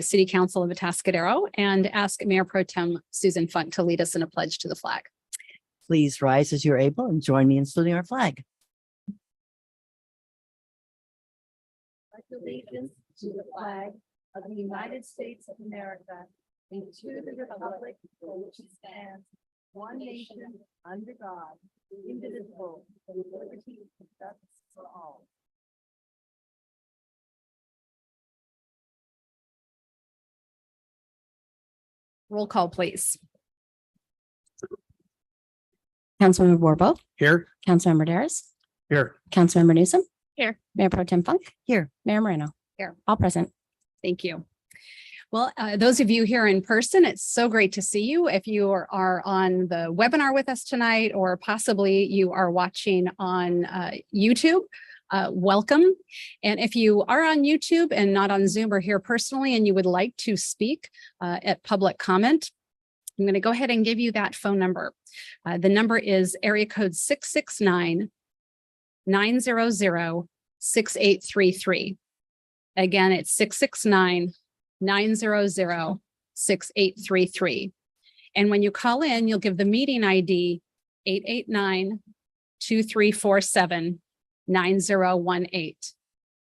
City Council of Atascadero and ask Mayor Pro Tem Susan Funk to lead us in a pledge to the flag. Please rise as you're able and join me in saluting our flag. Allegiance to the flag of the United States of America and to the republic for which it stands, one nation, under God, indivisible, with liberty and justice for all. Roll call, please. Councilmember Borbo, Here. Councilmember Daris, Here. Councilmember Newsom. Here. Mayor Pro Tem Funk. Here. Mayor Moreno. Here. All present. Thank you. Well, those of you here in person, it's so great to see you. If you are on the webinar with us tonight, or possibly you are watching on YouTube, welcome. And if you are on YouTube and not on Zoom or here personally, and you would like to speak at public comment, I'm going to go ahead and give you that phone number. The number is area code 669-900-6833. Again, it's 669-900-6833. And when you call in, you'll give the meeting ID 889-2347-9018.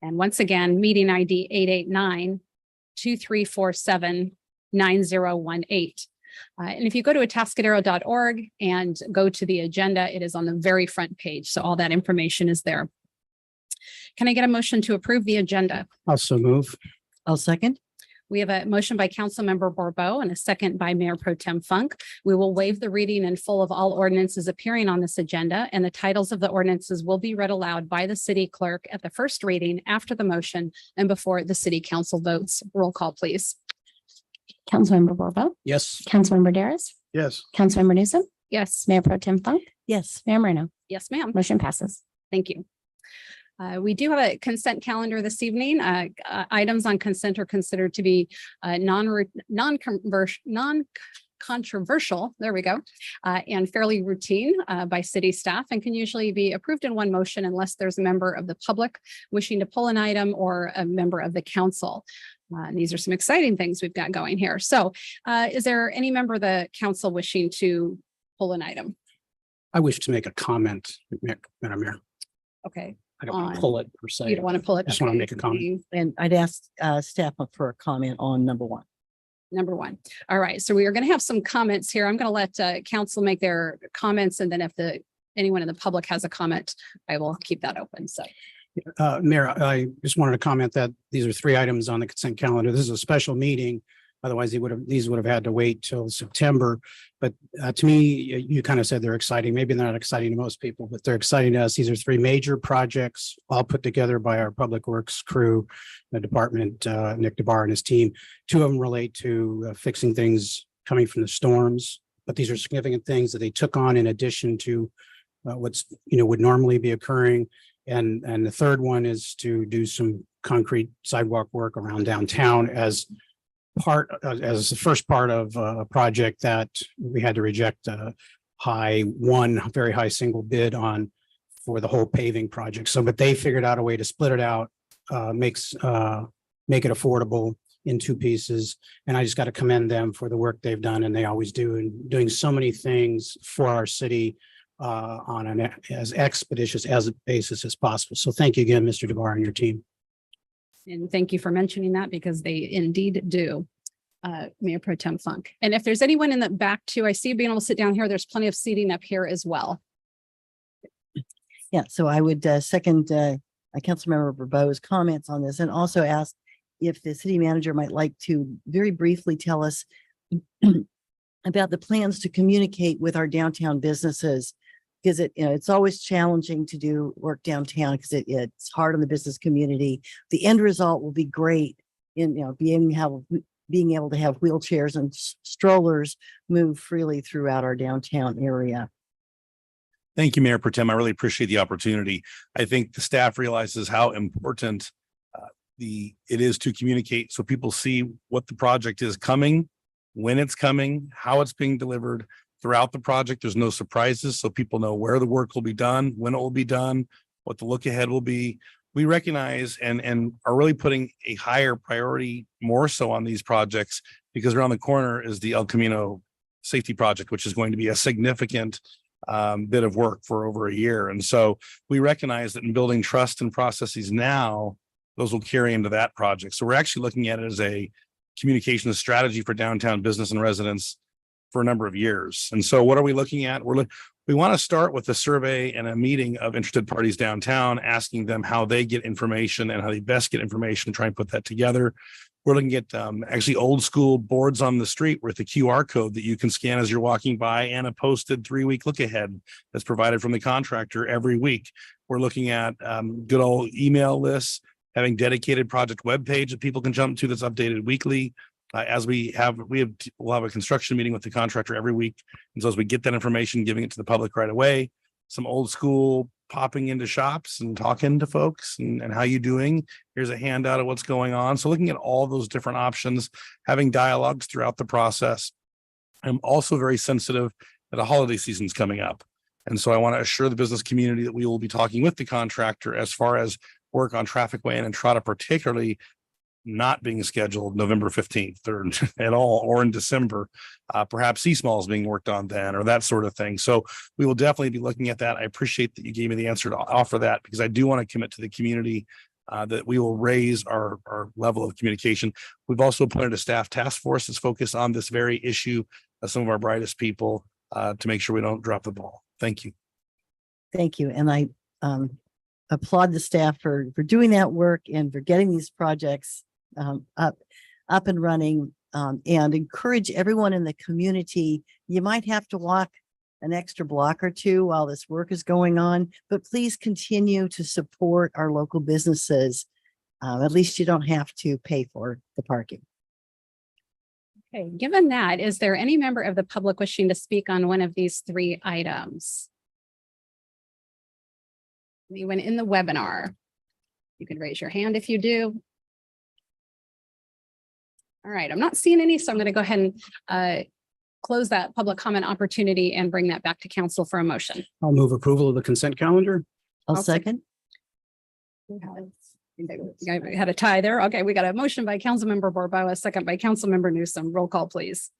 And once again, meeting ID 889-2347-9018. And if you go to atascadero.org and go to the agenda, it is on the very front page. So all that information is there. Can I get a motion to approve the agenda? Also move. I'll second. We have a motion by Councilmember Borbo and a second by Mayor Pro Tem Funk. We will waive the reading in full of all ordinances appearing on this agenda, and the titles of the ordinances will be read aloud by the city clerk at the first reading, after the motion, and before the city council votes. Roll call, please. Councilmember Borbo, Yes. Councilmember Daris, Yes. Councilmember Newsom. Yes. Mayor Pro Tem Funk. Yes. Mayor Moreno. Yes, ma'am. Motion passes. Thank you. We do have a consent calendar this evening. Items on consent are considered to be non-controversial, there we go, and fairly routine by city staff, and can usually be approved in one motion unless there's a member of the public wishing to pull an item or a member of the council. These are some exciting things we've got going here. So is there any member of the council wishing to pull an item? I wish to make a comment, Madam Mayor. Okay. I don't want to pull it per se. You don't want to pull it? Just want to Okay. make a comment. And I'd ask staff for a comment on number one. Number one. All right. So we are going to have some comments here. I'm going to let council make their comments. And then if anyone in the public has a comment, I will keep that open. So. Mayor, I just wanted to comment that these are 3 items on the consent calendar. This is a special meeting. Otherwise, these would have had to wait till September. But to me, you kind of said they're exciting. Maybe they're not exciting to most people, but they're exciting to us. These are 3 major projects, all put together by our Public Works crew, the department, Nick DeBar and his team. 2 of them relate to fixing things coming from the storms, but these are significant things that they took on in addition to what's would normally be occurring. And the third one is to do some concrete sidewalk work around downtown as the first part of a project that we had to reject a very high single bid on for the whole paving project. So, but they figured out a way to split it out, make it affordable in 2 pieces. And I just got to commend them for the work they've done, and they always do, and doing so many things for our city on an as expeditious as a basis as possible. So thank you again, Mr. DeBar and your team. And thank you for mentioning that, because they indeed do, Mayor Pro Tem Funk. And if there's anyone in the back too, I see you being able to sit down here. There's plenty of seating up here as well. Yeah, so I would second Councilmember Borbo's comments on this, and also ask if the city manager might like to very briefly tell us about the plans to communicate with our downtown businesses, because it's always challenging to do work downtown because it's hard on the business community. The end result will be great in being able to have wheelchairs and strollers move freely throughout our downtown area. Thank you, Mayor Pro Tem. I really appreciate the opportunity. I think the staff realizes how important it is to communicate so people see what the project is coming, when it's coming, how it's being delivered throughout the project. There's no surprises, so people know where the work will be done, when it will be done, what the look ahead will be. we recognize and are really putting a higher priority more so on these projects because around the corner is the El Camino safety project, which is going to be a significant bit of work for over a year. And so we recognize that in building trust and processes now, those will carry into that project. So we're actually looking at it as a communications strategy for downtown business and residents for a number of years. And so what are we looking at? We want to start with a survey and a meeting of interested parties downtown, asking them how they get information and how they best get information, try and put that together. We're looking at actually old school boards on the street with a QR code that you can scan as you're walking by and a posted 3-week look ahead that's provided from the contractor every week. We're looking at good old email lists, having dedicated project webpage that people can jump to that's updated weekly. We'll have a construction meeting with the contractor every week. And so as we get that information, giving it to the public right away, some old school popping into shops and talking to folks and how you doing? Here's a handout of what's going on. So looking at all those different options, having dialogues throughout the process. I'm also very sensitive that a holiday season's coming up. And so I want to assure the business community that we will be talking with the contractor as far as work on Trafficway and Entrada, particularly not being scheduled November 15th or at all, or in December, perhaps C-Small is being worked on then, or that sort of thing. So we will definitely be looking at that. I appreciate that you gave me the answer to offer that because I do want to commit to the community that we will raise our level of communication. We've also appointed a staff task force that's focused on this very issue of some of our brightest people to make sure we don't drop the ball. Thank you. Thank you. And I applaud the staff for doing that work and for getting these projects up and running, and encourage everyone in the community. You might have to walk an extra block or two while this work is going on, but please continue to support our local businesses. At least you don't have to pay for the parking. Okay, given that, is there any member of the public wishing to speak on one of these 3 items? Anyone in the webinar? You can raise your hand if you do. All right, I'm not seeing any, so I'm going to go ahead and close that public comment opportunity and bring that back to council for a motion. I'll move approval of the consent calendar. I'll I'll second. We had a tie there. Okay, we got a motion by Councilmember Borbo, a second by Councilmember Newsom. Roll call, please.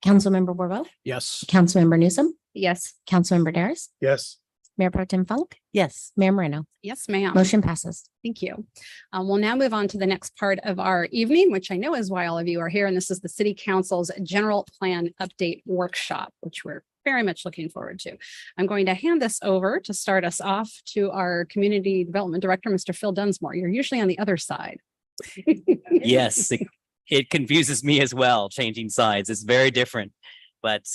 Councilmember Borbo, Yes. Councilmember Newsom, Yes. Councilmember Daris, Yes. Mayor Pro Tem Funk, Yes. Mayor Moreno. Yes, ma'am. Motion passes. Thank you. We'll now move on to the next part of our evening, which I know is why all of you are here. And this is the City Council's General Plan Update Workshop, which we're very much looking forward to. I'm going to hand this over to start us off to our Community Development Director, Mr. Phil Dunsmore. You're usually on the other side. Yes, it confuses me as well, changing sides. It's very different, but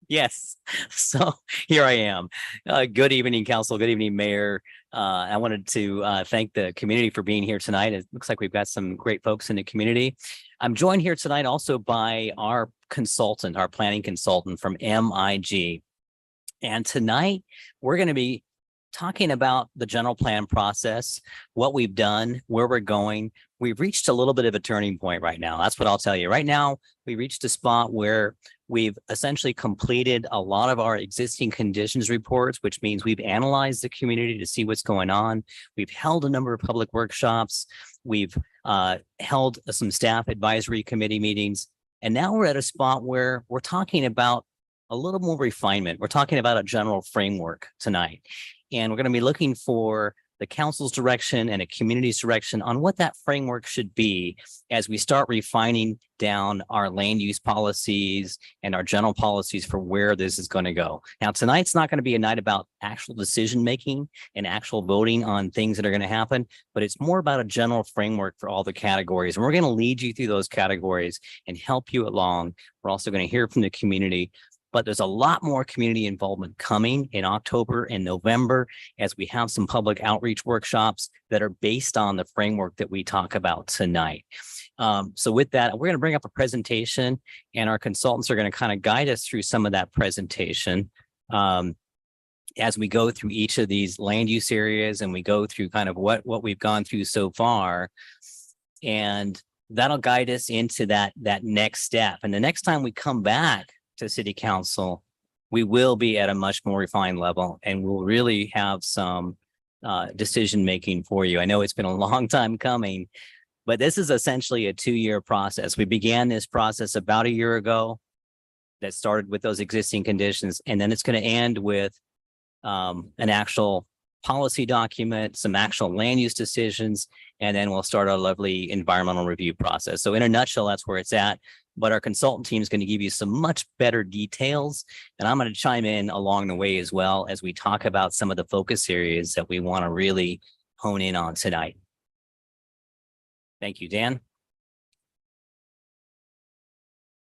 yes. So here I am. Good evening, council. Good evening, mayor. I wanted to thank the community for being here tonight. It looks like we've got some great folks in the community. I'm joined here tonight also by our consultant, our planning consultant from MIG. And tonight we're going to be talking about the general plan process, what we've done, where we're going. We've reached a little bit of a turning point right now. That's what I'll tell you. Right now, we reached a spot where we've essentially completed a lot of our existing conditions reports, which means we've analyzed the community to see what's going on. We've held a number of public workshops. We've held some staff advisory committee meetings. And now we're at a spot where we're talking about a little more refinement. We're talking about a general framework tonight. And we're going to be looking for the council's direction and a community's direction on what that framework should be as we start refining down our land use policies and our general policies for where this is going to go. Now, tonight's not going to be a night about actual decision making and actual voting on things that are going to happen, but it's more about a general framework for all the categories. And we're going to lead you through those categories and help you along. We're also going to hear from the community. But there's a lot more community involvement coming in October and November as we have some public outreach workshops that are based on the framework that we talk about tonight. So with that, we're going to bring up a presentation and our consultants are going to kind of guide us through some of that presentation as we go through each of these land use areas and we go through kind of what we've gone through so far. And that'll guide us into that next step. And the next time we come back to City Council, we will be at a much more refined level and we'll really have some decision making for you. I know it's been a long time coming, but this is essentially a 2-year process. We began this process about a year ago that started with those existing conditions, and then it's going to end with an actual policy document, some actual land use decisions, and then we'll start our lovely environmental review process. So in a nutshell, that's where it's at. But our consultant team is going to give you some much better details, and I'm going to chime in along the way as well as we talk about some of the focus areas that we want to really hone in on tonight. Thank you, Dan.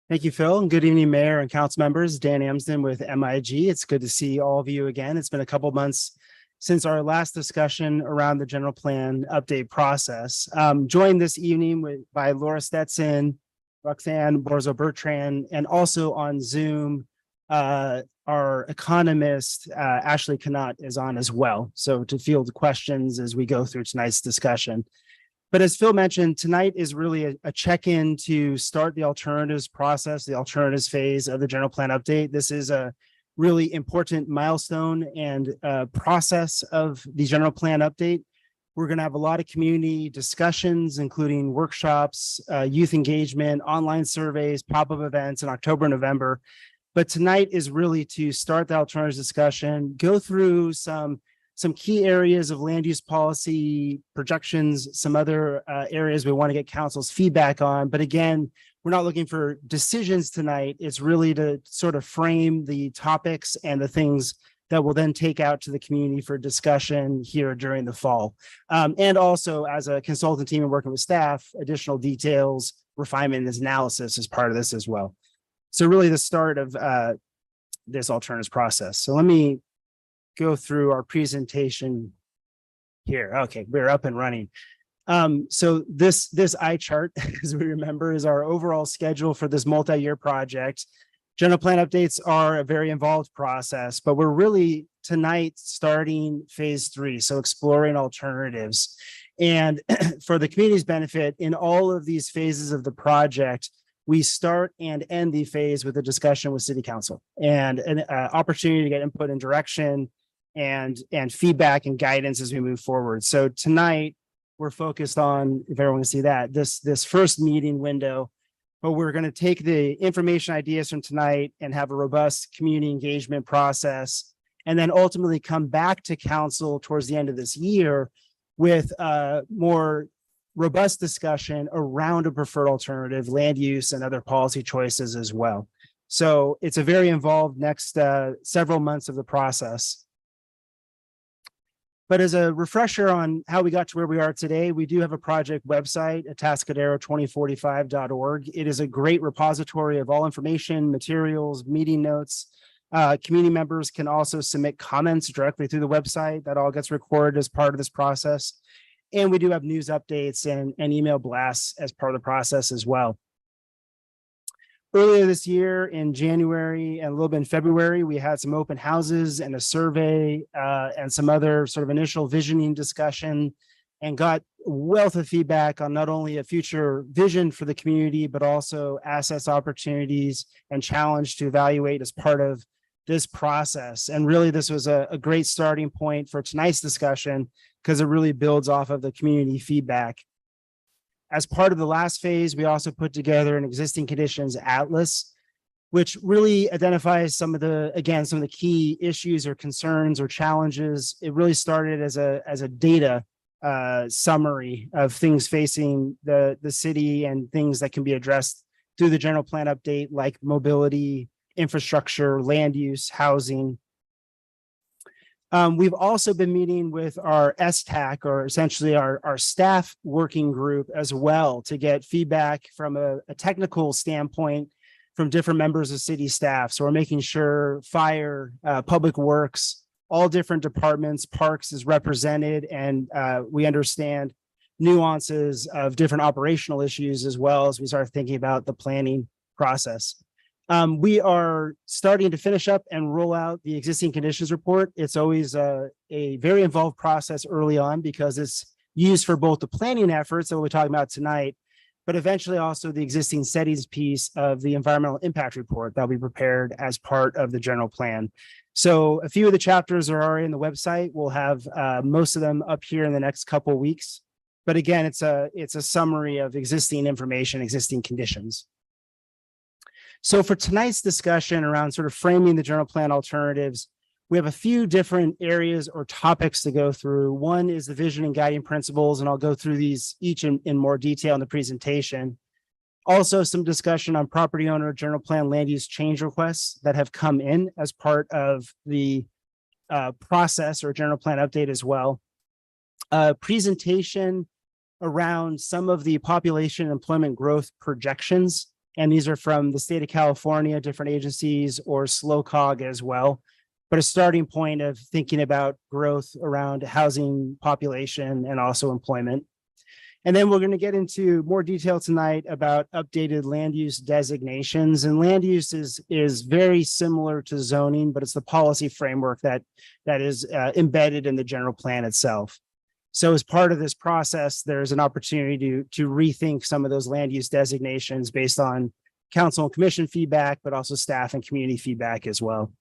Thank you, Phil, and good evening, Mayor and Council members. Dan Amsden with MIG. It's good to see all of you again. It's been a couple months since our last discussion around the general plan update process. Joined this evening by Laura Stetson, Roxanne Borzo-Bertrand, and also on Zoom, our economist, Ashley Knott, is on as well. So to field questions as we go through tonight's discussion. But as Phil mentioned, tonight is really a check-in to start the alternatives process, the alternatives phase of the general plan update. This is a really important milestone and process of the general plan update. We're going to have a lot of community discussions, including workshops, youth engagement, online surveys, pop-up events in October, November. But tonight is really to start the alternatives discussion, go through some key areas of land use policy projections, some other areas we want to get council's feedback on. But again, we're not looking for decisions tonight. It's really to sort of frame the topics and the things that we'll then take out to the community for discussion here during the fall. And also as a consultant team and working with staff, additional details, refinement and analysis is part of this as well. So really the start of this alternatives process. So let me go through our presentation here. Okay, we're up and running. So this eye chart, as we remember, is our overall schedule for this multi-year project. General plan updates are a very involved process, but we're really tonight starting phase 3, so exploring alternatives. And for the community's benefit, in all of these phases of the project, we start and end the phase with a discussion with City Council and an opportunity to get input and direction and feedback and guidance as we move forward. So tonight we're focused on, if everyone can see that, this first meeting window, but we're going to take the information ideas from tonight and have a robust community engagement process, and then ultimately come back to council towards the end of this year with more robust discussion around a preferred alternative, land use, and other policy choices as well. So it's a very involved next several months of the process. But as a refresher on how we got to where we are today, we do have a project website, Atascadero2045.org. It is a great repository of all information, materials, meeting notes. Community members can also submit comments directly through the website. That all gets recorded as part of this process. And we do have news updates and email blasts as part of the process as well. Earlier this year in January and a little bit in February, we had some open houses and a survey and some other sort of initial visioning discussion, and got a wealth of feedback on not only a future vision for the community, but also assets, opportunities, and challenge to evaluate as part of this process. And really, this was a great starting point for tonight's discussion because it really builds off of the community feedback. As part of the last phase, we also put together an existing conditions atlas, which really identifies some of the key issues or concerns or challenges. It really started as a data summary of things facing the city and things that can be addressed through the general plan update, like mobility, infrastructure, land use, housing. We've also been meeting with our STAC, or essentially our staff working group as well, to get feedback from a technical standpoint from different members of city staff. So we're making sure fire, public works, all different departments, parks is represented, and we understand nuances of different operational issues as well as we start thinking about the planning process. We are starting to finish up and roll out the existing conditions report. It's always a very involved process early on because it's used for both the planning efforts that we're talking about tonight, but eventually also the existing settings piece of the environmental impact report that'll be prepared as part of the general plan. So a few of the chapters are already on the website. We'll have most of them up here in the next couple of weeks. But again, it's a summary of existing information, existing conditions. So for tonight's discussion around sort of framing the general plan alternatives, we have a few different areas or topics to go through. One is the vision and guiding principles, and I'll go through these each in more detail in the presentation. Also, some discussion on property owner general plan land use change requests that have come in as part of the process or general plan update as well. Presentation around some of the population and employment growth projections. And these are from the state of California, different agencies, or SLOCOG as well. But a starting point of thinking about growth around housing, population, and also employment. And then we're going to get into more detail tonight about updated land use designations. And land use is very similar to zoning, but it's the policy framework that is embedded in the general plan itself. So as part of this process, there's an opportunity to rethink some of those land use designations based on council and commission feedback, but also staff and community feedback as well.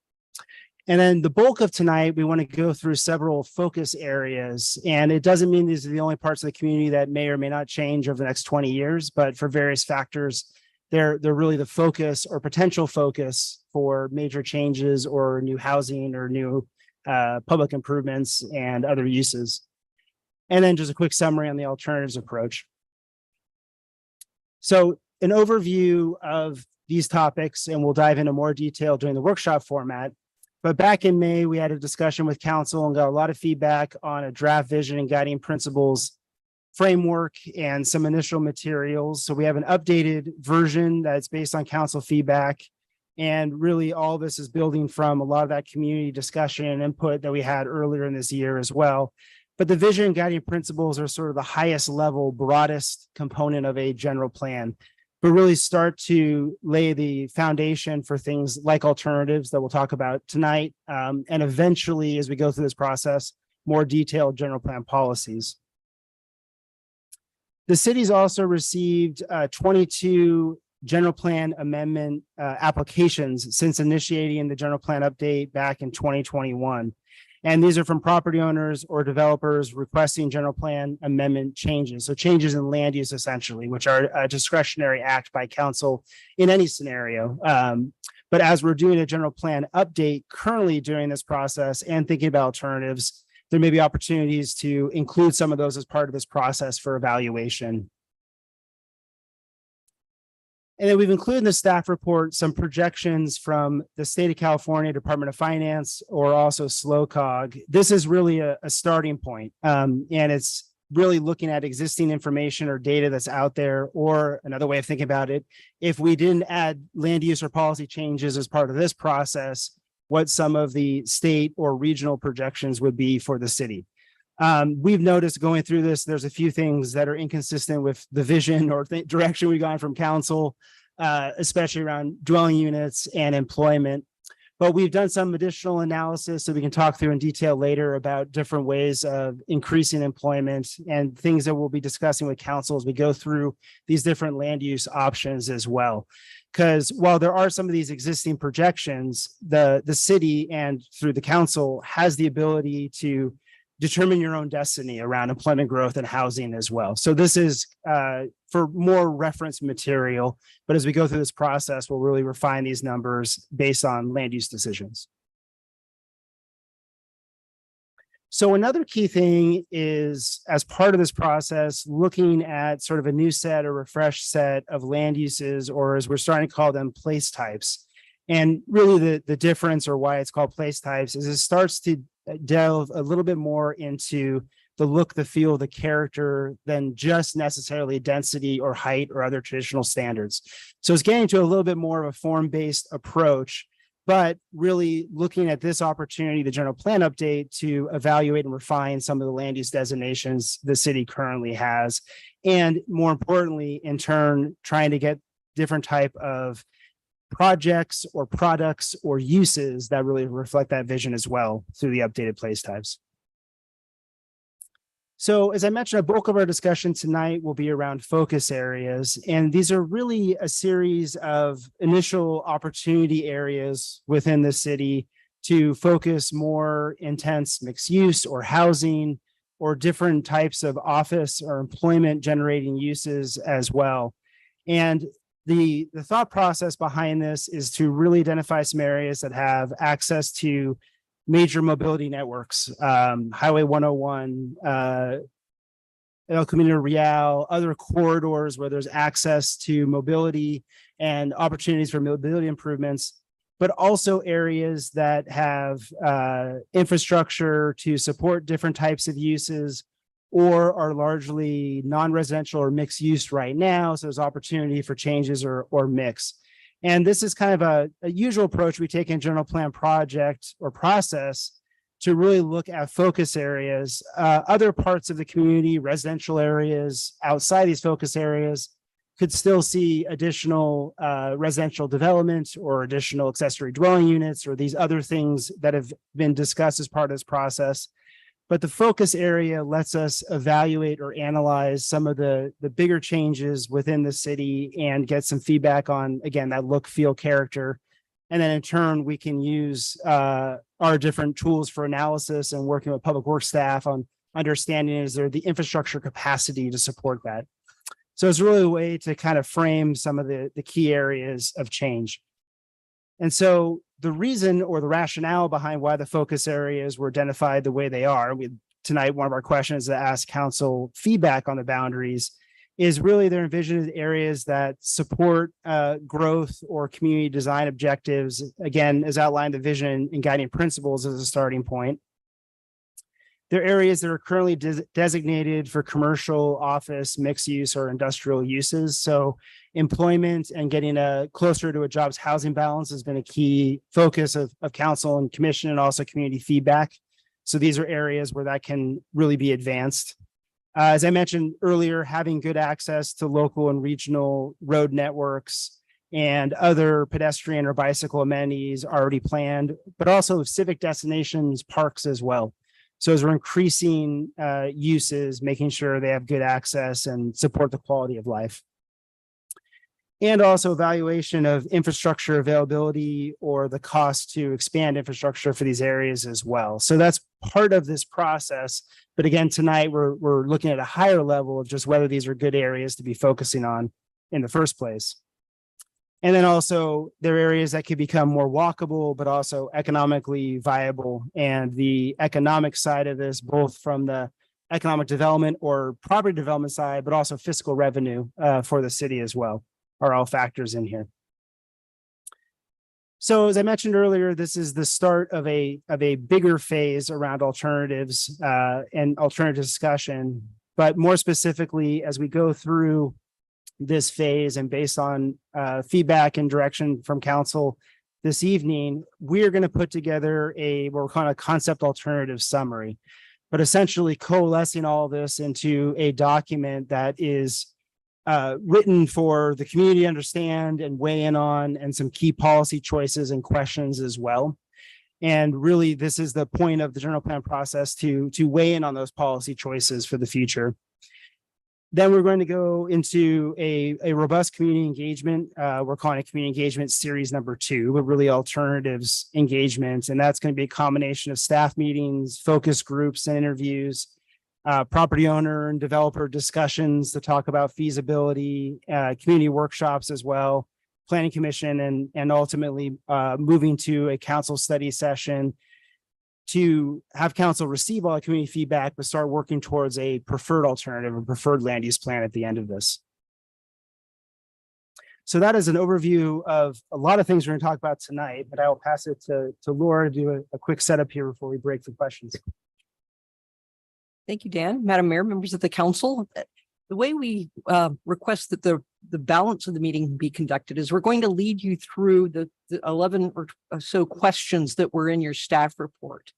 And then the bulk of tonight, we want to go through several focus areas. And it doesn't mean these are the only parts of the community that may or may not change over the next 20 years, but for various factors, they're really the focus or potential focus for major changes or new housing or new public improvements and other uses. And then just a quick summary on the alternatives approach. So an overview of these topics, and we'll dive into more detail during the workshop format. But back in May, we had a discussion with council and got a lot of feedback on a draft vision and guiding principles framework and some initial materials. So we have an updated version that's based on council feedback. And really all this is building from a lot of that community discussion and input that we had earlier in this year as well. But the vision and guiding principles are sort of the highest level, broadest component of a general plan, but really start to lay the foundation for things like alternatives that we'll talk about tonight. And eventually, as we go through this process, more detailed general plan policies. The city's also received 22 general plan amendment applications since initiating the general plan update back in 2021. And these are from property owners or developers requesting general plan amendment changes. So changes in land use essentially, which are a discretionary act by council in any scenario. But as we're doing a general plan update currently during this process and thinking about alternatives, there may be opportunities to include some of those as part of this process for evaluation. And then we've included in the staff report some projections from the state of California Department of Finance or also SLOCOG. This is really a starting point, and it's really looking at existing information or data that's out there, or another way of thinking about it, if we didn't add land use or policy changes as part of this process, what some of the state or regional projections would be for the city. We've noticed going through this, there's a few things that are inconsistent with the vision or direction we've gone from council, especially around dwelling units and employment. But we've done some additional analysis so we can talk through in detail later about different ways of increasing employment and things that we'll be discussing with council as we go through these different land use options as well. Because while there are some of these existing projections, the city and through the council has the ability to determine your own destiny around employment growth and housing as well. So this is for more reference material, but as we go through this process, we'll really refine these numbers based on land use decisions. So another key thing is, as part of this process, looking at sort of a new set or refreshed set of land uses, or as we're starting to call them, place types. And really the difference, or why it's called place types, is it starts to delve a little bit more into the look, the feel, the character than just necessarily density or height or other traditional standards. So it's getting to a little bit more of a form-based approach, but really looking at this opportunity, the general plan update, to evaluate and refine some of the land use designations the city currently has. And more importantly, in turn, trying to get different type of projects or products or uses that really reflect that vision as well through the updated place types. So as I mentioned, a bulk of our discussion tonight will be around focus areas. And these are really a series of initial opportunity areas within the city to focus more intense mixed use or housing or different types of office or employment generating uses as well. And the thought process behind this is to really identify some areas that have access to major mobility networks, Highway 101, El Camino Real, other corridors where there's access to mobility and opportunities for mobility improvements, but also areas that have infrastructure to support different types of uses or are largely non-residential or mixed use right now. So there's opportunity for changes or mix. And this is kind of a usual approach we take in general plan project or process to really look at focus areas, other parts of the community, residential areas outside these focus areas could still see additional residential development or additional accessory dwelling units or these other things that have been discussed as part of this process. But the focus area lets us evaluate or analyze some of the bigger changes within the city and get some feedback on, again, that look, feel, character. And then in turn, we can use our different tools for analysis and working with public works staff on understanding is there the infrastructure capacity to support that. So it's really a way to kind of frame some of the key areas of change. And so the reason or the rationale behind why the focus areas were identified the way they are, tonight, one of our questions to ask council feedback on the boundaries is really they're envisioned areas that support growth or community design objectives, again, as outlined the vision and guiding principles as a starting point. They're areas that are currently designated for commercial, office, mixed use, or industrial uses. So employment and getting closer to a jobs housing balance has been a key focus of council and commission and also community feedback. So these are areas where that can really be advanced. As I mentioned earlier, having good access to local and regional road networks and other pedestrian or bicycle amenities already planned, but also civic destinations, parks as well. So as we're increasing uses, making sure they have good access and support the quality of life. And also evaluation of infrastructure availability or the cost to expand infrastructure for these areas as well. So that's part of this process. But again, tonight we're looking at a higher level of just whether these are good areas to be focusing on in the first place. And then also there are areas that could become more walkable, but also economically viable. And the economic side of this, both from the economic development or property development side, but also fiscal revenue for the city as well, are all factors in here. So as I mentioned earlier, this is the start of a bigger phase around alternatives and alternative discussion. But more specifically, as we go through this phase and based on feedback and direction from council this evening, we're going to put together what we're calling a concept alternative summary, but essentially coalescing all this into a document that is written for the community to understand and weigh in on, and some key policy choices and questions as well. And really, this is the point of the general plan process to weigh in on those policy choices for the future. Then we're going to go into a robust community engagement. We're calling it community engagement series number 2, but really alternatives engagement. And that's going to be a combination of staff meetings, focus groups and interviews, property owner and developer discussions to talk about feasibility, community workshops as well, planning commission, and ultimately moving to a council study session to have council receive all the community feedback, but start working towards a preferred alternative or preferred land use plan at the end of this. So that is an overview of a lot of things we're going to talk about tonight, but I will pass it to Laura to do a quick setup here before we break for questions. Thank you, Dan. Madam Mayor, members of the council. The way we request that the balance of the meeting be conducted is we're going to lead you through the 11 or so questions that were in your staff report.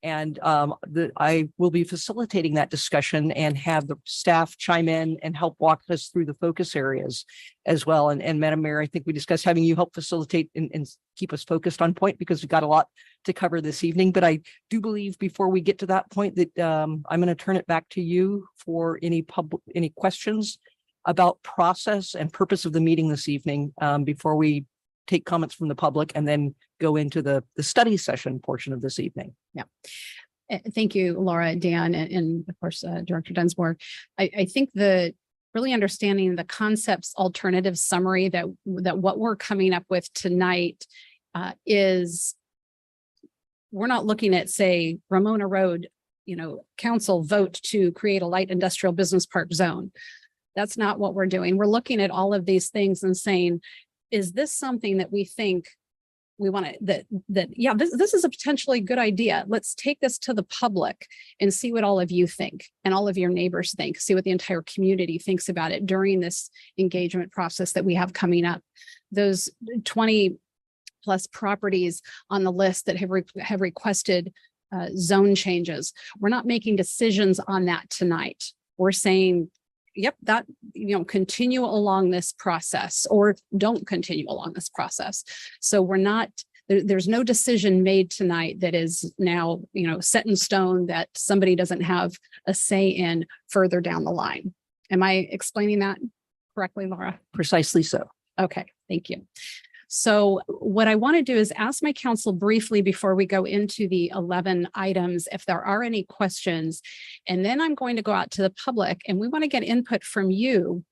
And I will be facilitating that discussion and have the staff chime in and help walk us through the focus areas as well. And Madam Mayor, I think we discussed having you help facilitate and keep us focused on point because we've got a lot to cover this evening. But I do believe before we get to that point that I'm going to turn it back to you for any questions about process and purpose of the meeting this evening before we take comments from the public and then go into the study session portion of this evening. Yeah. Thank you, Laura, Dan, and of course, Director Dunsmore. I think really understanding the concepts alternative summary that what we're coming up with tonight is we're not looking at, say, Ramona Road, council vote to create a light industrial business park zone. That's not what we're doing. We're looking at all of these things and saying, is this something that we think we want to, yeah, this is a potentially good idea. Let's take this to the public and see what all of you think and all of your neighbors think, see what the entire community thinks about it during this engagement process that we have coming up. Those 20 plus properties on the list that have requested zone changes. We're not making decisions on that tonight. We're saying, yep, that, continue along this process or don't continue along this process. So we're not, there's no decision made tonight that is now, set in stone that somebody doesn't have a say in further down the line. Am I explaining that correctly, Laura? Precisely so. Okay, thank you. So what I want to do is ask my council briefly before we go into the 11 items, if there are any questions, and then I'm going to go out to the public and we want to get input from you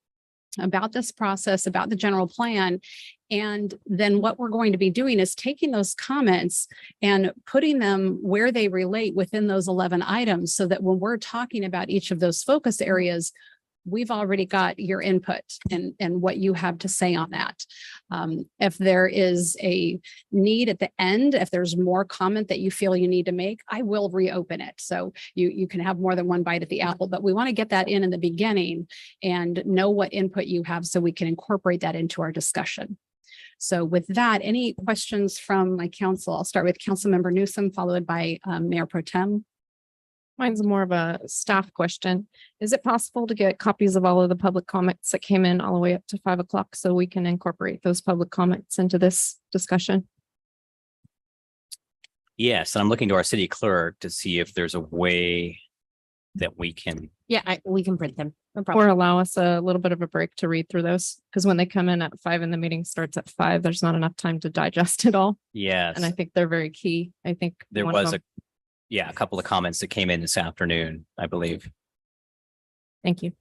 about this process, about the general plan. And then what we're going to be doing is taking those comments and putting them where they relate within those 11 items so that when we're talking about each of those focus areas, we've already got your input and what you have to say on that. If there is a need at the end, if there's more comment that you feel you need to make, I will reopen it. So you can have more than one bite at the apple, but we want to get that in the beginning and know what input you have so we can incorporate that into our discussion. So with that, any questions from my council? I'll start with Councilmember Newsom, followed by Mayor Pro Tem. Mine's more of a staff question. Is it possible to get copies of all of the public comments that came in all the way up to 5 o'clock so we can incorporate those public comments into this discussion? Yes, and I'm looking to our city clerk to see if there's a way that we can. Yeah, we can print them. No problem. Or allow us a little bit of a break to read through those. Because when they come in at 5 and the meeting starts at 5, there's not enough time to digest it all. Yes. And I think they're very key. I think there one was of them- a couple of comments that came in this afternoon, I believe. Thank you.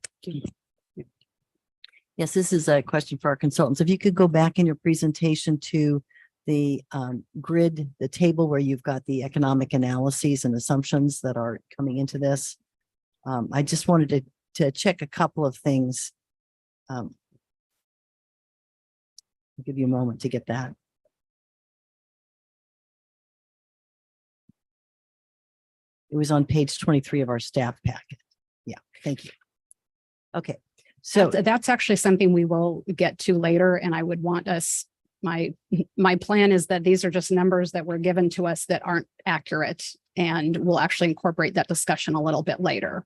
Yes, this is a question for our consultants. If you could go back in your presentation to the grid, the table where you've got the economic analyses and assumptions that are coming into this. I just wanted to check a couple of things. I'll give you a moment to get that. It was on page 23 of our staff packet. Yeah, thank you. Okay, so that's actually something we will get to later, and I would want us, my plan is that these are just numbers that were given to us that aren't accurate, and we'll actually incorporate that discussion a little bit later.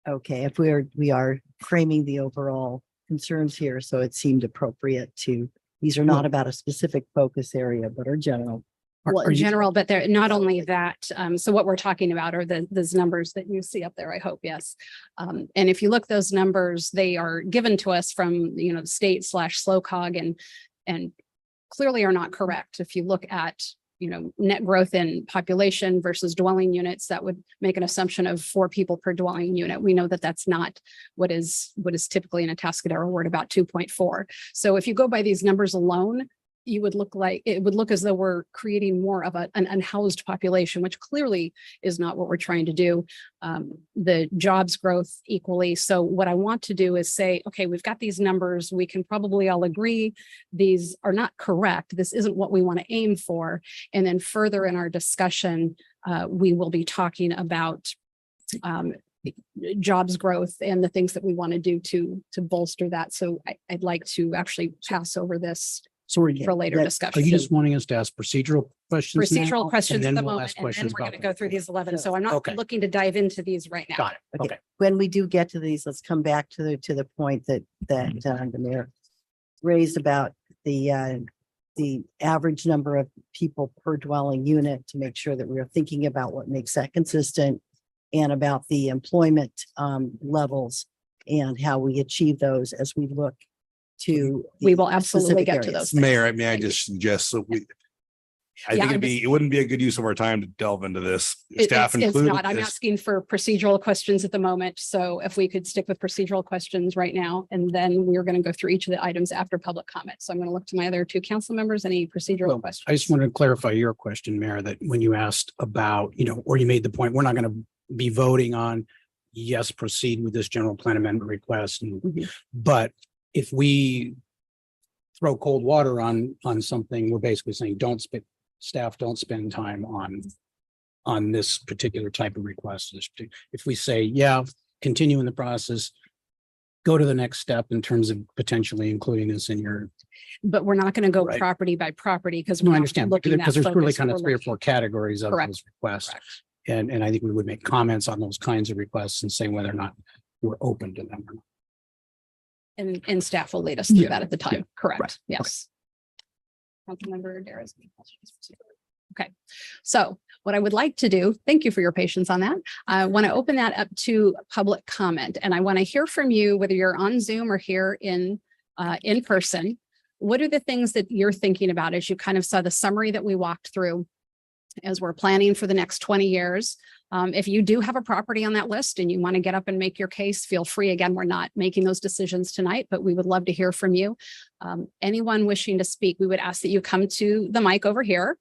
okay, if we are framing the overall concerns here, so it seemed appropriate to, these are not about a specific focus area, but are general. Well, in general, but they're not only that. So what we're talking about are those numbers that you see up there, I hope, yes. And if you look, those numbers, they are given to us from, the state/SLOCOG and clearly are not correct. If you look at, net growth in population versus dwelling units, that would make an assumption of 4 people per dwelling unit. We know that that's not what is typically in Atascadero. We're at about 2.4. So if you go by these numbers alone, it would look as though we're creating more of an unhoused population, which clearly is not what we're trying to do. The jobs growth equally. So what I want to do is say, okay, we've got these numbers. We can probably all agree these are not correct. This isn't what we want to aim for. And then further in our discussion, we will be talking about jobs growth and the things that we want to do to bolster that. So I'd like to actually pass over this So we're. for later that- Are discussion. you just wanting us to ask procedural questions? now? Procedural questions And at then the we'll moment, ask and then questions we're going about to go them? through these 11. So I'm not Okay. looking to dive into these right now. Got it. Okay. When we do get to these, let's come back to the point that the mayor raised about the average number of people per dwelling unit, to make sure that we are thinking about what makes that consistent, and about the employment levels and how we achieve those as we look to. We the will absolutely specific get to areas. those. things. Mayor, may I Thank you. just suggest that we, I Yeah, think I'm it wouldn't be a good use of our time to delve into this. Staff It's included. not. I'm this. asking for procedural questions at the moment. So if we could stick with procedural questions right now, and then we're going to go through each of the items after public comment. So I'm going to look to my other two council members. Any procedural Well, questions? I just wanted to clarify your question, Mayor, that when you asked about, or you made the point, we're not going to be voting on, yes, proceed with this general plan amendment request. Mhm. But if we throw cold water on something, we're basically saying, staff don't spend time on this particular type of request. If we say, yeah, continue in the process, go to the next step in terms of potentially including this in your. But we're not going to go Right. property by property because No, we're I not understand, looking because that there's really focused. kind of We're 3 or looking- 4 categories of Correct. those requests. Correct. And I think we would make comments on those kinds of requests and say whether or not we're open to them or not. And staff will lead us through Yeah, that at the time. yeah, Correct. right, Yes. Councilmember Dara's. any questions? Okay, so what I would like to do, thank you for your patience on that. I want to open that up to public comment, and I want to hear from you, whether you're on Zoom or here in person. What are the things that you're thinking about as you kind of saw the summary that we walked through as we're planning for the next 20 years? If you do have a property on that list and you want to get up and make your case, feel free. Again, we're not making those decisions tonight, but we would love to hear from you. Anyone wishing to speak, we would ask that you come to the mic over here.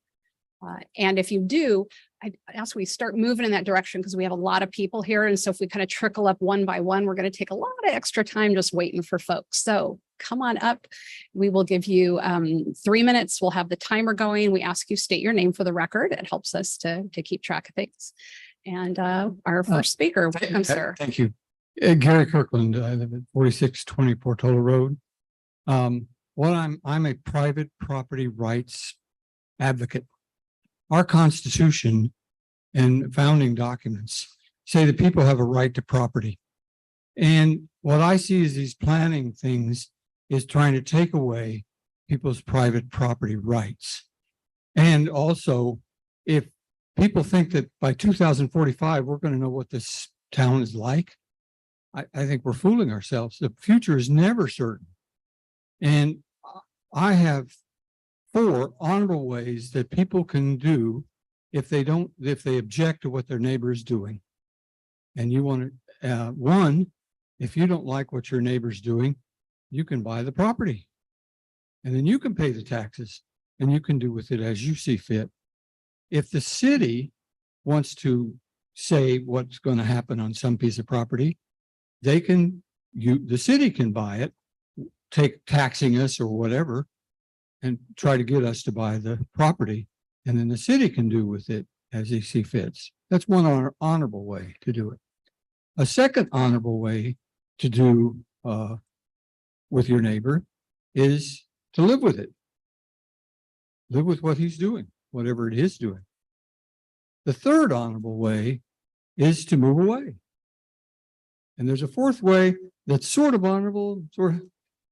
And if you do, I ask we start moving in that direction because we have a lot of people here. And so if we kind of trickle up one by one, we're going to take a lot of extra time just waiting for folks. So come on up. We will give you 3 minutes. We'll have the timer going. We ask you state your name for the record. It helps us to keep track of things. And our first speaker, welcome, sir. Thank you. Gary Kirkland. I live at 4624 Total Road. I'm a private property rights advocate. Our Constitution and founding documents say that people have a right to property. And what I see is these planning things is trying to take away people's private property rights. And also, if people think that by 2045, we're going to know what this town is like, I think we're fooling ourselves. The future is never certain. And I have 4 honorable ways that people can do if they object to what their neighbor is doing. And you want to, 1, if you don't like what your neighbor's doing, you can buy the property. And then you can pay the taxes and you can do with it as you see fit. If the city wants to say what's going to happen on some piece of property, the city can buy it, take taxing us or whatever, and try to get us to buy the property. And then the city can do with it as they see fits. That's one honorable way to do it. A second honorable way to do with your neighbor is to live with it. Live with what he's doing, whatever it is doing. The third honorable way is to move away. And there's a fourth way that's sort of honorable,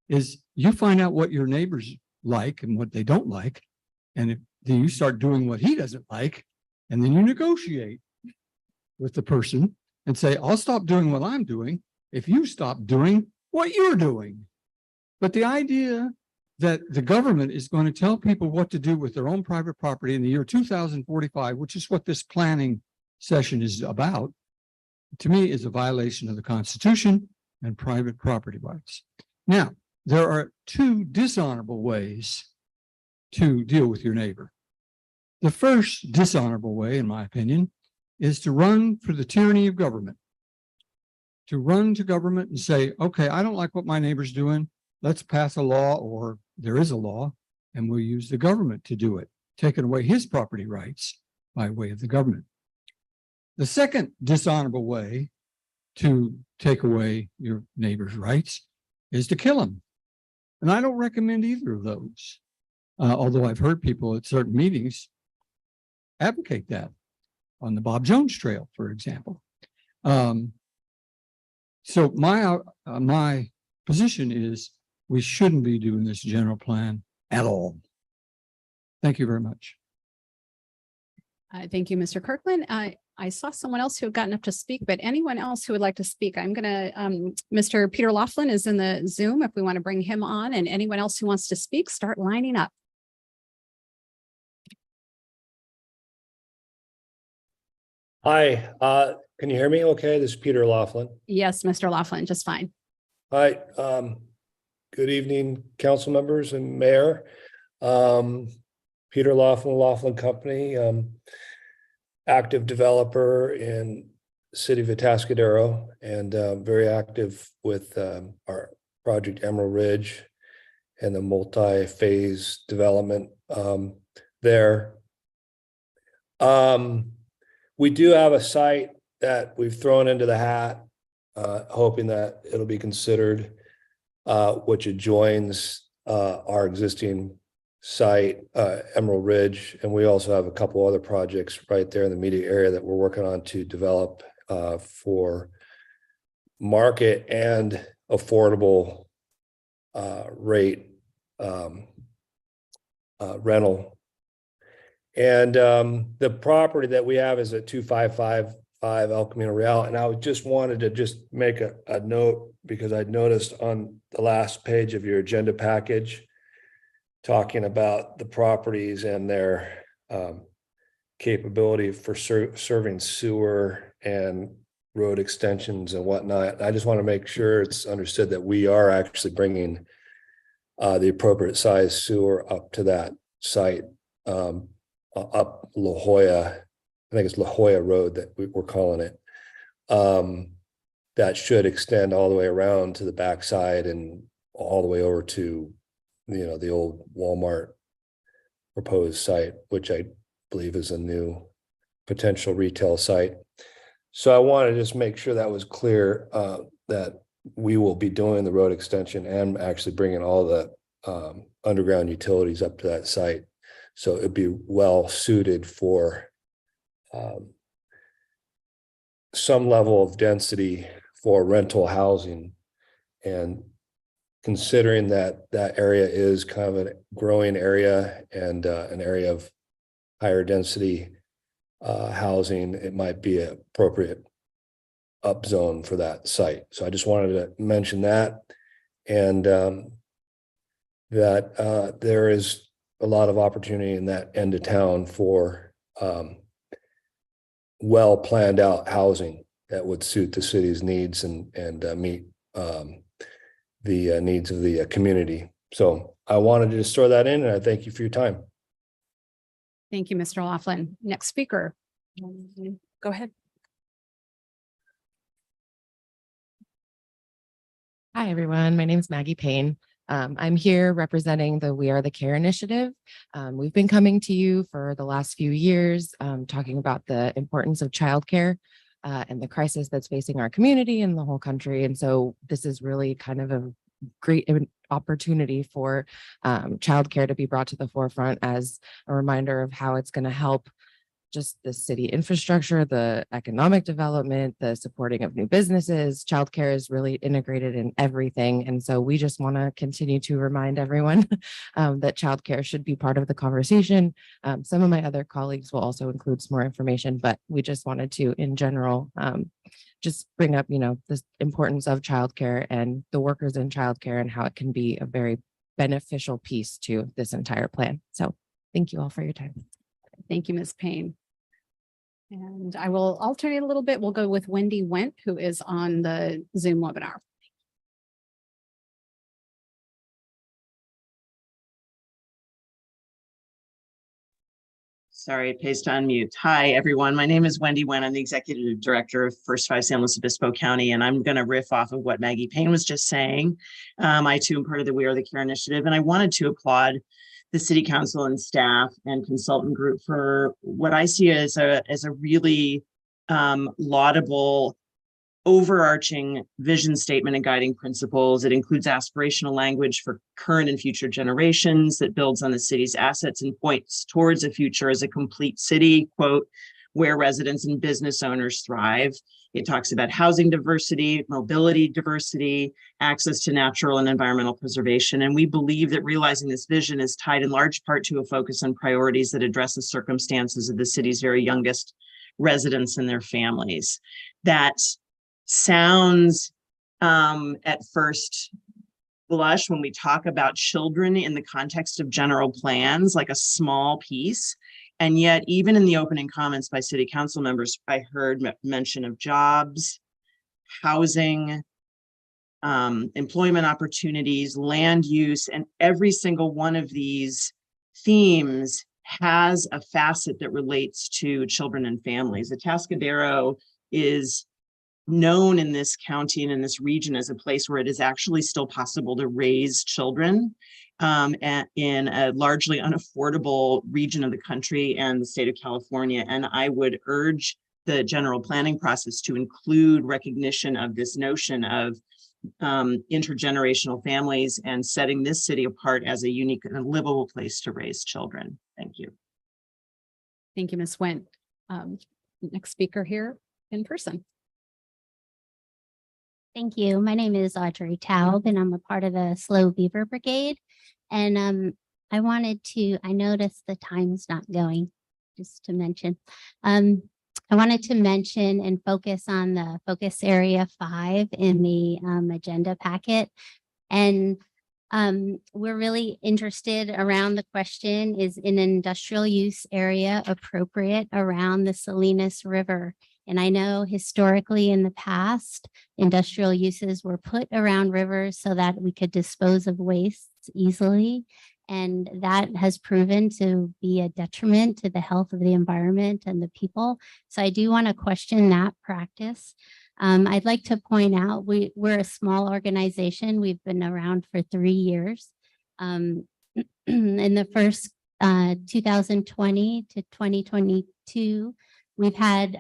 is you find out what your neighbors like and what they don't like. And then you start doing what he doesn't like, and then you negotiate with the person and say, I'll stop doing what I'm doing if you stop doing what you're doing. But the idea that the government is going to tell people what to do with their own private property in the year 2045, which is what this planning session is about, to me is a violation of the Constitution and private property rights. Now, there are 2 dishonorable ways to deal with your neighbor. The first dishonorable way, in my opinion, is to run for the tyranny of government. To run to government and say, okay, I don't like what my neighbor's doing. Let's pass a law, or there is a law, and we'll use the government to do it, taking away his property rights by way of the government. The second dishonorable way to take away your neighbor's rights is to kill him. And I don't recommend either of those. Although I've heard people at certain meetings advocate that on the Bob Jones Trail, for example. So my position is we shouldn't be doing this general plan at all. Thank you very much. Thank you, Mr. Kirkland. I saw someone else who had gotten up to speak, but anyone else who would like to speak, I'm gonna, Mr. Peter Laughlin is in the Zoom if we want to bring him on, and anyone else who wants to speak, start lining up. Hi, can you hear me okay? This is Peter Laughlin. Yes, Mr. Laughlin, just fine. Hi, good evening, council members and mayor. Peter Laughlin, Laughlin Company, active developer in the city of Atascadero, and very active with our project Emerald Ridge and the multi-phase development there. We do have a site that we've thrown into the hat, hoping that it'll be considered, which adjoins our existing site, Emerald Ridge. And we also have a couple other projects right there in the immediate area that we're working on to develop for market and affordable rate rental. And the property that we have is at 2555 El Camino Real. And I just wanted to just make a note, because I'd noticed on the last page of your agenda package, talking about the properties and their capability for serving sewer and road extensions and whatnot. I just want to make sure it's understood that we are actually bringing the appropriate size sewer up to that site. Up La Jolla, I think it's La Jolla Road that we're calling it. That should extend all the way around to the backside and all the way over to, the old Walmart proposed site, which I believe is a new potential retail site. So I want to just make sure that was clear, that we will be doing the road extension and actually bringing all the underground utilities up to that site. So it'd be well suited for some level of density for rental housing. And considering that that area is kind of a growing area and an area of higher density housing, it might be an appropriate up zone for that site. So I just wanted to mention that, and that there is a lot of opportunity in that end of town for well planned out housing that would suit the city's needs and meet the needs of the community. So I wanted to just throw that in, and I thank you for your time. Thank you, Mr. Laughlin. Next speaker. Go ahead. Hi, everyone. My name is Maggie Payne. I'm here representing the We Are the Care initiative. We've been coming to you for the last few years, talking about the importance of childcare and the crisis that's facing our community and the whole country. And so this is really kind of a great opportunity for childcare to be brought to the forefront as a reminder of how it's going to help just the city infrastructure, the economic development, the supporting of new businesses. Childcare is really integrated in everything. And so we just want to continue to remind everyone that childcare should be part of the conversation. Some of my other colleagues will also include some more information, but we just wanted to, in general, just bring up, the importance of childcare and the workers in childcare and how it can be a very beneficial piece to this entire plan. So thank you all for your time. Thank you, Ms. Payne. And I will alternate a little bit. We'll go with Wendy Went, who is on the Zoom webinar. Sorry, it pays to unmute. Hi, everyone. My name is Wendy Wen. I'm the Executive Director of First Five San Luis Obispo County, and I'm going to riff off of what Maggie Payne was just saying. I, too, am part of the We Are the Care initiative, and I wanted to applaud the City Council and staff and consultant group for what I see as a really laudable overarching vision statement and guiding principles. It includes aspirational language for current and future generations that builds on the city's assets and points towards a future as a complete city, quote, where residents and business owners thrive. It talks about housing diversity, mobility diversity, access to natural and environmental preservation. And we believe that realizing this vision is tied in large part to a focus on priorities that address the circumstances of the city's very youngest residents and their families. That sounds at first blush, when we talk about children in the context of general plans, like a small piece. And yet, even in the opening comments by city council members, I heard mention of jobs, housing, employment opportunities, land use, and every single one of these themes has a facet that relates to children and families. Atascadero is known in this county and in this region as a place where it is actually still possible to raise children in a largely unaffordable region of the country and the state of California. And I would urge the general planning process to include recognition of this notion of intergenerational families and setting this city apart as a unique and livable place to raise children. Thank you. Thank you, Ms. Went. Next speaker here in person. Thank you. My name is Audrey Taub, and I'm a part of the Slow Beaver Brigade. And I noticed the time's not going, just to mention. I wanted to mention and focus on the focus area 5 in the agenda packet. And we're really interested around the question, is an industrial use area appropriate around the Salinas River? And I know historically in the past, industrial uses were put around rivers so that we could dispose of wastes easily. And that has proven to be a detriment to the health of the environment and the people. So I do want to question that practice. I'd like to point out, we're a small organization. We've been around for 3 years. In the first 2020 to 2022, we've had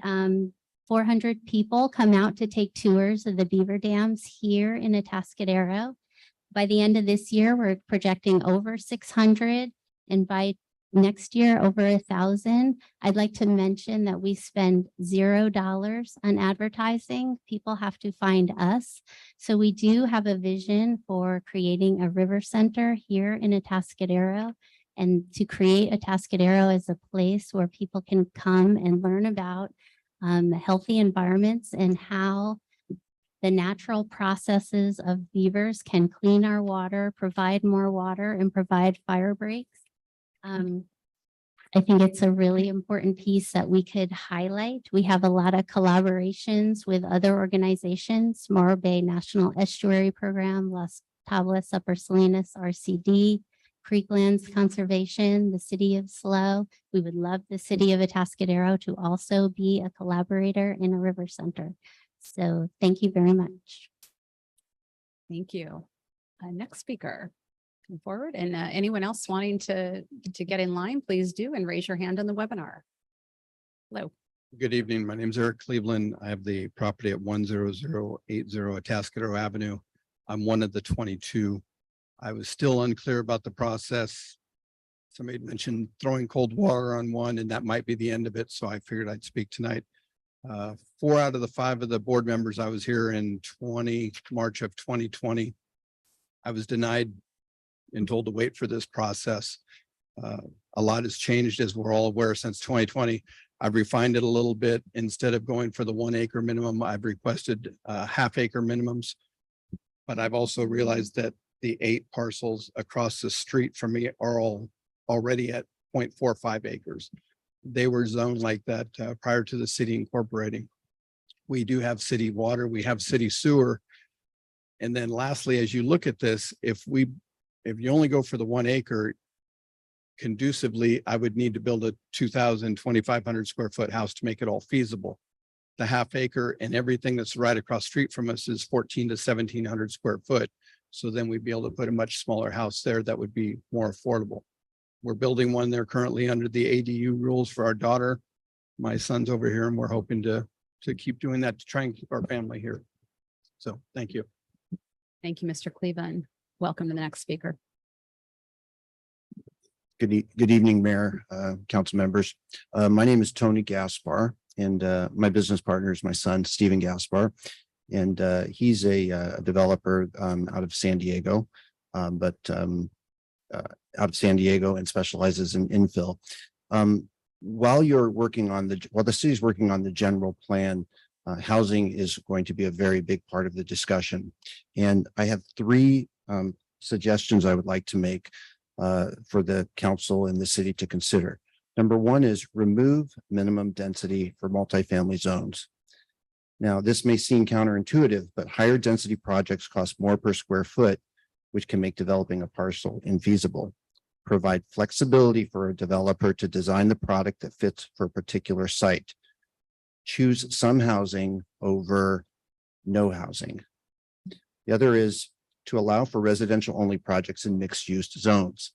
400 people come out to take tours of the beaver dams here in Atascadero. By the end of this year, we're projecting over 600, and by next year, over 1,000. I'd like to mention that we spend $0 on advertising. People have to find us. So we do have a vision for creating a river center here in Atascadero, and to create Atascadero as a place where people can come and learn about healthy environments and how the natural processes of beavers can clean our water, provide more water, and provide fire breaks. I think it's a really important piece that we could highlight. We have a lot of collaborations with other organizations, Morro Bay National Estuary Program, Las Tablas, Upper Salinas, RCD, Creeklands Conservation, the City of Slow. We would love the City of Atascadero to also be a collaborator in a river center. So thank you very much. Thank you. Next speaker, come forward, and anyone else wanting to get in line, please do and raise your hand on the webinar. Hello. Good evening. My name is Eric Cleveland. I have the property at 10080 Atascadero Avenue. I'm one of the 22. I was still unclear about the process. Somebody mentioned throwing cold water on one, and that might be the end of it. So I figured I'd speak tonight. 4 out of the 5 of the board members, I was here in March of 2020. I was denied and told to wait for this process. A lot has changed, as we're all aware, since 2020. I've refined it a little bit. Instead of going for the 1 acre minimum, I've requested half acre minimums. But I've also realized that the 8 parcels across the street from me are all already at 0.45 acres. They were zoned like that prior to the city incorporating. We do have city water, we have city sewer. And then lastly, as you look at this, if you only go for the 1 acre, conducively, I would need to build a 2,500 square foot house to make it all feasible. The half acre and everything that's right across street from us is 1,400 to 1,700 square foot. So then we'd be able to put a much smaller house there that would be more affordable. We're building one there currently under the ADU rules for our daughter. My son's over here, and we're hoping to to keep doing that, to try and keep our family here. So thank you. Thank you, Mr. Cleveland. Welcome to the next speaker. Good evening, Mayor, council members. My name is Tony Gaspar, and my business partner is my son, Stephen Gaspar. And he's a developer out of San Diego, out of San Diego and specializes in infill. While the city's working on the general plan, housing is going to be a very big part of the discussion. And I have three suggestions I would like to make for the council and the city to consider. Number one is remove minimum density for multifamily zones. Now, this may seem counterintuitive, but higher density projects cost more per square foot, which can make developing a parcel infeasible. Provide flexibility for a developer to design the product that fits for a particular site. Choose some housing over no housing. The other is to allow for residential only projects in mixed use zones.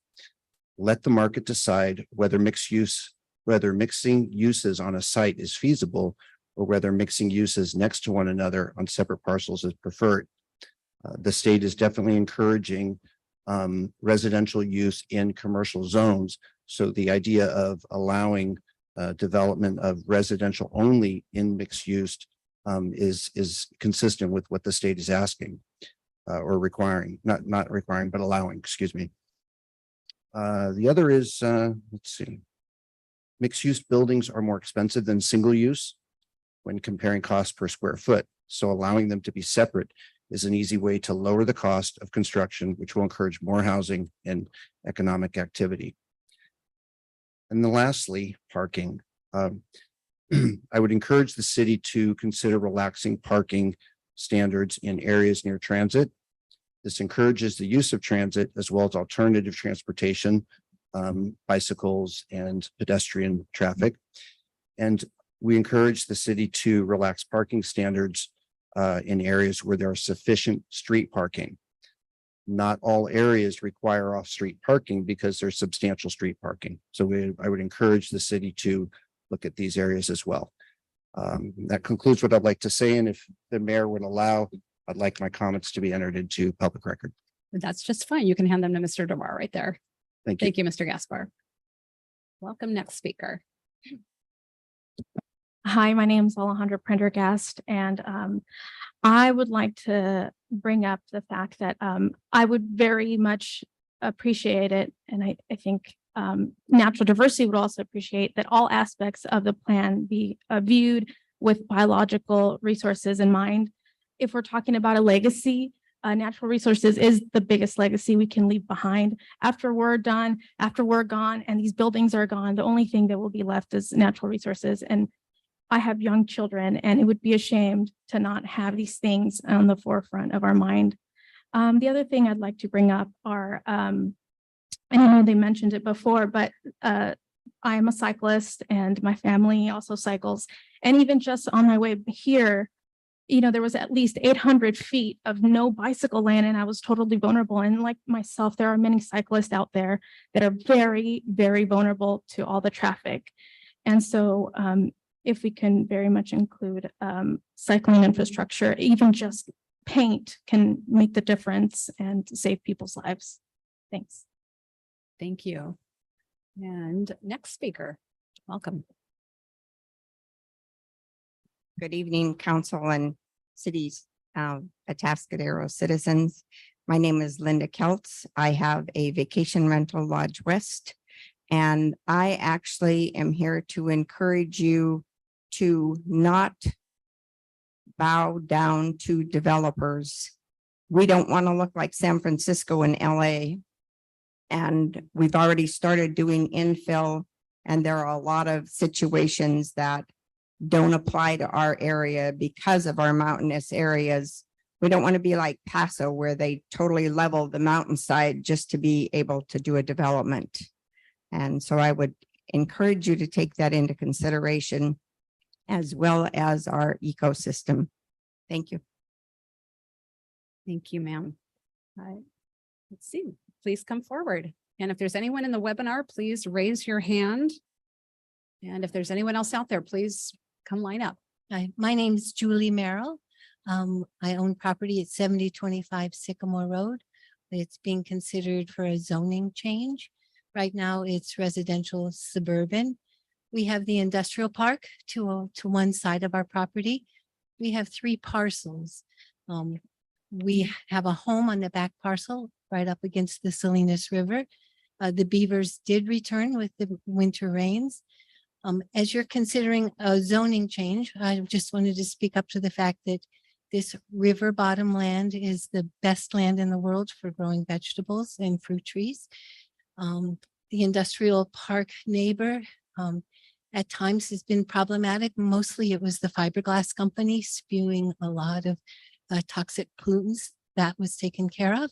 Let the market decide whether mixing uses on a site is feasible or whether mixing uses next to one another on separate parcels is preferred. The state is definitely encouraging residential use in commercial zones. So the idea of allowing development of residential only in mixed use is consistent with what the state is asking or requiring, not requiring, but allowing, excuse me. The other is, let's see, mixed use buildings are more expensive than single use when comparing cost per square foot. So allowing them to be separate is an easy way to lower the cost of construction, which will encourage more housing and economic activity. And then lastly, parking. I would encourage the city to consider relaxing parking standards in areas near transit. This encourages the use of transit as well as alternative transportation, bicycles and pedestrian traffic. And we encourage the city to relax parking standards in areas where there are sufficient street parking. Not all areas require off-street parking because there's substantial street parking. So I would encourage the city to look at these areas as well. That concludes what I'd like to say. And if the mayor would allow, I'd like my comments to be entered into public record. That's just fine. You can hand them to Mr. DeVar right there. Thank you. Thank you, Mr. Gaspar. Welcome, next speaker. Hi, my name is Alejandra Prendergast, and I would like to bring up the fact that I would very much appreciate it, and I think natural diversity would also appreciate that all aspects of the plan be viewed with biological resources in mind. If we're talking about a legacy, natural resources is the biggest legacy we can leave behind. After we're done, after we're gone, and these buildings are gone, the only thing that will be left is natural resources. And I have young children, and it would be ashamed to not have these things on the forefront of our mind. The other thing I'd like to bring up are, and I know they mentioned it before, but I am a cyclist and my family also cycles. And even just on my way here, you know, there was at least 800 feet of no bicycle lane, and I was totally vulnerable. And like myself, there are many cyclists out there that are very, very vulnerable to all the traffic. And so if we can very much include cycling infrastructure, even just paint can make the difference and save people's lives. Thanks. Thank you. And next speaker, welcome. Good evening, council and cities, Atascadero citizens. My name is Linda Keltz. I have a vacation rental lodge west, and I actually am here to encourage you to not bow down to developers. We don't want to look like San Francisco and LA. And we've already started doing infill, and there are a lot of situations that don't apply to our area because of our mountainous areas. We don't want to be like Paso, where they totally level the mountainside just to be able to do a development. And so I would encourage you to take that into consideration, as well as our ecosystem. Thank you. Thank you, ma'am. Let's see, please come forward. And if there's anyone in the webinar, please raise your hand. And if there's anyone else out there, please come line up. Hi, my name's Julie Merrill. I own property at 7025 Sycamore Road. It's being considered for a zoning change. Right now, it's residential suburban. We have the industrial park to one side of our property. We have 3 parcels. We have a home on the back parcel right up against the Salinas River. The beavers did return with the winter rains. As you're considering a zoning change, I just wanted to speak up to the fact that this river bottom land is the best land in the world for growing vegetables and fruit trees. The industrial park neighbor at times has been problematic. Mostly it was the fiberglass company spewing a lot of toxic pollutants. That was taken care of.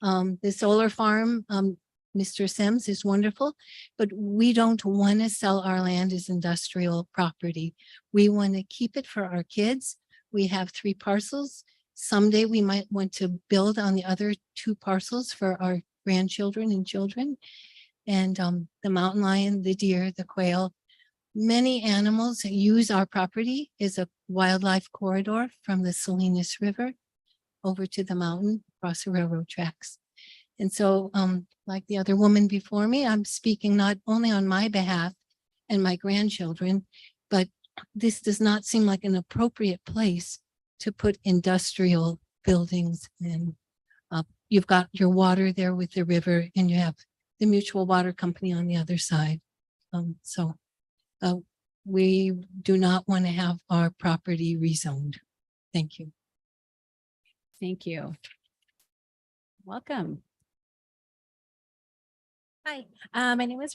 The solar farm, Mr. Sims, is wonderful, but we don't want to sell our land as industrial property. We want to keep it for our kids. We have 3 parcels. Someday we might want to build on the other 2 parcels for our grandchildren and children. And the mountain lion, the deer, the quail, many animals use our property as a wildlife corridor from the Salinas River over to the mountain across the railroad tracks. And so, like the other woman before me, I'm speaking not only on my behalf and my grandchildren, but this does not seem like an appropriate place to put industrial buildings in. You've got your water there with the river, and you have the mutual water company on the other side. We do not want to have our property rezoned. Thank you. Thank you. Welcome. Hi, my name is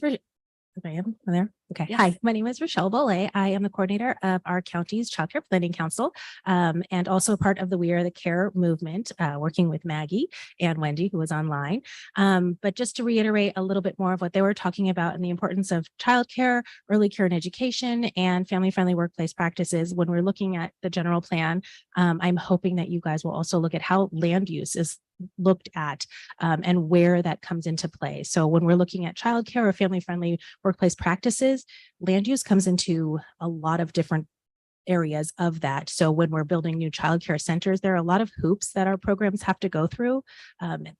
I am there. Okay. Yes. Hi, my name is Rochelle Bollet. I am the coordinator of our county's Child Care Planning Council, and also part of the We Are the Care movement, working with Maggie and Wendy, who was online. But just to reiterate a little bit more of what they were talking about and the importance of childcare, early care and education, and family-friendly workplace practices. When we're looking at the general plan, I'm hoping that you guys will also look at how land use is looked at and where that comes into play. So when we're looking at childcare or family-friendly workplace practices, land use comes into a lot of different areas of that. So when we're building new childcare centers, there are a lot of hoops that our programs have to go through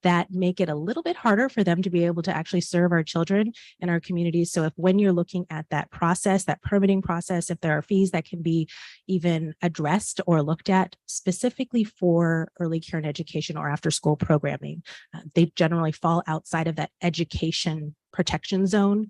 that make it a little bit harder for them to be able to actually serve our children and our communities. So if when you're looking at that process, that permitting process, if there are fees that can be even addressed or looked at specifically for early care and education or after school programming, they generally fall outside of that education protection zone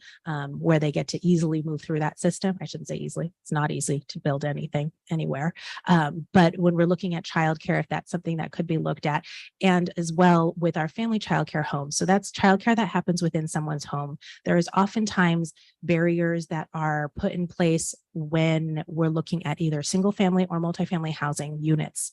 where they get to easily move through that system. I shouldn't say easily. It's not easy to build anything anywhere. But when we're looking at childcare, if that's something that could be looked at, and as well with our family childcare homes. So that's childcare that happens within someone's home. There is oftentimes barriers that are put in place when we're looking at either single family or multifamily housing units.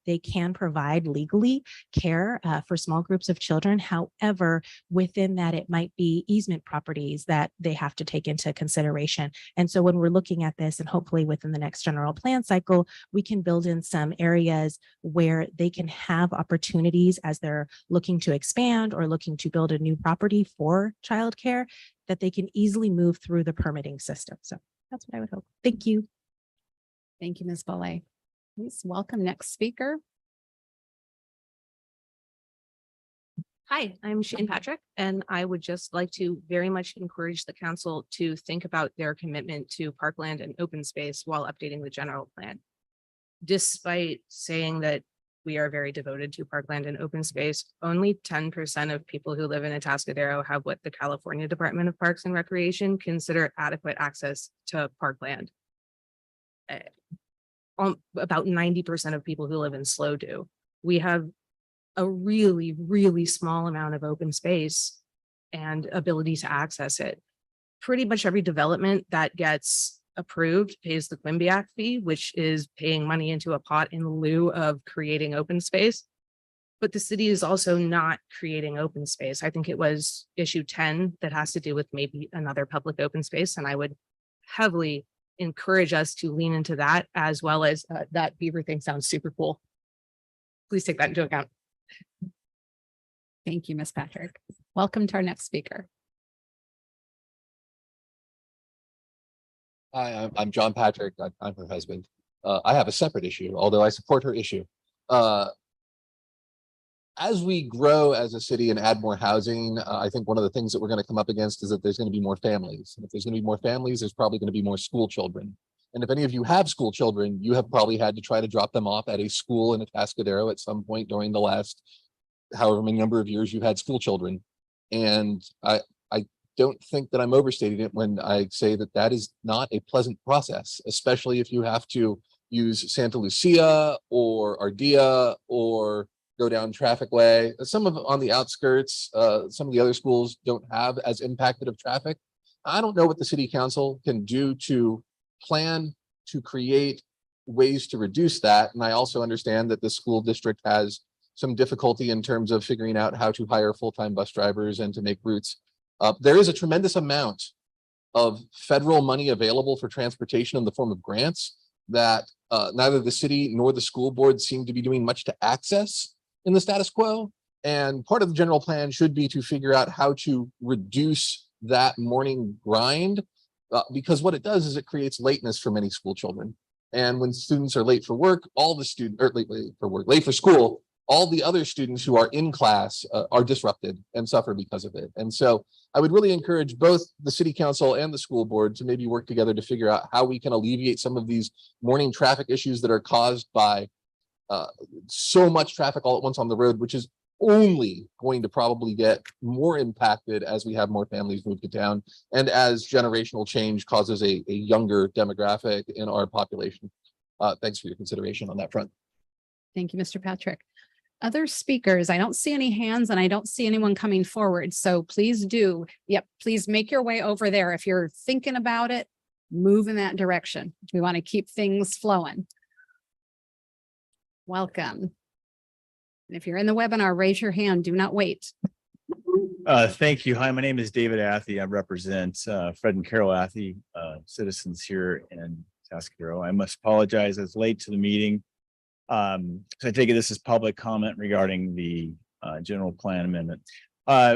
They can provide legally care for small groups of children. However, within that, it might be easement properties that they have to take into consideration. And so when we're looking at this, and hopefully within the next general plan cycle, we can build in some areas where they can have opportunities as they're looking to expand or looking to build a new property for childcare, that they can easily move through the permitting system. So that's what I would hope. Thank you. Thank you, Ms. Bollet. Please welcome next speaker. Hi, I'm Shane Patrick, and I would just like to very much encourage the council to think about their commitment to parkland and open space while updating the general plan. Despite saying that we are very devoted to parkland and open space, only 10% of people who live in Atascadero have what the California Department of Parks and Recreation consider adequate access to parkland. About 90% of people who live in SLO do. We have a really, really small amount of open space and ability to access it. Pretty much every development that gets approved pays the Quimby Act fee, which is paying money into a pot in lieu of creating open space. But the city is also not creating open space. I think it was issue 10 that has to do with maybe another public open space. And I would heavily encourage us to lean into that, as well as that beaver thing sounds super cool. Please take that into account. Thank you, Ms. Patrick. Welcome to our next speaker. Hi, I'm John Patrick. I'm her husband. I have a separate issue, although I support her issue. As we grow as a city and add more housing, I think one of the things that we're going to come up against is that there's going to be more families. And if there's going to be more families, there's probably going to be more school children. And if any of you have school children, you have probably had to try to drop them off at a school in Atascadero at some point during the last however many number of years you had school children. And I don't think that I'm overstating it when I say that that is not a pleasant process, especially if you have to use Santa Lucia or Ardea or go down Traffic Way. Some of on the outskirts, some of the other schools don't have as impacted of traffic. I don't know what the city council can do to plan to create ways to reduce that. And I also understand that the school district has some difficulty in terms of figuring out how to hire full-time bus drivers and to make routes. There is a tremendous amount of federal money available for transportation in the form of grants that neither the city nor the school board seem to be doing much to access in the status quo. And part of the general plan should be to figure out how to reduce that morning grind, because what it does is it creates lateness for many school children. And when students are late for work, all the students are late for school, all the other students who are in class are disrupted and suffer because of it. And so I would really encourage both the city council and the school board to maybe work together to figure out how we can alleviate some of these morning traffic issues that are caused by so much traffic all at once on the road, which is only going to probably get more impacted as we have more families move to town and as generational change causes a younger demographic in our population. Thanks for your consideration on that front. Thank you, Mr. Patrick. Other speakers, I don't see any hands and I don't see anyone coming forward. So please do. Yep. Please make your way over there. If you're thinking about it, move in that direction. We want to keep things flowing. Welcome. And if you're in the webinar, raise your hand. Do not wait. Thank you. Hi, my name is David Athey. I represent Fred and Carol Athey, citizens here in Atascadero. I must apologize. I was late to the meeting. So I take it this is public comment regarding the general plan amendment.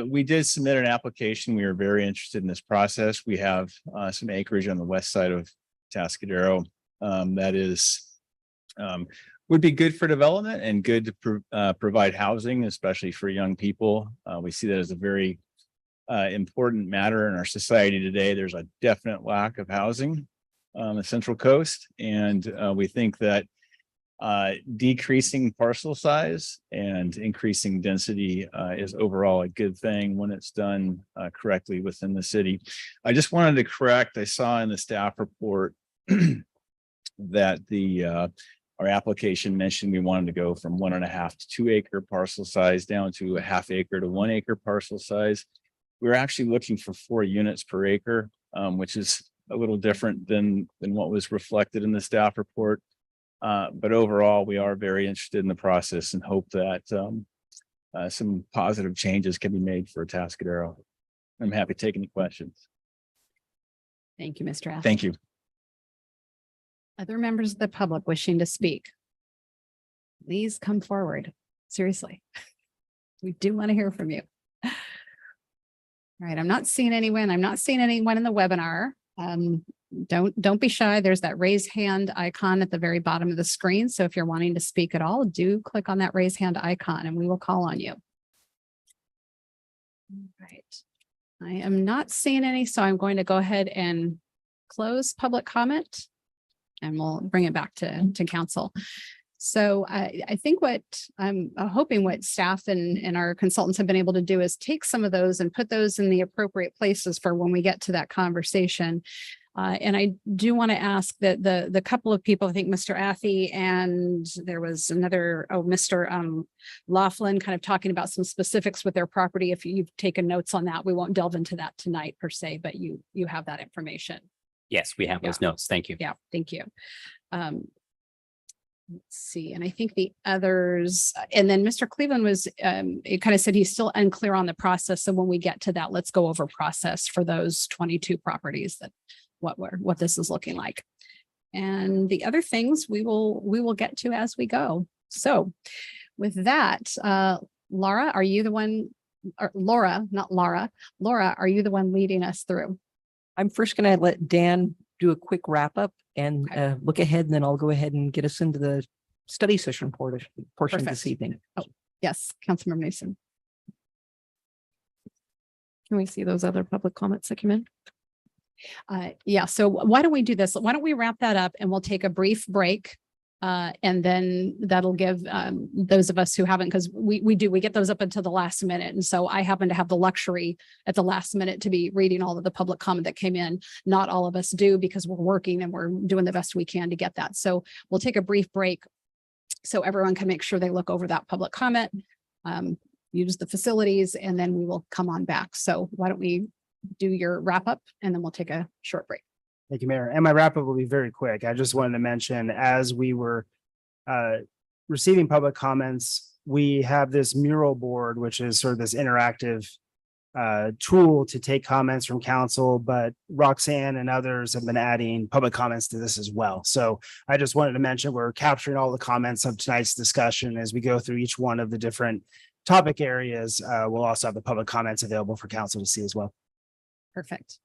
We did submit an application. We are very interested in this process. We have some acreage on the west side of Atascadero that is would be good for development and good to provide housing, especially for young people. We see that as a very important matter in our society today. There's a definite lack of housing on the Central Coast, and we think that decreasing parcel size and increasing density is overall a good thing when it's done correctly within the city. I just wanted to correct, I saw in the staff report that our application mentioned we wanted to go from 1.5 to 2 acre parcel size down to a 1/2 acre to 1 acre parcel size. We're actually looking for 4 units per acre, which is a little different than what was reflected in the staff report. But overall, we are very interested in the process and hope that some positive changes can be made for Atascadero. I'm happy to take any questions. Thank you, Mr. Athey. Thank you. Other members of the public wishing to speak, please come forward. Seriously, we do want to hear from you. All right, I'm not seeing anyone. I'm not seeing anyone in the webinar. Don't be shy. There's that raise hand icon at the very bottom of the screen. So if you're wanting to speak at all, do click on that raise hand icon and we will call on you. All right. I am not seeing any, so I'm going to go ahead and close public comment and we'll bring it back to council. So I think what I'm hoping what staff and our consultants have been able to do is take some of those and put those in the appropriate places for when we get to that conversation. And I do want to ask that the couple of people, I think Mr. Athey and there was another, Mr. Laughlin, kind of talking about some specifics with their property. If you've taken notes on that, we won't delve into that tonight per se, but you have that information. Yes, we have those notes. Thank you. Yeah, thank you. Let's see, and I think the others, and then Mr. Cleveland was, it kind of said he's still unclear on the process. So when we get to that, let's go over process for those 22 properties that what this is looking like. And the other things we will get to as we go. So with that, Laura, are you the one, or Laura, not Laura, Laura, are you the one leading us through? I'm first going to let Dan do a quick wrap up and look ahead, and then I'll go ahead and get us into the study session portion this Perfect. evening. Oh, yes, Councilmember Mason. Can we see those other public comments that came in? Yeah, so why don't we do this? Why don't we wrap that up and we'll take a brief break? And then that'll give those of us who haven't, because we get those up until the last minute. And so I happen to have the luxury at the last minute to be reading all of the public comment that came in. Not all of us do because we're working and we're doing the best we can to get that. So we'll take a brief break so everyone can make sure they look over that public comment, use the facilities, and then we will come on back. So why don't we do your wrap up and then we'll take a short break. Thank you, Mayor. And my wrap up will be very quick. I just wanted to mention, as we were receiving public comments, we have this mural board, which is sort of this interactive tool to take comments from council, but Roxanne and others have been adding public comments to this as well. So I just wanted to mention we're capturing all the comments of tonight's discussion as we go through each one of the different topic areas. We'll also have the public comments available for council to see as well. Perfect.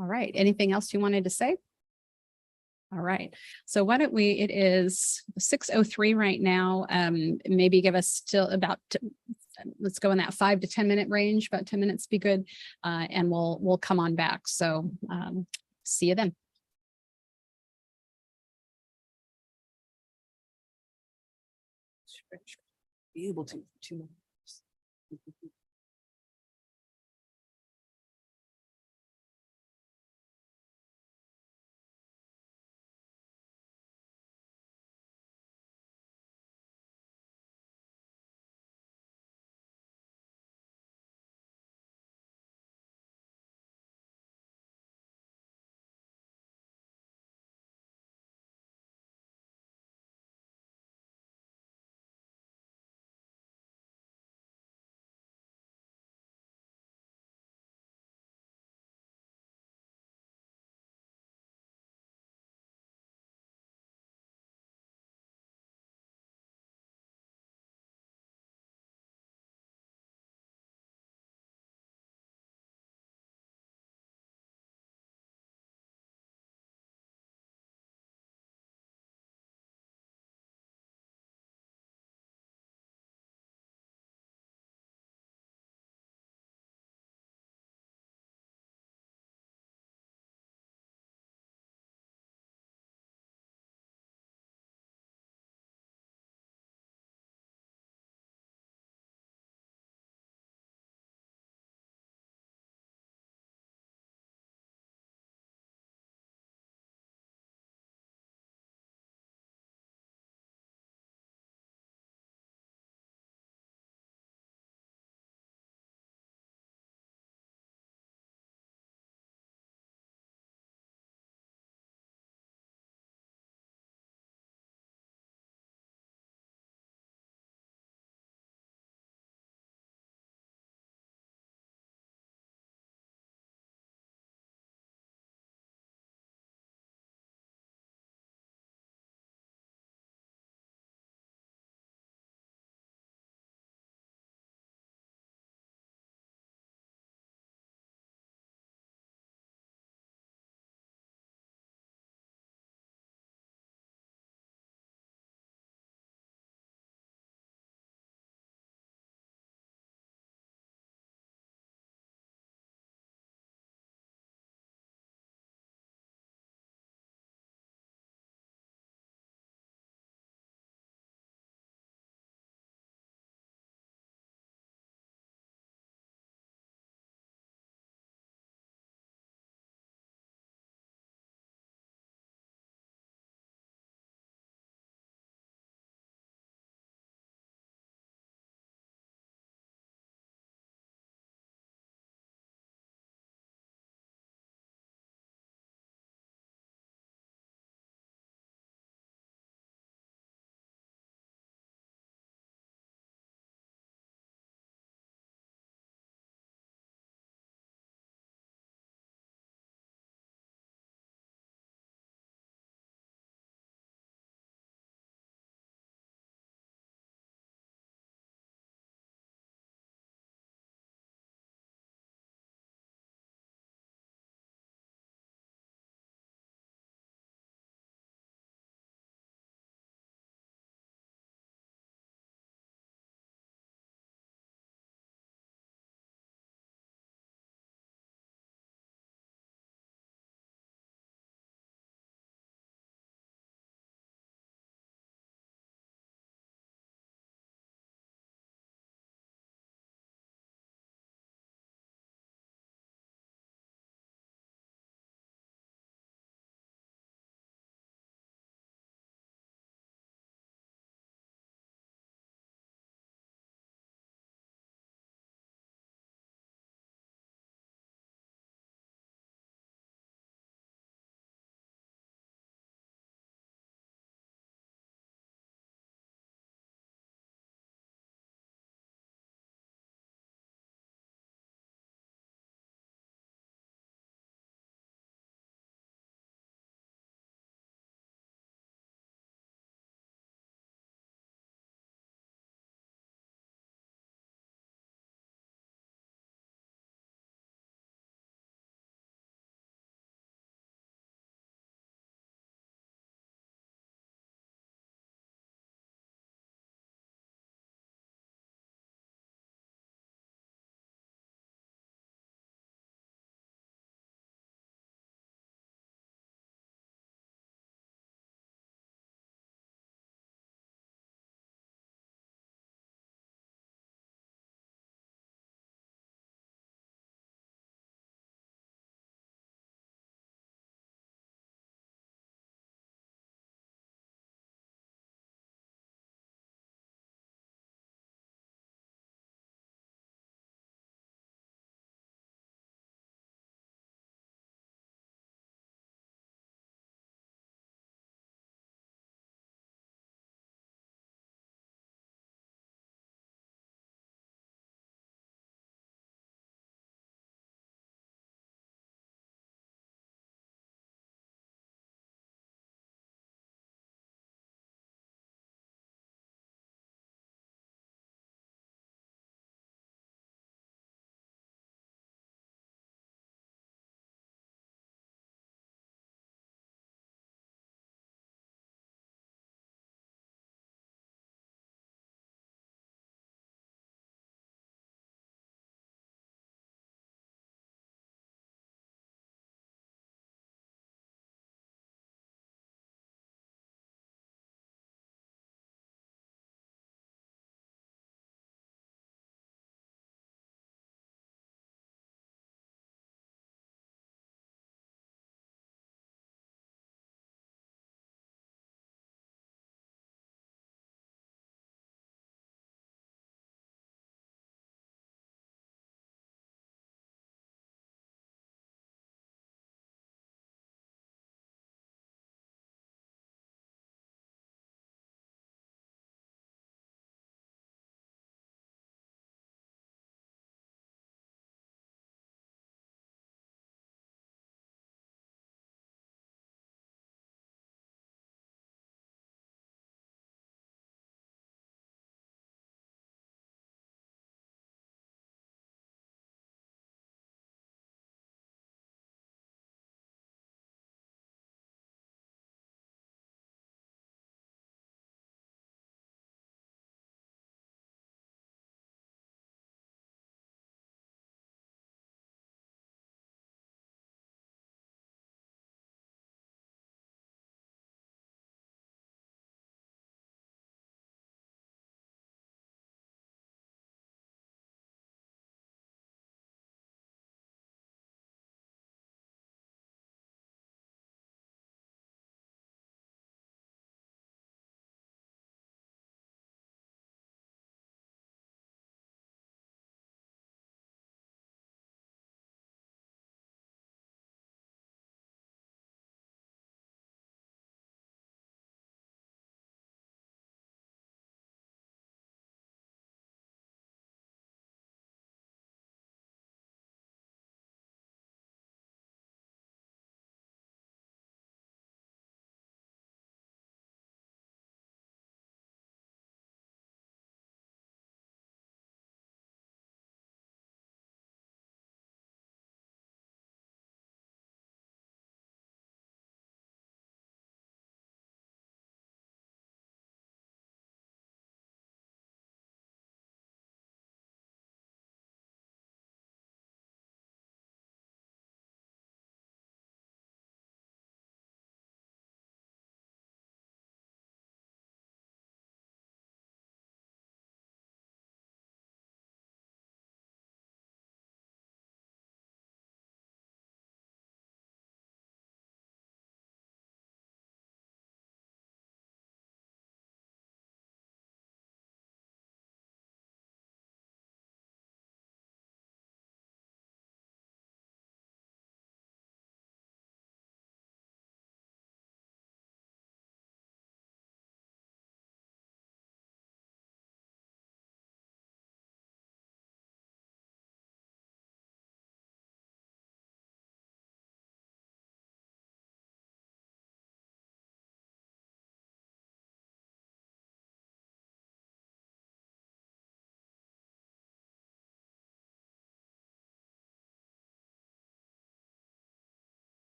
All right. Anything else you wanted to say? All right. So why don't we, it is 6:03 right now. Maybe give us still about, let's go in that 5 to 10 minute range, about 10 minutes be good. And we'll come on back. So see you then. Be able to 2 minutes.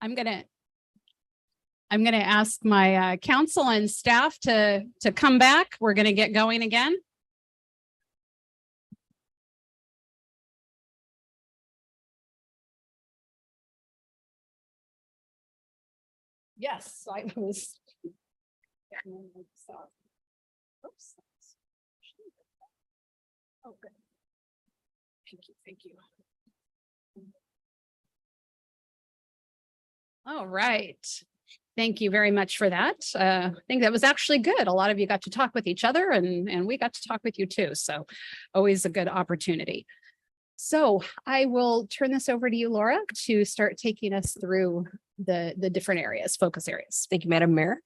I'm gonna ask my council and staff to come back. We're gonna get going again. Yes, I was. Oops. Oh, good. Thank you, thank you. All right. Thank you very much for that. I think that was actually good. A lot of you got to talk with each other and we got to talk with you too. So always a good opportunity. So I will turn this over to you, Laura, to start taking us through the different areas, focus areas. Thank you, Madam Mayor.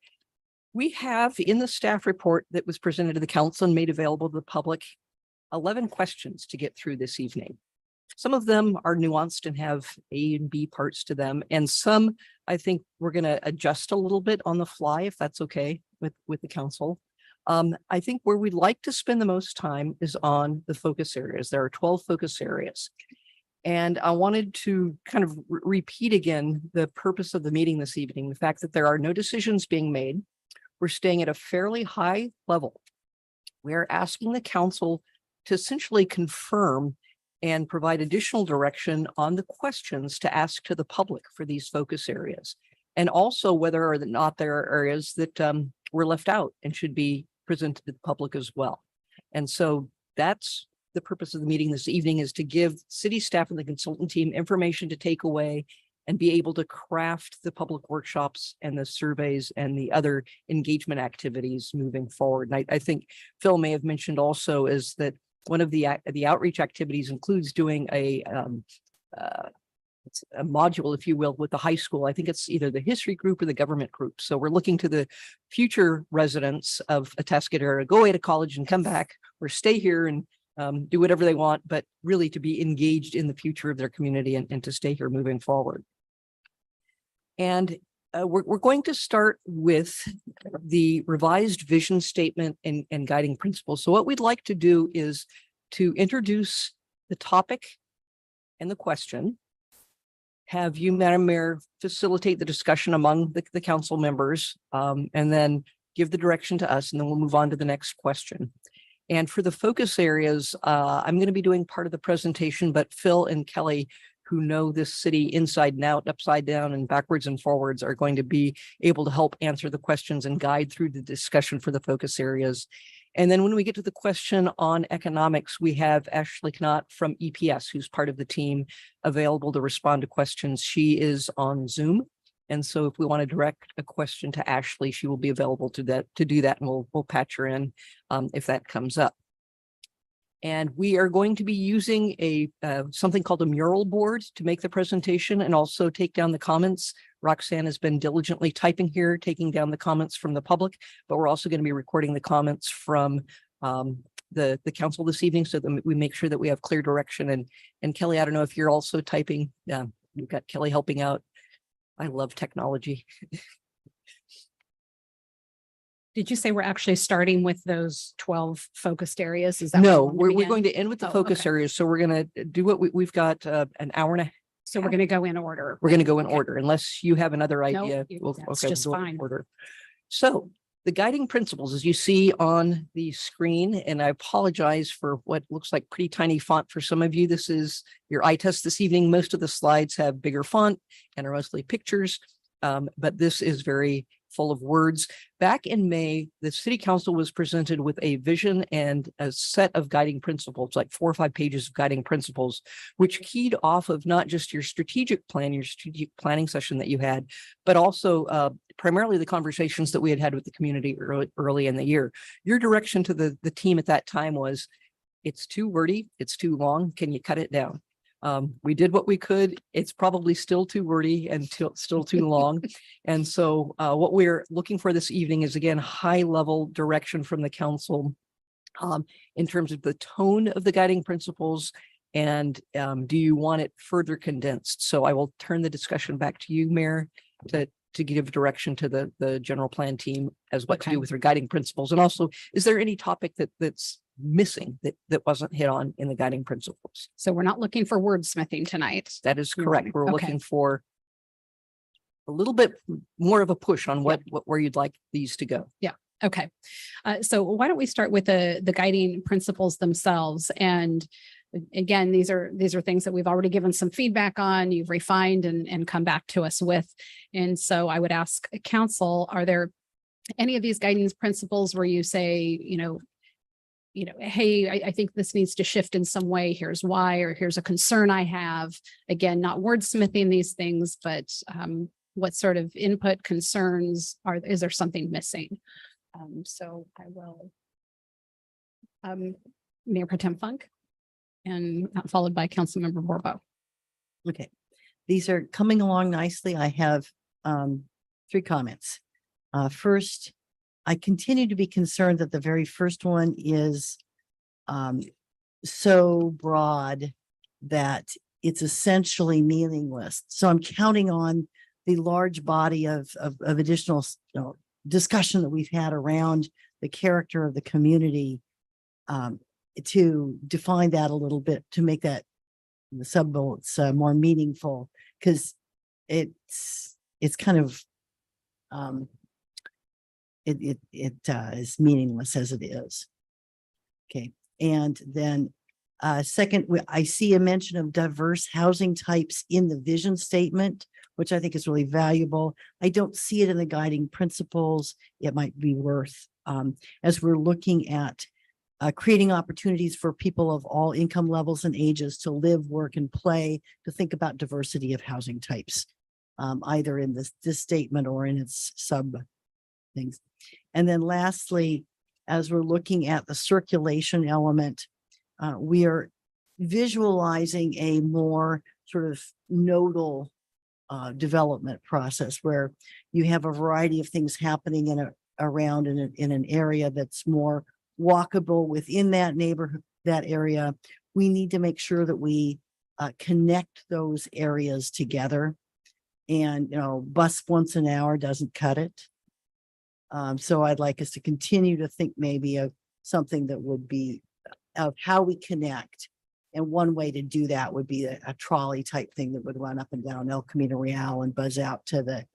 We have in the staff report that was presented to the council and made available to the public 11 questions to get through this evening. Some of them are nuanced and have A and B parts to them, and some I think we're going to adjust a little bit on the fly, if that's okay with the council. I think where we'd like to spend the most time is on the focus areas. There are 12 focus areas. And I wanted to kind of repeat again the purpose of the meeting this evening, the fact that there are no decisions being made. We're staying at a fairly high level. We're asking the council to essentially confirm and provide additional direction on the questions to ask to the public for these focus areas. And also whether or not there are areas that were left out and should be presented to the public as well. And so that's the purpose of the meeting this evening, is to give city staff and the consultant team information to take away and be able to craft the public workshops and the surveys and the other engagement activities moving forward. And I think Phil may have mentioned also is that one of the outreach activities includes doing a module, if you will, with the high school. I think it's either the history group or the government group. So we're looking to the future residents of Atascadero to go away to college and come back or stay here and do whatever they want, but really to be engaged in the future of their community and to stay here moving forward. And we're going to start with the revised vision statement and guiding principles. So what we'd like to do is to introduce the topic and the question, have you, Madam Mayor, facilitate the discussion among the council members, and then give the direction to us, and then we'll move on to the next question. And for the focus areas, I'm going to be doing part of the presentation, but Phil and Kelly, who know this city inside and out, upside down and backwards and forwards, are going to be able to help answer the questions and guide through the discussion for the focus areas. And then when we get to the question on economics, we have Ashley Knott from EPS, who's part of the team, available to respond to questions. She is on Zoom. And so if we want to direct a question to Ashley, she will be available to do that, and we'll patch her in if that comes up. And we are going to be using a something called a mural board to make the presentation and also take down the comments. Roxanne has been diligently typing here, taking down the comments from the public, but we're also going to be recording the comments from the council this evening so that we make sure that we have clear direction. And Kelly, I don't know if you're also typing. We've got Kelly helping out. I love technology. Did you say we're actually starting with those 12 focused areas? Is that No, what we're going to end with the focus okay. areas. So we're going to do what we've got an hour and a half. So we're going to go in order. We're going to go in Okay. order unless you have another No, idea. that's we'll just go in fine. order. So the guiding principles, as you see on the screen, and I apologize for what looks like pretty tiny font for some of you. This is your eye test this evening. Most of the slides have bigger font and are mostly pictures, but this is very full of words. Back in May, the city council was presented with a vision and a set of guiding principles, like 4 or 5 pages of guiding principles, which keyed off of not just your strategic plan, your strategic planning session that you had, but also primarily the conversations that we had with the community early in the year. Your direction to the team at that time was, it's too wordy, it's too long, can you cut it down? We did what we could. It's probably still too wordy and still too long. And so what we're looking for this evening is, again, high level direction from the council in terms of the tone of the guiding principles. And do you want it further condensed? So I will turn the discussion back to you, Mayor, to give direction to the general plan team as what to do with your guiding principles. And also, is there any topic that's missing that wasn't hit on in the guiding principles? So we're not looking for wordsmithing tonight. That is correct. We're looking for a little bit more of a push on where you'd like these to go. Yeah. Okay. So why don't we start with the guiding principles themselves? And again, these are things that we've already given some feedback on, you've refined and come back to us with. And so I would ask council, are there any of these guiding principles where you say, hey, I think this needs to shift in some way. Here's why, or here's a concern I have. Again, not wordsmithing these things, but what sort of input concerns is there something missing? So I will, Mayor Pro Tem Funk, and followed by Councilmember Borbo. Okay, these are coming along nicely. I have 3 comments. First, I continue to be concerned that the very first one is so broad that it's essentially meaningless. So I'm counting on the large body of additional discussion that we've had around the character of the community to define that a little bit, to make that the sub bullets more meaningful, because it's kind of it is meaningless as it is. Okay, and then second, I see a mention of diverse housing types in the vision statement, which I think is really valuable. I don't see it in the guiding principles. It might be worth, as we're looking at creating opportunities for people of all income levels and ages to live, work, and play, to think about diversity of housing types, either in this statement or in its sub things. And then lastly, as we're looking at the circulation element, we are visualizing a more sort of nodal development process where you have a variety of things happening around in an area that's more walkable within that neighborhood, that area. We need to make sure that we connect those areas together, and bus once an hour doesn't cut it. So I'd like us to continue to think maybe of something that would be of how we connect. And one way to do that would be a trolley type thing that would run up and down El Camino Real and buzz out to the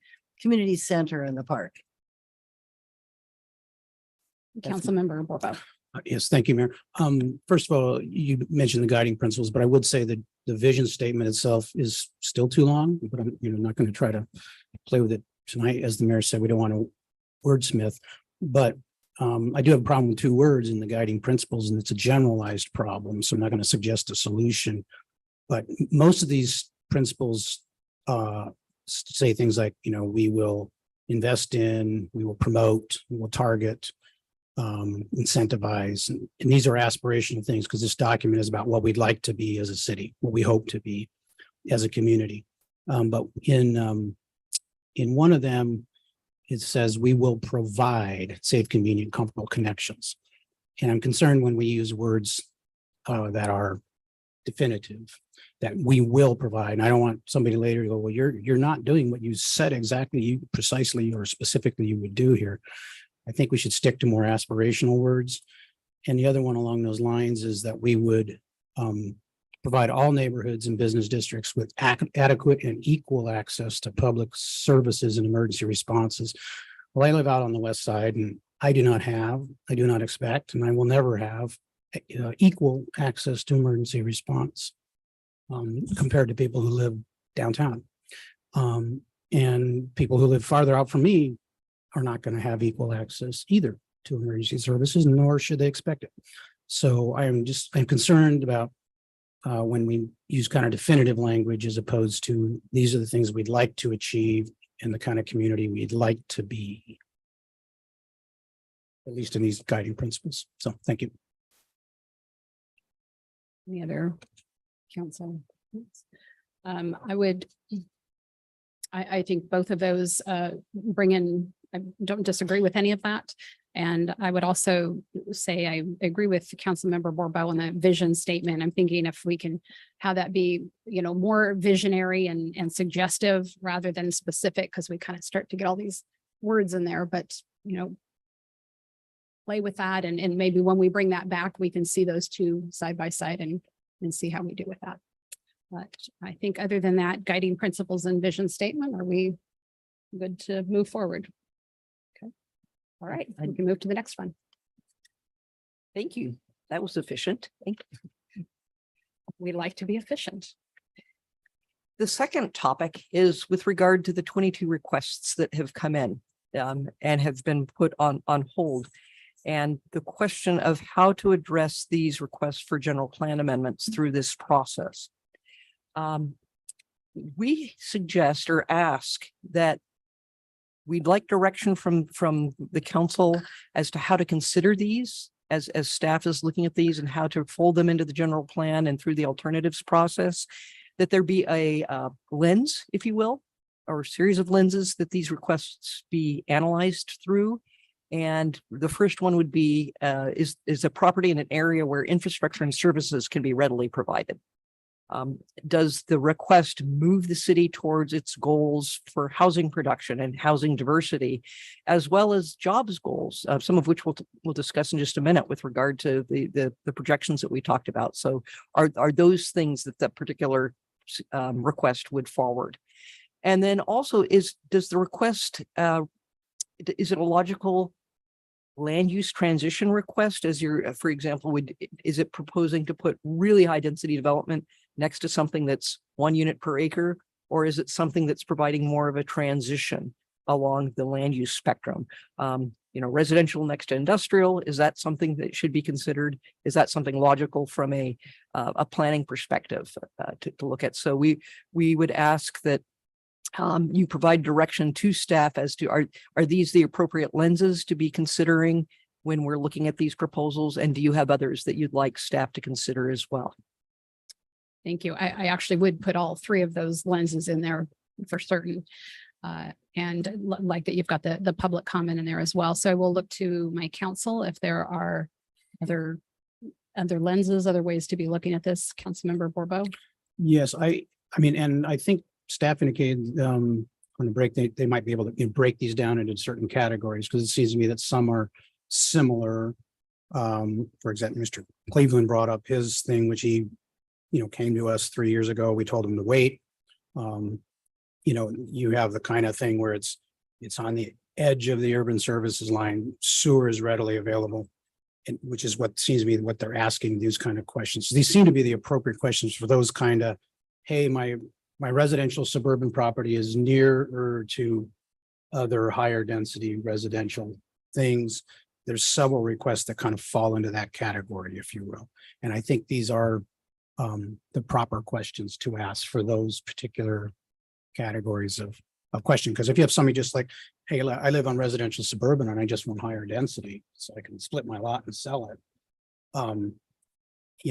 community center and the park. Councilmember Borbo. Yes, thank you, Mayor. First of all, you mentioned the guiding principles, but I would say that the vision statement itself is still too long, but I'm not going to try to play with it tonight. As the mayor said, we don't want to wordsmith, but I do have a problem with 2 words in the guiding principles, and it's a generalized problem. So I'm not going to suggest a solution, but most of these principles say things like, we will invest in, we will promote, we will target, incentivize, and these are aspirational things, because this document is about what we'd like to be as a city, what we hope to be as a community. But in one of them, it says we will provide safe, convenient, comfortable connections. And I'm concerned when we use words that are definitive, that we will provide. And I don't want somebody later to go, well, you're not doing what you said exactly, precisely, or specifically you would do here. I think we should stick to more aspirational words. And the other one along those lines is that we would provide all neighborhoods and business districts with adequate and equal access to public services and emergency responses. Well, I live out on the west side, and I do not expect, and I will never have equal access to emergency response compared to people who live downtown. And people who live farther out from me are not going to have equal access either to emergency services, nor should they expect it. So I'm concerned about when we use kind of definitive language, as opposed to these are the things we'd like to achieve and the kind of community we'd like to be, at least in these guiding principles. So thank you. Any other council? I think both of those bring in, I don't disagree with any of that. And I would also say I agree with Councilmember Borbo on the vision statement. I'm thinking if we can have that be, more visionary and suggestive rather than specific, because we kind of start to get all these words in there, but, play with that. And maybe when we bring that back, we can see those 2 side by side and see how we do with that. But I think other than that, guiding principles and vision statement, are we good to move forward. Okay. All right, we can move to the next one. Thank you. That was efficient. Thank you. We like to be efficient. The second topic is with regard to the 22 requests that have come in and have been put on hold. And the question of how to address these requests for general plan amendments through this process. We suggest or ask that we'd like direction from the council as to how to consider these as staff is looking at these and how to fold them into the general plan and through the alternatives process, that there be a lens, if you will, or a series of lenses that these requests be analyzed through. And the first one would be, is a property in an area where infrastructure and services can be readily provided? Does the request move the city towards its goals for housing production and housing diversity, as well as jobs goals, some of which we'll discuss in just a minute with regard to the projections that we talked about. So are those things that particular request would forward? And then also does the request, is it a logical land use transition request as for example, is it proposing to put really high density development next to something that's 1 unit per acre? Or is it something that's providing more of a transition along the land use spectrum? Residential next to industrial, is that something that should be considered? Is that something logical from a planning perspective to look at? So we would ask that you provide direction to staff as to are these the appropriate lenses to be considering when we're looking at these proposals? And do you have others that you'd like staff to consider as well? Thank you. I actually would put all 3 of those lenses in there for certain. And like that, you've got the public comment in there as well. So I will look to my council if there are other lenses, other ways to be looking at this. Councilmember Borbo. Yes, I mean, and I think staff indicated on the break, they might be able to break these down into certain categories because it seems to me that some are similar. For example, Mr. Cleveland brought up his thing, which he, came to us 3 years ago. We told him to wait. You have the kind of thing where it's on the edge of the urban services line. Sewer is readily available, and which is what seems to be what they're asking these kind of questions. These seem to be the appropriate questions for those kind of, hey, my residential suburban property is nearer to other higher density residential things. There's several requests that kind of fall into that category, if you will. And I think these are the proper questions to ask for those particular categories of question. Because if you have somebody just like, hey, I live on residential suburban and I just want higher density so I can split my lot and sell it,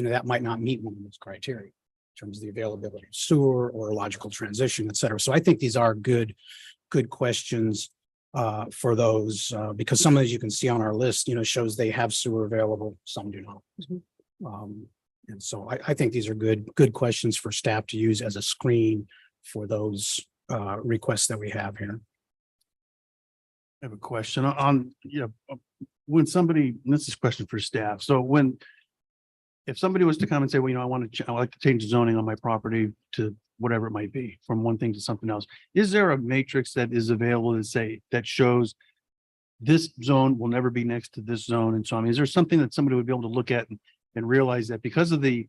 that might not meet one of those criteria in terms of the availability of sewer or logical transition, et cetera. So I think these are good questions for those because some of these you can see on our list, shows they have sewer available, some do not. And so I think these are good questions for staff to use as a screen for those requests that we have here. I have a question on, when somebody, and this is a question for staff. So if somebody was to come and say, well, I like to change the zoning on my property to whatever it might be, from one thing to something else, is there a matrix that is available that shows this zone will never be next to this zone? And so, is there something that somebody would be able to look at and realize that because of the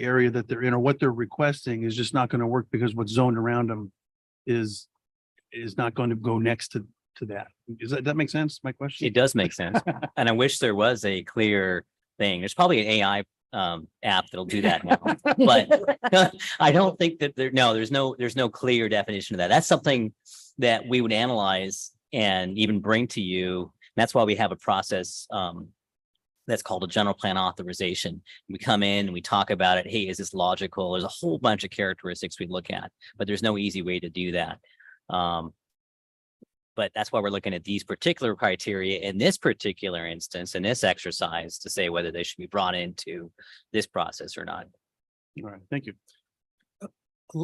area that they're in or what they're requesting is just not going to work because what's zoned around them is not going to go next to that? That make sense? My question? It does make sense. And I wish there was a clear thing. There's probably an AI app that'll do that now, but I don't think that there's no clear definition of that. That's something that we would analyze and even bring to you. That's why we have a process that's called a general plan authorization. We come in and we talk about it. Hey, is this logical? There's a whole bunch of characteristics we look at, but there's no easy way to do that. But that's why we're looking at these particular criteria in this particular instance, in this exercise, to say whether they should be brought into this process or not. All right, thank you.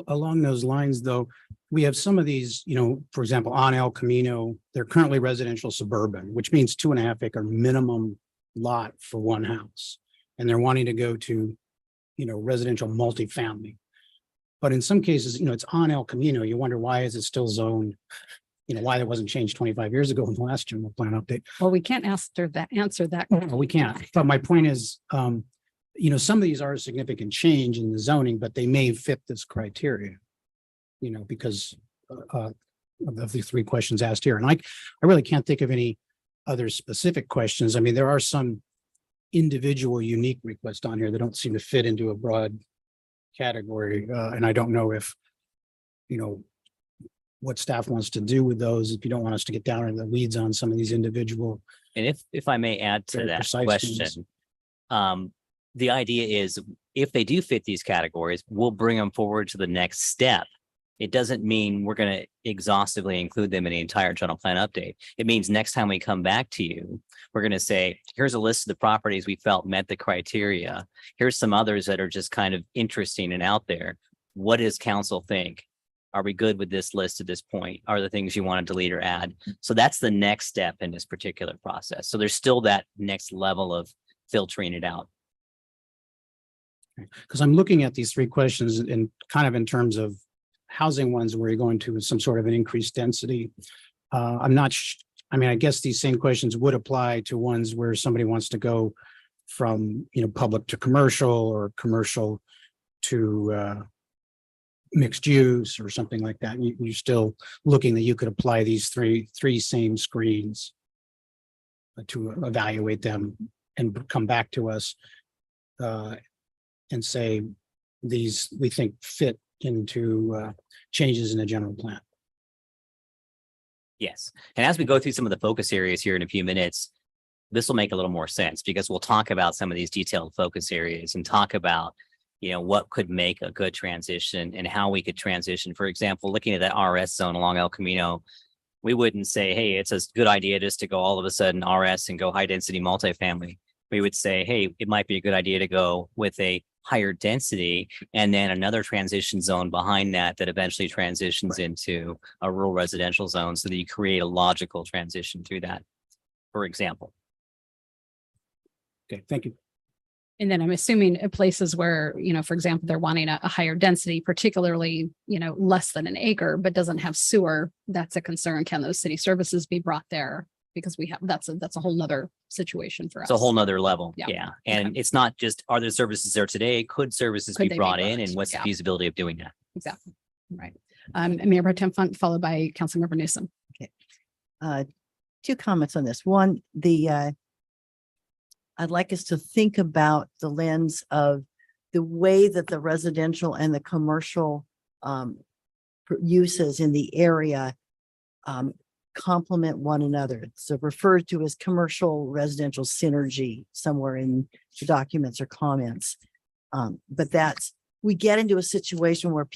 Along those lines, though, we have some of these, for example, on El Camino, they're currently residential suburban, which means 2.5 acre minimum lot for one house. And they're wanting to go to, residential multifamily. But in some cases, it's on El Camino. You wonder, why is it still zoned? Why that wasn't changed 25 years ago in the last general plan update. Well, we can't answer that. No, we can't. But my point is, some of these are a significant change in the zoning, but they may fit this criteria. Because of the three questions asked here. And I really can't think of any other specific questions. I mean, there are some individual unique requests on here that don't seem to fit into a broad category. And I don't know if, what staff wants to do with those, if you don't want us to get down into the weeds on some of these individual. And if I may add to Very that precise question, the idea is if they do fit these categories, we'll bring them forward to the next step. It doesn't mean we're going to exhaustively include them in the entire general plan update. It means next time we come back to you, we're going to say, here's a list of the properties we felt met the criteria. Here's some others that are just kind of interesting and out there. What does council think? Are we good with this list at this point? Are there things you want to delete or add? So that's the next step in this particular process. So there's still that next level of filtering it out. Because I'm looking at these three questions and kind of in terms of housing ones where you're going to some sort of an increased density. I'm not, I guess these same questions would apply to ones where somebody wants to go from, public to commercial or commercial to mixed use or something like that. You're still looking that you could apply these three same screens to evaluate them and come back to us and say, these we think fit into changes in the general plan. Yes. And as we go through some of the focus areas here in a few minutes, this will make a little more sense because we'll talk about some of these detailed focus areas and talk about, what could make a good transition and how we could transition. For example, looking at that RS zone along El Camino, we wouldn't say, hey, it's a good idea just to go all of a sudden RS and go high density multifamily. We would say, hey, it might be a good idea to go with a higher density and then another transition zone behind that eventually transitions into a rural residential zone so that you create a logical transition through that, for example. Okay, thank you. And then I'm assuming places where, for example, they're wanting a higher density, particularly, less than an acre, but doesn't have sewer. That's a concern. Can those city services be brought there? Because that's a whole nother situation for us. It's a whole nother level. Yeah. Yeah. And it's not just, are there services there today? Could services Could be they be brought in? brought? And what's the Yeah. feasibility of doing that? Exactly. Right. Mayor Pro Tem Funk, followed by Councilmember Newsom. Two comments on this. One, I'd like us to think about the lens of the way that the residential and the commercial uses in the area complement one another. So referred to as commercial residential synergy somewhere in the documents or comments. But we get into a situation where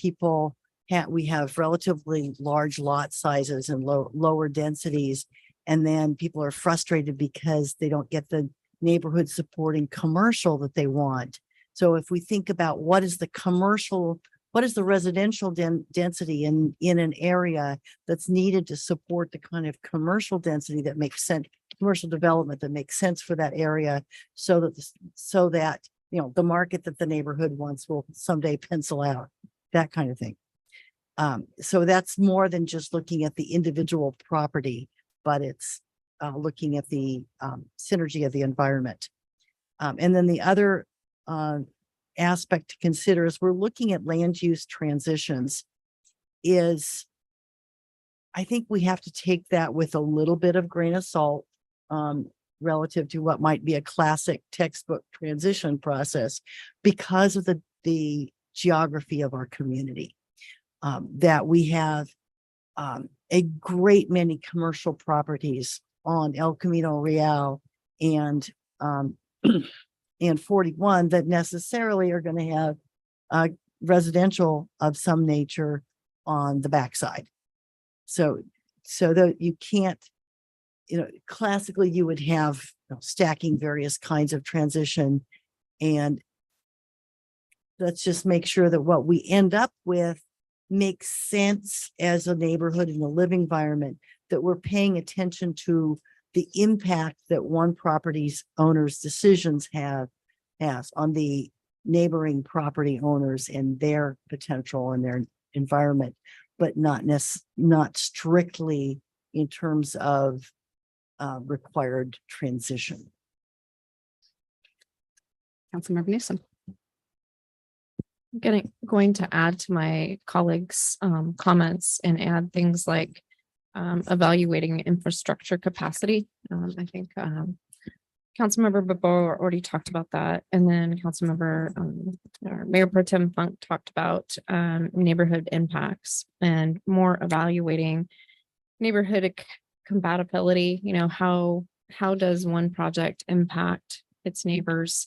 we have relatively large lot sizes and lower densities, and then people are frustrated because they don't get the neighborhood supporting commercial that they want. So if we think about what is the residential density in an area that's needed to support the kind of commercial density that makes sense, commercial development that makes sense for that area, so that the market that the neighborhood wants will someday pencil out, that kind of thing. So that's more than just looking at the individual property, but it's looking at the synergy of the environment. And then the other aspect to consider as we're looking at land use transitions is, I think we have to take that with a little bit of grain of salt relative to what might be a classic textbook transition process because of the geography of our community. That we have a great many commercial properties on El Camino Real and 41 that necessarily are going to have residential of some nature on the backside. So that you can't, classically you would have stacking various kinds of transition, and let's just make sure that what we end up with makes sense as a neighborhood in a living environment, that we're paying attention to the impact that one property's owner's decisions has on the neighboring property owners and their potential and their environment, but not strictly in terms of required transition. Councilmember Newsom. Going to add to my colleagues' comments and add things like evaluating infrastructure capacity. I think Councilmember Babor already talked about that. And then Councilmember or Mayor Pro Tem Funk talked about neighborhood impacts and more evaluating neighborhood compatibility. You know, how does one project impact its neighbors?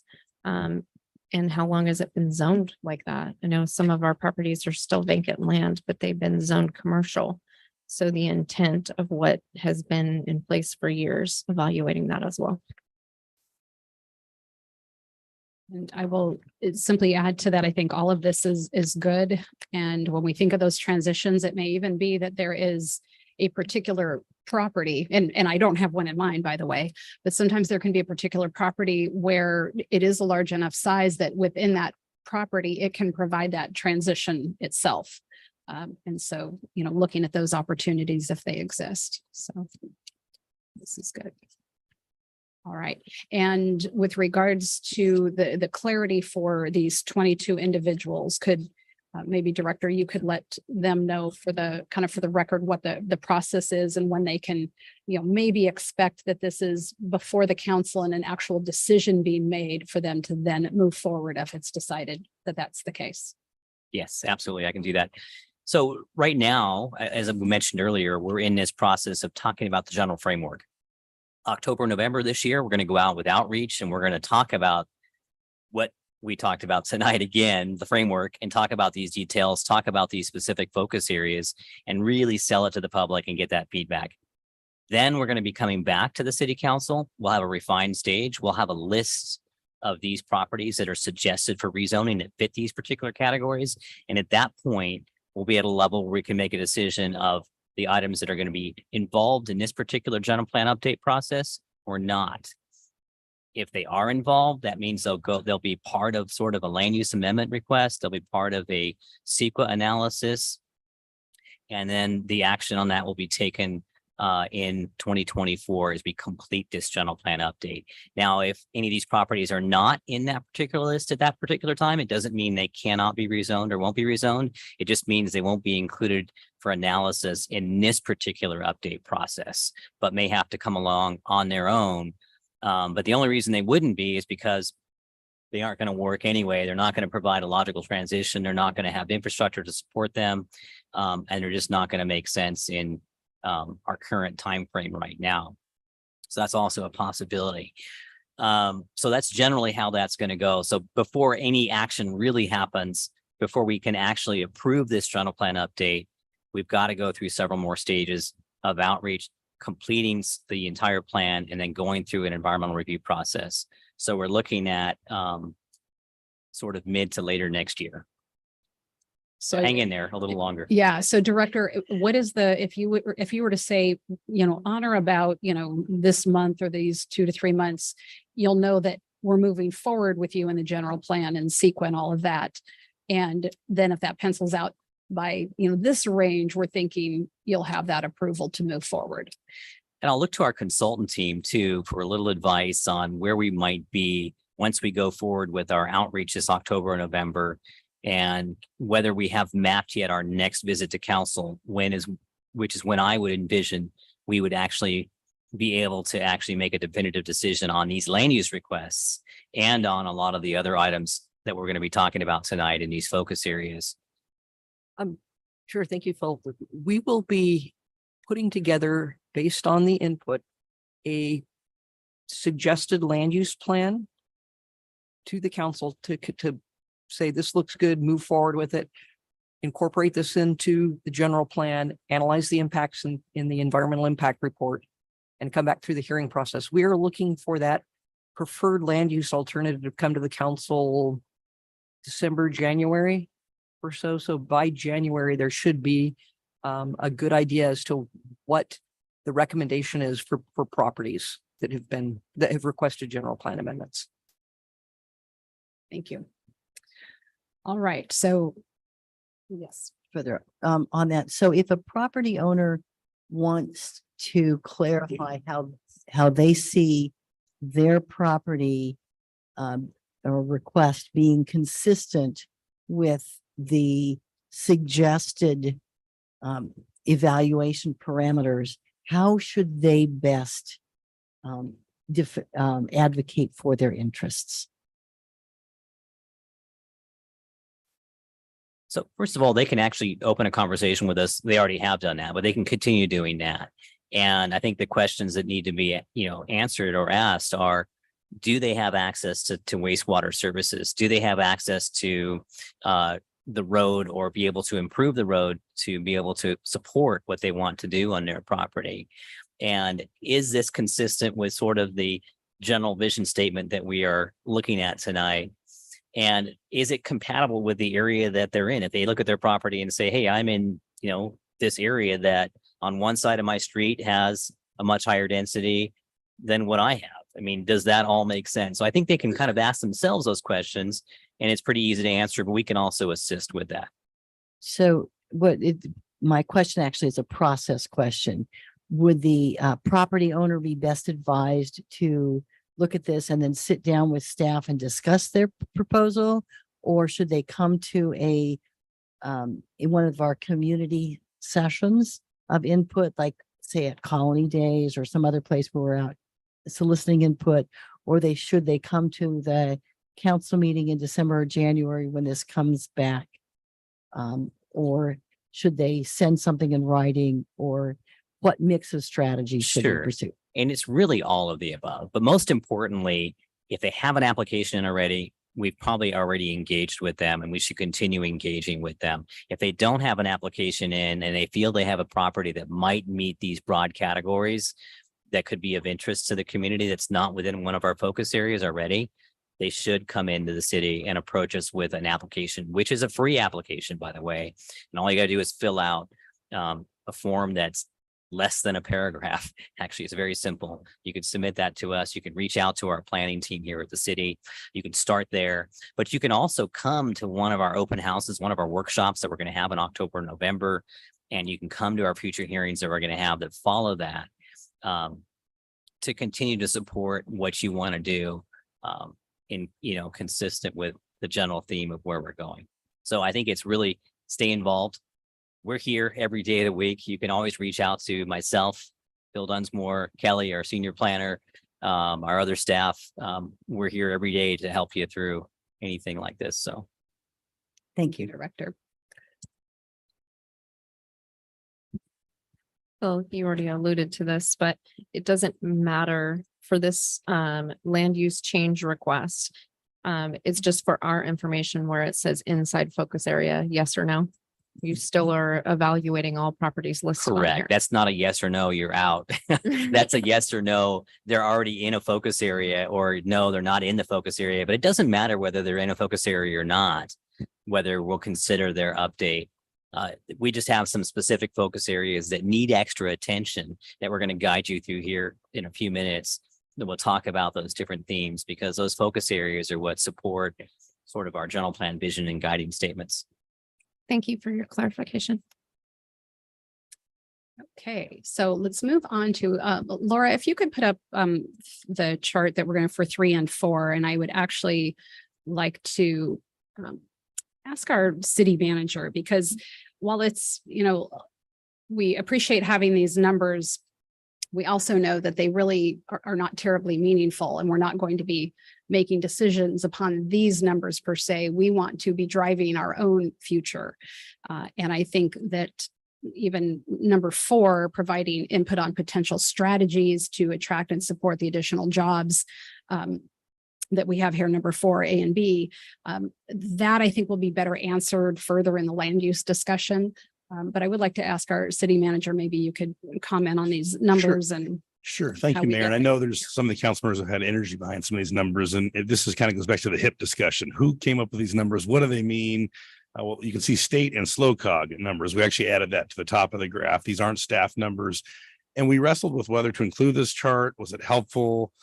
And how long has it been zoned like that? I know some of our properties are still vacant land, but they've been zoned commercial. So the intent of what has been in place for years, evaluating that as well. And I will simply add to that. I think all of this is good. And when we think of those transitions, it may even be that there is a particular property, and I don't have one in mind, by the way, but sometimes there can be a particular property where it is a large enough size that within that property, it can provide that transition itself. And so, you know, looking at those opportunities if they exist. So this is good. All right. And with regards to the clarity for these 22 individuals, could maybe Director, you could let them know for the record what the process is and when they can, you know, maybe expect that this is before the council and an actual decision being made for them to then move forward if it's decided that that's the case. Yes, absolutely. I can do that. So right now, as we mentioned earlier, we're in this process of talking about the general framework. October, November this year, we're going to go out with outreach and we're going to talk about what we talked about tonight again, the framework, and talk about these details, talk about these specific focus areas, and really sell it to the public and get that feedback. Then we're going to be coming back to the city council. We'll have a refined stage. We'll have a list of these properties that are suggested for rezoning that fit these particular categories. And at that point, we'll be at a level where we can make a decision of the items that are going to be involved in this particular general plan update process or not. If they are involved, that means they'll be part of sort of a land use amendment request. They'll be part of a CEQA analysis. And then the action on that will be taken in 2024 as we complete this general plan update. Now, if any of these properties are not in that particular list at that particular time, it doesn't mean they cannot be rezoned or won't be rezoned. It just means they won't be included for analysis in this particular update process, but may have to come along on their own. But the only reason they wouldn't be is because they aren't going to work anyway. They're not going to provide a logical transition. They're not going to have infrastructure to support them. And they're just not going to make sense in our current time frame right now. So that's also a possibility. So that's generally how that's going to go. So before any action really happens, before we can actually approve this general plan update, we've got to go through several more stages of outreach, completing the entire plan, and then going through an environmental review process. So we're looking at sort of mid to later next year. So hang in there a little longer. Yeah. So Director, what is if you were to say, you know, on or about, you know, this month or these 2 to 3 months, you'll know that we're moving forward with you in the general plan and CEQA and all of that. And then if that pencils out by, you know, this range, we're thinking you'll have that approval to move forward. And I'll look to our consultant team too for a little advice on where we might be once we go forward with our outreach this October and November, and whether we have mapped yet our next visit to council, which is when I would envision we would actually be able to actually make a definitive decision on these land use requests and on a lot of the other items that we're going to be talking about tonight in these focus areas. Sure. Thank you, Phil. We will be putting together, based on the input, a suggested land use plan to the council to say, this looks good, move forward with it, incorporate this into the general plan, analyze the impacts in the environmental impact report, and come back through the hearing process. We are looking for that preferred land use alternative to come to the council December, January or so. So by January, there should be a good idea as to what the recommendation is for properties that have requested general plan amendments. Thank you. All right, so yes. Further, on that. So if a property owner wants to clarify how they see their property or request being consistent with the suggested evaluation parameters, how should they best advocate for their interests? So first of all, they can actually open a conversation with us. They already have done that, but they can continue doing that. And I think the questions that need to be, answered or asked are, do they have access to wastewater services? Do they have access to the road or be able to improve the road to be able to support what they want to do on their property? And is this consistent with sort of the general vision statement that we are looking at tonight? And is it compatible with the area that they're in? If they look at their property and say, hey, I'm in, this area that on one side of my street has a much higher density than what I have. I mean, does that all make sense? So I think they can kind of ask themselves those questions, and it's pretty easy to answer, but we can also assist with that. So my question actually is a process question. Would the property owner be best advised to look at this and then sit down with staff and discuss their proposal? Or should they come to in one of our community sessions of input, like say at Colony Days or some other place where we're out soliciting input? Or should they come to the council meeting in December or January when this comes back? Or should they send something in writing, or what mix of strategies should they pursue? And it's really all of the above. But most importantly, if they have an application already, we've probably already engaged with them, and we should continue engaging with them. If they don't have an application in and they feel they have a property that might meet these broad categories that could be of interest to the community that's not within one of our focus areas already, they should come into the city and approach us with an application, which is a free application, by the way. And all you got to do is fill out a form that's less than a paragraph. Actually, it's very simple. You can submit that to us. You can reach out to our planning team here at the city. You can start there, but you can also come to one of our open houses, one of our workshops that we're going to have in October, November, and you can come to our future hearings that we're going to have that follow that to continue to support what you want to do consistent with the general theme of where we're going. So I think it's really stay involved. We're here every day of the week. You can always reach out to myself, Bill Dunsmore, Kelly, our senior planner, our other staff. We're here every day to help you through anything like this. So thank you, Director. Well, you already alluded to this, but it doesn't matter for this land use change request. It's just for our information where it says inside focus area, yes or no. You still are evaluating all properties listed on correct. here. That's not a yes or no, you're out. That's a yes or no. They're already in a focus area, or no, they're not in the focus area, but it doesn't matter whether they're in a focus area or not, whether we'll consider their update. We just have some specific focus areas that need extra attention that we're going to guide you through here in a few minutes. Then we'll talk about those different themes, because those focus areas are what support sort of our general plan vision and guiding statements. Thank you for your clarification. Okay, so let's move on to Laura, if you could put up the chart that we're going to for 3 and 4, and I would actually like to ask our city manager, because while it's, we appreciate having these numbers, we also know that they really are not terribly meaningful, and we're not going to be making decisions upon these numbers per se. We want to be driving our own future. And I think that even number 4, providing input on potential strategies to attract and support the additional jobs that we have here, number 4, A and B, that I think will be better answered further in the land use discussion. But I would like to ask our city manager, maybe you could comment on these numbers. And sure. Thank how you, we Mayor. get And I there. know there's some of the council members have had energy behind some of these numbers, and this is kind of goes back to the HIP discussion. Who came up with these numbers? What do they mean? Well, you can see state and slow cog numbers. We actually added that to the top of the graph. These aren't staff numbers. And we wrestled with whether to include this chart. Was it helpful?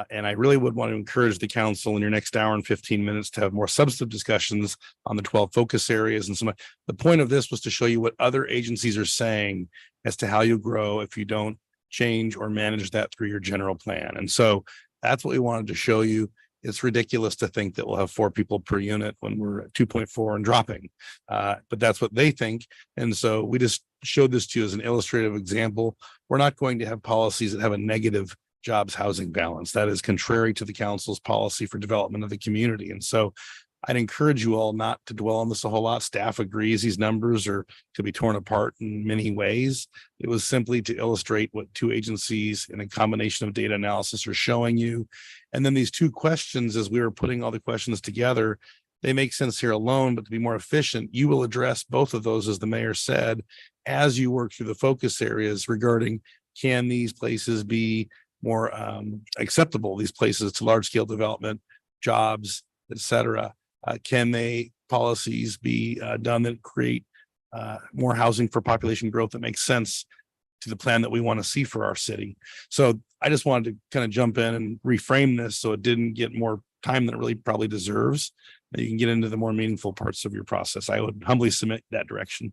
And I really would want to encourage the council in your next hour and 15 minutes to have more substantive discussions on the 12 focus areas and some. The point of this was to show you what other agencies are saying as to how you grow if you don't change or manage that through your general plan. And so that's what we wanted to show you. It's ridiculous to think that we'll have 4 people per unit when we're at 2.4 and dropping. But that's what they think. And so we just showed this to you as an illustrative example. We're not going to have policies that have a negative jobs housing balance. That is contrary to the council's policy for development of the community. And so I'd encourage you all not to dwell on this a whole lot. Staff agrees these numbers are to be torn apart in many ways. It was simply to illustrate what 2 agencies in a combination of data analysis are showing you. And then these 2 questions, as we were putting all the questions together, they make sense here alone, but to be more efficient, you will address both of those, as the mayor said, as you work through the focus areas regarding, can these places be more acceptable, these places to large scale development, jobs, et cetera. Can they policies be done that create more housing for population growth that makes sense to the plan that we want to see for our city? So I just wanted to kind of jump in and reframe this so it didn't get more time than it really probably deserves. And you can get into the more meaningful parts of your process. I would humbly submit that direction.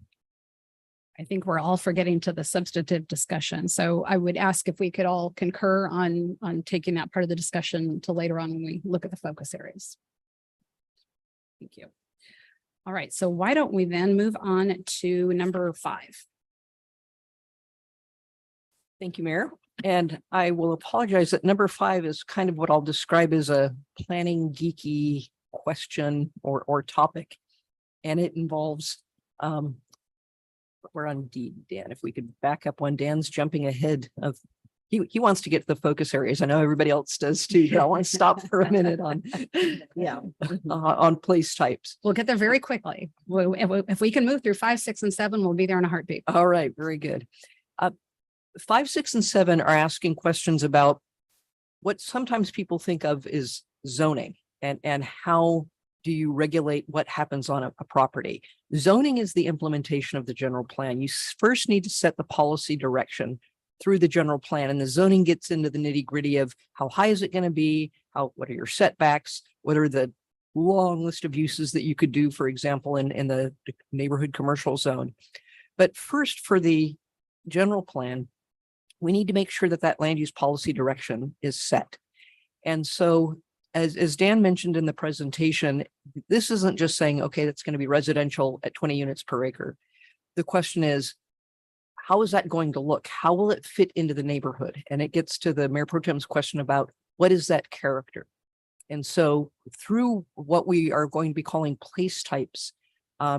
I think we're all forgetting to the substantive discussion. So I would ask if we could all concur on taking that part of the discussion to later on when we look at the focus areas. Thank you. All right, so why don't we then move on to number 5? Thank you, Mayor. And I will apologize that number 5 is kind of what I'll describe as a planning geeky question or topic. And it involves, we're on D, Dan, if we could back up one. Dan's jumping ahead of, he wants to get to the focus areas. I know everybody else does too, but I want to stop for a minute on, on place types. We'll get there very quickly. If we can move through 5, 6, and 7, we'll be there in a heartbeat. All right, very good. 5, 6, and 7 are asking questions about what sometimes people think of as zoning and how do you regulate what happens on a property. Zoning is the implementation of the general plan. You first need to set the policy direction through the general plan, and the zoning gets into the nitty gritty of how high is it going to be, what are your setbacks, what are the long list of uses that you could do, for example, in the neighborhood commercial zone. But first, for the general plan, we need to make sure that that land use policy direction is set. And so as Dan mentioned in the presentation, this isn't just saying, okay, that's going to be residential at 20 units per acre. The question is, how is that going to look? How will it fit into the neighborhood? And it gets to the Mayor Pro Tem's question about what is that character? And so through what we are going to be calling place types,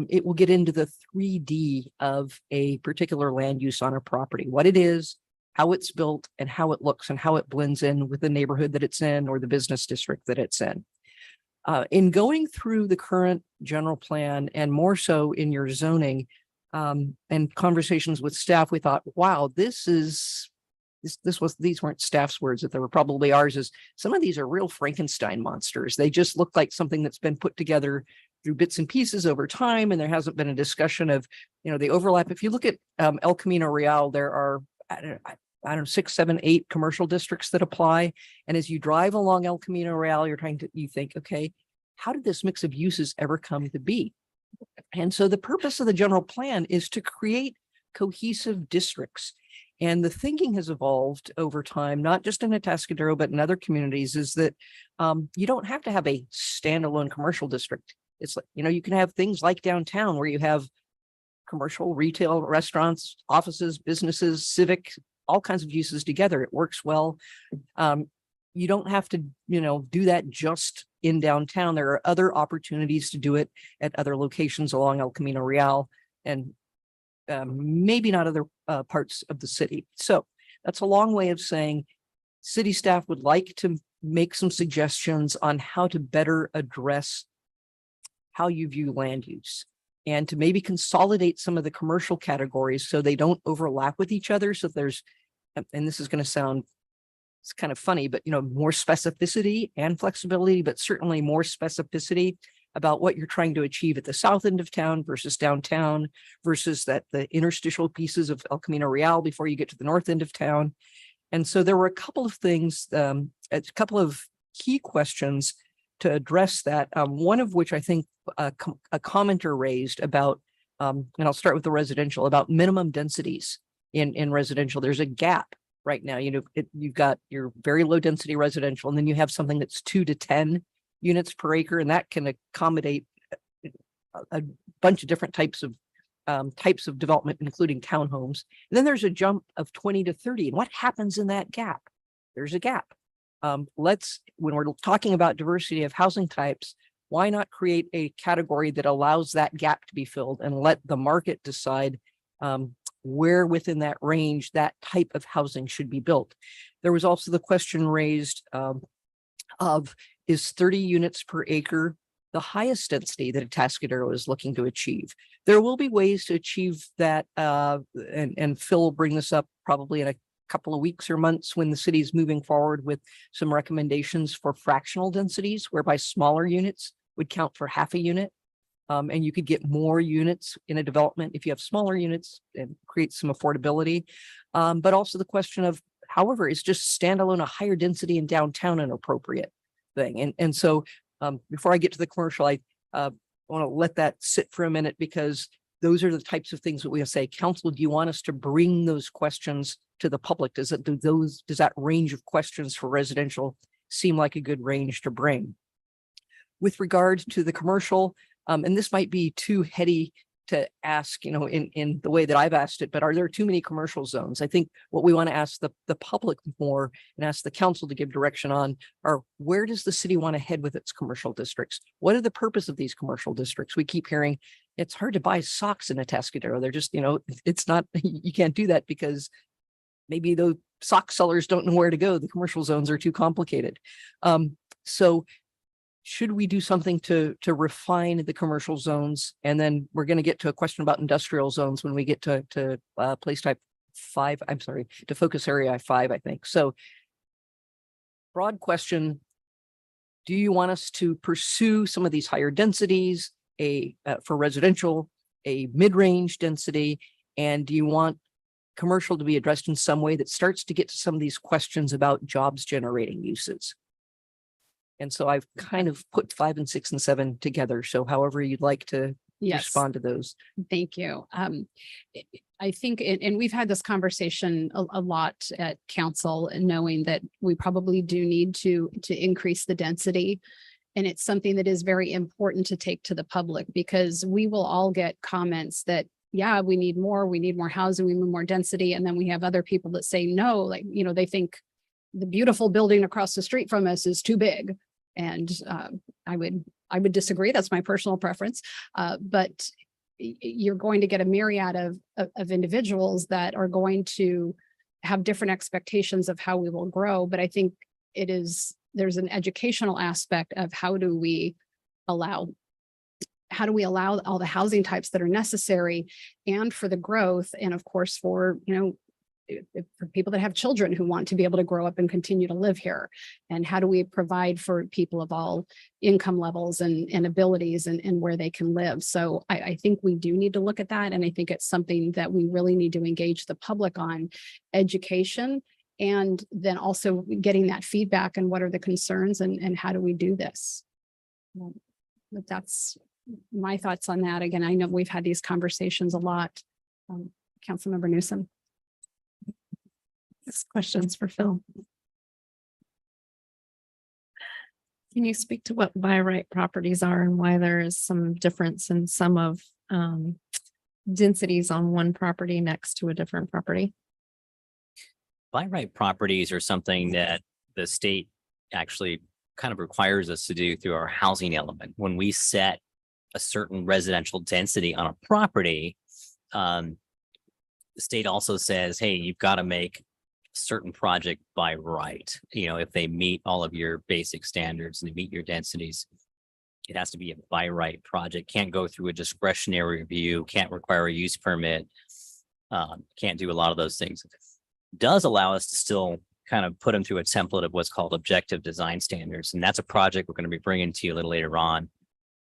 it will get into the 3D of a particular land use on a property, what it is, how it's built, and how it looks and how it blends in with the neighborhood that it's in or the business district that it's in. In going through the current general plan and more so in your zoning and conversations with staff, we thought, wow, these weren't staff's words, that they were probably ours, is some of these are real Frankenstein monsters. They just look like something that's been put together through bits and pieces over time, and there hasn't been a discussion of, the overlap. If you look at El Camino Real, there are, I don't know, 6, 7, 8 commercial districts that apply. And as you drive along El Camino Real, you think, okay, how did this mix of uses ever come to be? And so the purpose of the general plan is to create cohesive districts. And the thinking has evolved over time, not just in Atascadero, but in other communities, is that you don't have to have a standalone commercial district. It's like, you can have things like downtown where you have commercial, retail, restaurants, offices, businesses, civic, all kinds of uses together. It works well. You don't have to, do that just in downtown. There are other opportunities to do it at other locations along El Camino Real and maybe not other parts of the city. So that's a long way of saying city staff would like to make some suggestions on how to better address how you view land use, and to maybe consolidate some of the commercial categories so they don't overlap with each other. So there's, and this is going to sound, it's kind of funny, but more specificity and flexibility, but certainly more specificity about what you're trying to achieve at the south end of town versus downtown versus the interstitial pieces of El Camino Real before you get to the north end of town. And so there were a couple of things, a couple of key questions to address that. One of which I think a commenter raised about, and I'll start with the residential, about minimum densities in residential. There's a gap right now. You've got your very low density residential, and then you have something that's 2 to 10 units per acre, and that can accommodate a bunch of different types of development, including townhomes. And then there's a jump of 20 to 30. And what happens in that gap? There's a gap. When we're talking about diversity of housing types, why not create a category that allows that gap to be filled and let the market decide where within that range that type of housing should be built? There was also the question raised of, is 30 units per acre the highest density that Atascadero is looking to achieve? There will be ways to achieve that, and Phil will bring this up probably in a couple of weeks or months when the city is moving forward with some recommendations for fractional densities, whereby smaller units would count for half a unit. And you could get more units in a development if you have smaller units and create some affordability. But also the question of, however, is just standalone a higher density in downtown an appropriate thing? And so before I get to the commercial, I want to let that sit for a minute, because those are the types of things that we say, council, do you want us to bring those questions to the public? Does that range of questions for residential seem like a good range to bring? With regard to the commercial, and this might be too heady to ask, in the way that I've asked it, but are there too many commercial zones? I think what we want to ask the public more and ask the council to give direction on are, where does the city want to head with its commercial districts? What are the purpose of these commercial districts? We keep hearing it's hard to buy socks in Atascadero. They're just, it's not, you can't do that because maybe the sock sellers don't know where to go. The commercial zones are too complicated. So should we do something to refine the commercial zones? And then we're going to get to a question about industrial zones when we get to place type 5, to focus area 5, I think. So broad question, do you want us to pursue some of these higher densities, for residential, a mid-range density? And do you want commercial to be addressed in some way that starts to get to some of these questions about jobs generating uses? And so I've kind of put 5 and 6 and 7 together. So however you'd like to respond to those. Thank you. I think, and we've had this conversation a lot at council, and knowing that we probably do need to increase the density. And it's something that is very important to take to the public, because we will all get comments that, yeah, we need more housing, we need more density. And then we have other people that say, no, like, they think the beautiful building across the street from us is too big. And I would disagree. That's my personal preference. But you're going to get a myriad of individuals that are going to have different expectations of how we will grow. But I think there's an educational aspect of how do we allow all the housing types that are necessary, and for the growth, and of course for for people that have children who want to be able to grow up and continue to live here. And how do we provide for people of all income levels and abilities and where they can live? So I think we do need to look at that. And I think it's something that we really need to engage the public on, education, and then also getting that feedback and what are the concerns and how do we do this? But that's my thoughts on that. Again, I know we've had these conversations a lot. Councilmember Newsom. This question's for Phil. Can you speak to what by right properties are and why there is some difference in some of densities on one property next to a different property? By right properties are something that the state actually kind of requires us to do through our housing element. When we set a certain residential density on a property, the state also says, hey, you've got to make certain project by right. If they meet all of your basic standards and they meet your densities, it has to be a by right project. Can't go through a discretionary review, can't require a use permit, can't do a lot of those things. It does allow us to still kind of put them through a template of what's called objective design standards. And that's a project we're going to be bringing to you a little later on,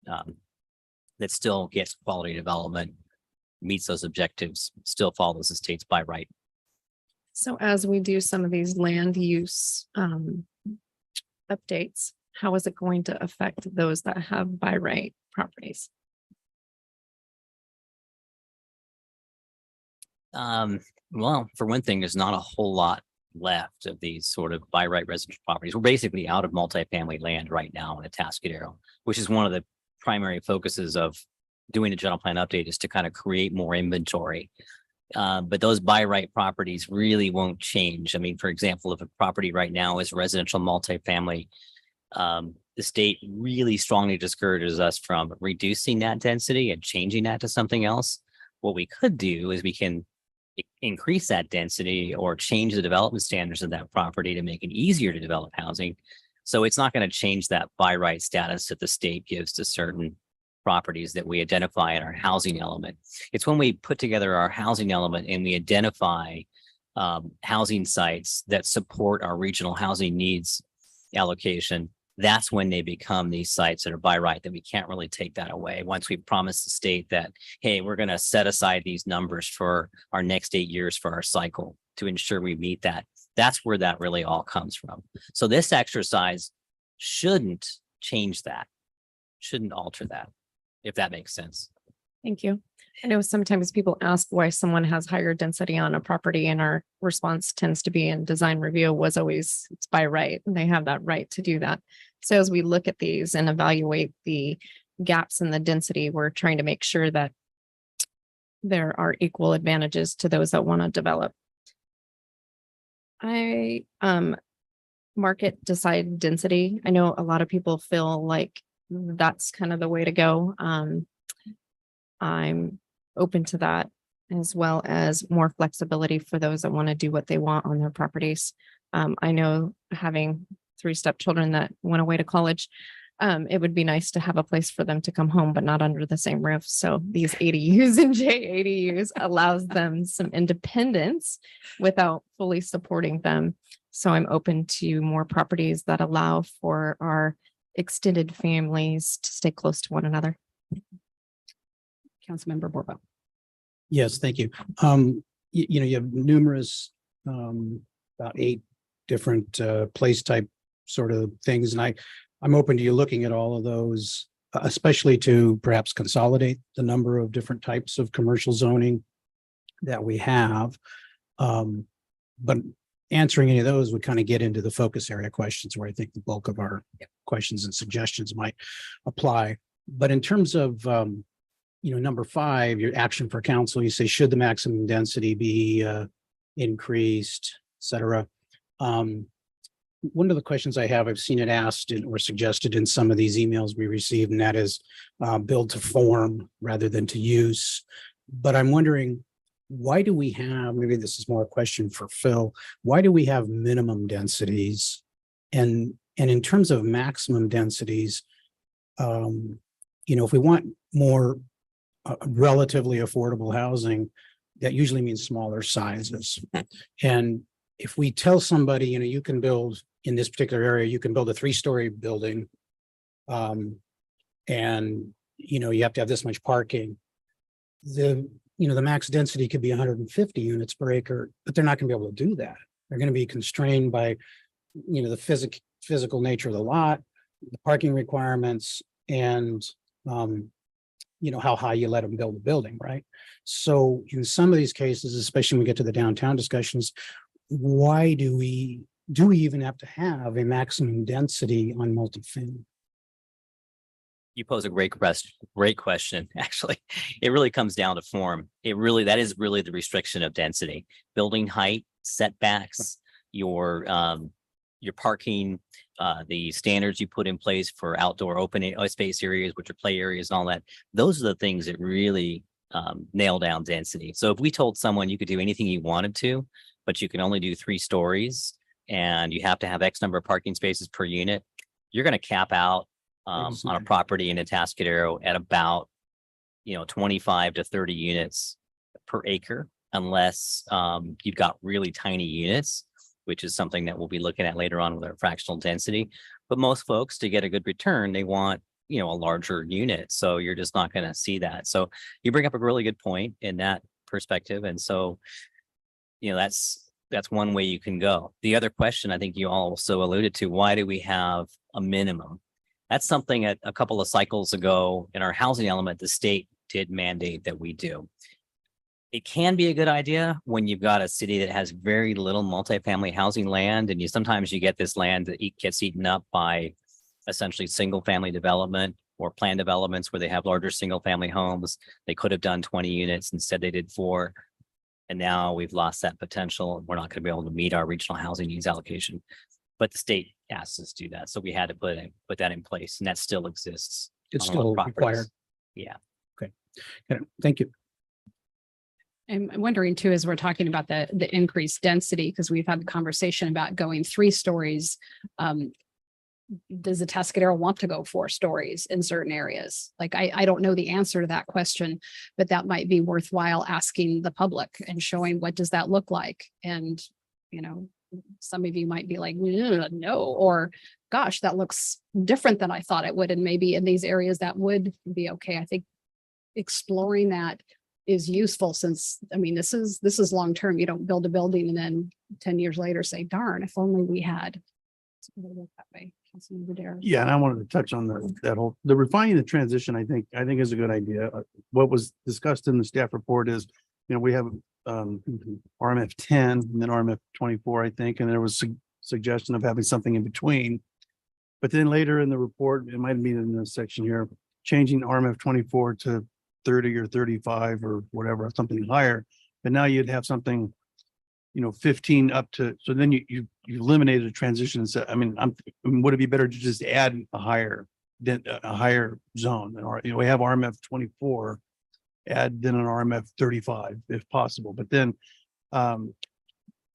that still gets quality development, meets those objectives, still follows the state's by right So as we do some of these land use updates, how is it going to affect those that have by right properties? Well, for one thing, there's not a whole lot left of these sort of by right residential properties. We're basically out of multifamily land right now in Atascadero, which is one of the primary focuses of doing a general plan update, is to kind of create more inventory. But those by right properties really won't change. I mean, for example, if a property right now is residential multifamily, the state really strongly discourages us from reducing that density and changing that to something else. What we could do is we can increase that density or change the development standards of that property to make it easier to develop housing. So it's not going to change that by right status that the state gives to certain properties that we identify in our housing element. It's when we put together our housing element and we identify housing sites that support our regional housing needs allocation, that's when they become these sites that are by right, that we can't really take that away. Once we promise the state that, hey, we're going to set aside these numbers for our next 8 years for our cycle to ensure we meet that. That's where that really all comes from. So this exercise shouldn't change that, shouldn't alter that, if that makes sense. Thank you. I know sometimes people ask why someone has higher density on a property, and our response tends to be in design review was always it's by right, and they have that right to do that. So as we look at these and evaluate the gaps in the density, we're trying to make sure that there are equal advantages to those that want to develop. I market decide density. I know a lot of people feel like that's kind of the way to go. I'm open to that, as well as more flexibility for those that want to do what they want on their properties. I know having 3 stepchildren that went away to college, it would be nice to have a place for them to come home, but not under the same roof. So these ADUs and JADUs allows them some independence without fully supporting them. So I'm open to more properties that allow for our extended families to stay close to one another. Councilmember Borbo. Yes, thank you. You have numerous, about 8 different place type sort of things, and I'm open to you looking at all of those, especially to perhaps consolidate the number of different types of commercial zoning that we have. But answering any of those would kind of get into the focus area questions, where I think the bulk of our questions and suggestions might apply. But in terms of number 5, your action for council, you say, should the maximum density be increased, et cetera. One of the questions I have, I've seen it asked or suggested in some of these emails we received, and that is build to form rather than to use. But I'm wondering, why do we have, maybe this is more a question for Phil, why do we have minimum densities? And in terms of maximum densities, if we want more relatively affordable housing, that usually means smaller sizes. And if we tell somebody, you can build in this particular area, you can build a 3-story building, and you have to have this much parking. The max density could be 150 units per acre, but they're not going to be able to do that. They're going to be constrained by the physical nature of the lot, the parking requirements, and how high you let them build a building, right? So in some of these cases, especially when we get to the downtown discussions, why do we even have to have a maximum density on multifamily? You pose a great question. Actually, it really comes down to form. That is really the restriction of density, building height, setbacks, your parking, the standards you put in place for outdoor open space areas, which are play areas and all that. Those are the things that really nail down density. So if we told someone you could do anything you wanted to, but you can only do 3 stories and you have to have X number of parking spaces per unit, you're going to cap out on a property in Atascadero at about 25 to 30 units per acre, unless you've got really tiny units, which is something that we'll be looking at later on with our fractional density. But most folks, to get a good return, they want a larger unit. So you're just not going to see that. So you bring up a really good point in that perspective. And so that's that's one way you can go. The other question I think you also alluded to, why do we have a minimum? That's something a couple of cycles ago in our housing element, the state did mandate that we do. It can be a good idea when you've got a city that has very little multifamily housing land, and sometimes you get this land that gets eaten up by essentially single family development or planned developments where they have larger single family homes. They could have done 20 units, instead they did 4. And now we've lost that potential. We're not going to be able to meet our regional housing needs allocation. But the state asked us to do that. So we had to put that in place, and that still exists. It's on a lot of still properties. required. Yeah. Okay. Thank you. I'm wondering too, as we're talking about the increased density, because we've had the conversation about going 3 stories. Does the Atascadero want to go 4 stories in certain areas? Like, I don't know the answer to that question, but that might be worthwhile asking the public and showing what does that look like? And, you know, some of you might be like, no, or gosh, that looks different than I thought it would. And maybe in these areas that would be okay. I think exploring that is useful, since, I mean, this is long term. You don't build a building and then 10 years later say, darn, if only we had. That way. Yeah, and I wanted to touch on the refining the transition. I think is a good idea. What was discussed in the staff report is, you know, we have RMF 10 and then RMF 24, I think, and there was suggestion of having something in between. But then later in the report, it might have been in the section here, changing RMF 24 to 30 or 35 or whatever, something higher. But now you'd have something, you know, 15 up to, so then you eliminated a transition and said, I mean, would it be better to just add a higher zone? Or, you know, we have RMF 24, add then an RMF 35 if possible. But then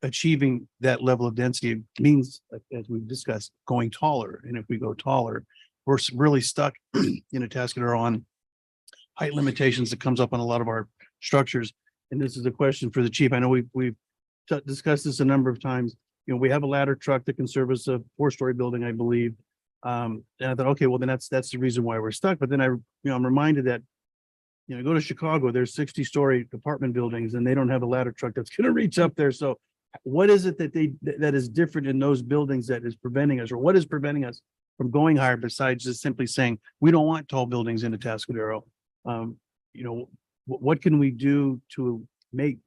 achieving that level of density means, as we've discussed, going taller. And if we go taller, we're really stuck in Atascadero on height limitations that comes up on a lot of our structures. And this is a question for the chief. I know we've discussed this a number of times. You know, we have a ladder truck that can service a 4-story building, I believe. And I thought, okay, well, then that's the reason why we're stuck. But then I'm reminded that, you know, go to Chicago, there's 60-story apartment buildings and they don't have a ladder truck that's going to reach up there. So what is it that is different in those buildings that is preventing us, or what is preventing us from going higher besides just simply saying, we don't want tall buildings in Atascadero? You know, what can we do to make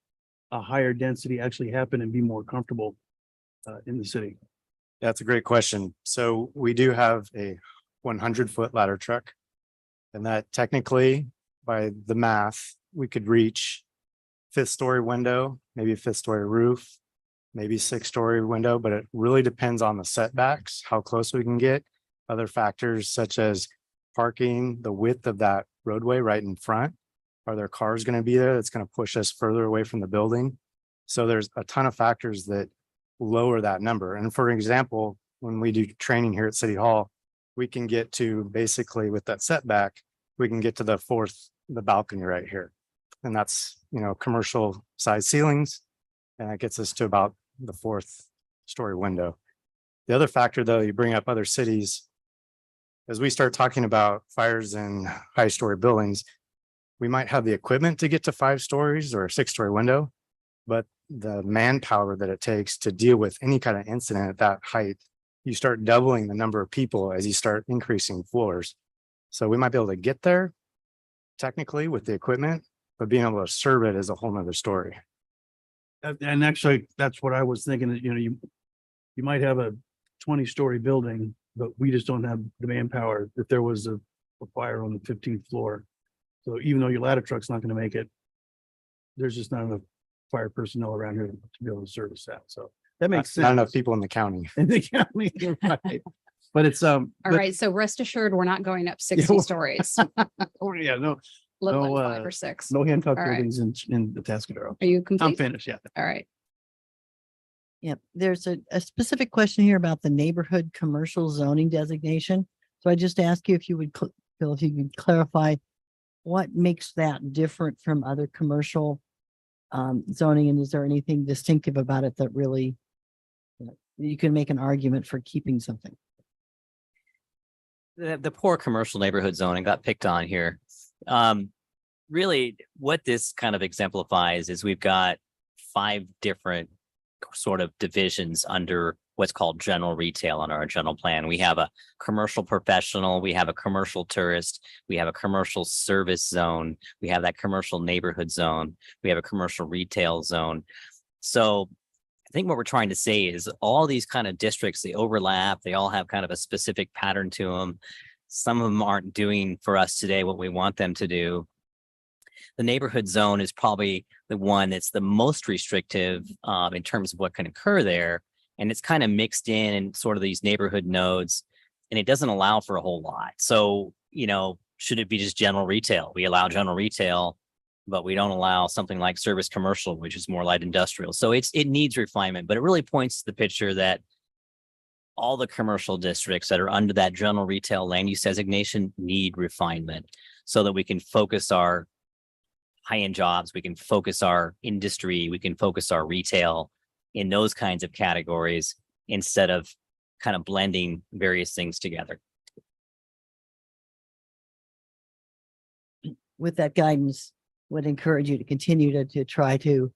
a higher density actually happen and be more comfortable in the city? That's a great question. So we do have a 100-foot ladder truck, and that technically, by the math, we could reach 5th-story window, maybe a 5th-story roof, maybe 6-story window, but it really depends on the setbacks, how close we can get. Other factors such as parking, the width of that roadway right in front. Are there cars going to be there that's going to push us further away from the building? So there's a ton of factors that lower that number. And for example, when we do training here at City Hall, we can get to basically with that setback, we can get to the balcony right here. And that's, you know, commercial size ceilings. And that gets us to about the 4th-story window. The other factor, though, you bring up other cities, as we start talking about fires in high-story buildings, we might have the equipment to get to 5 stories or a 6-story window, but the manpower that it takes to deal with any kind of incident at that height, you start doubling the number of people as you start increasing floors. So we might be able to get there technically with the equipment, but being able to serve it is a whole nother story. And actually, that's what I was thinking, that, you know, you might have a 20-story building, but we just don't have the manpower if there was a fire on the 15th floor. So even though your ladder truck's not going to make it, there's just not enough fire personnel around here to be able to service that. So that makes sense. Not enough people in the county. In the county, right. But it's all right. So rest assured, we're not going up 60 well, stories. Oh yeah, no, Let no, 5 or 6. no Hancock All right. buildings in the Atascadero. Are you complete? I'm finished. Yeah. All right. Yep, there's a specific question here about the neighborhood commercial zoning designation. So I just ask you if you would, Phil, if you could clarify what makes that different from other commercial zoning, and is there anything distinctive about it that really, you know, you can make an argument for keeping something? The poor commercial neighborhood zoning got picked on here. Really, what this kind of exemplifies is we've got 5 different sort of divisions under what's called general retail on our general plan. We have a commercial professional, we have a commercial tourist, we have a commercial service zone, we have that commercial neighborhood zone, we have a commercial retail zone. So I think what we're trying to say is all these kind of districts, they overlap, they all have kind of a specific pattern to them. Some of them aren't doing for us today what we want them to do. The neighborhood zone is probably the one that's the most restrictive in terms of what can occur there. And it's kind of mixed in sort of these neighborhood nodes, and it doesn't allow for a whole lot. So, you know, should it be just general retail? We allow general retail, but we don't allow something like service commercial, which is more light industrial. So it needs refinement, but it really points to the picture that all the commercial districts that are under that general retail land use designation need refinement so that we can focus our high-end jobs, we can focus our industry, we can focus our retail in those kinds of categories instead of kind of blending various things together. With that guidance, would encourage you to continue to try to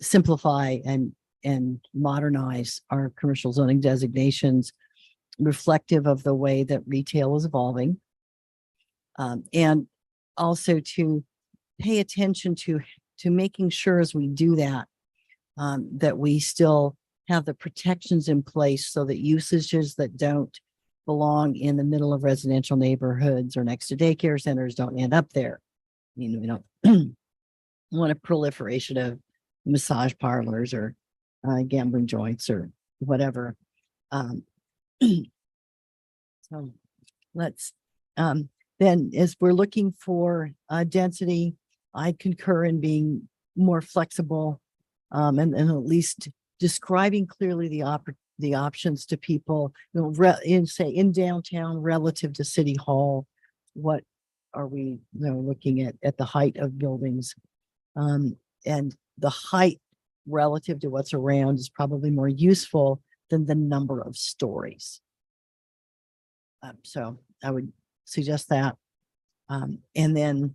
simplify and modernize our commercial zoning designations reflective of the way that retail is evolving. And also to pay attention to making sure as we do that, that we still have the protections in place so that usages that don't belong in the middle of residential neighborhoods or next to daycare centers don't end up there. You know, we don't want a proliferation of massage parlors or gambling joints or whatever. So let's then as we're looking for density, I concur in being more flexible and at least describing clearly the options to people, you know, in downtown relative to City Hall. What are we, you know, looking at the height of buildings, and the height relative to what's around is probably more useful than the number of stories. So I would suggest that. And then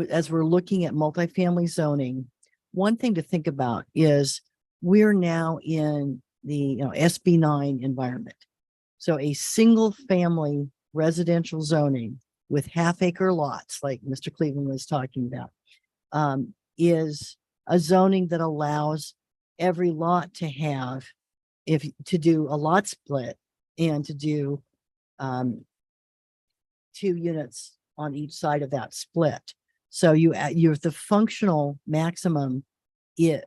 as we're looking at multifamily zoning, one thing to think about is we're now in the SB 9 environment. So a single family residential zoning with half-acre lots, like Mr. Cleveland was talking about, is a zoning that allows every lot to have, to do a lot split and to do 2 units on each side of that split. So you're the functional maximum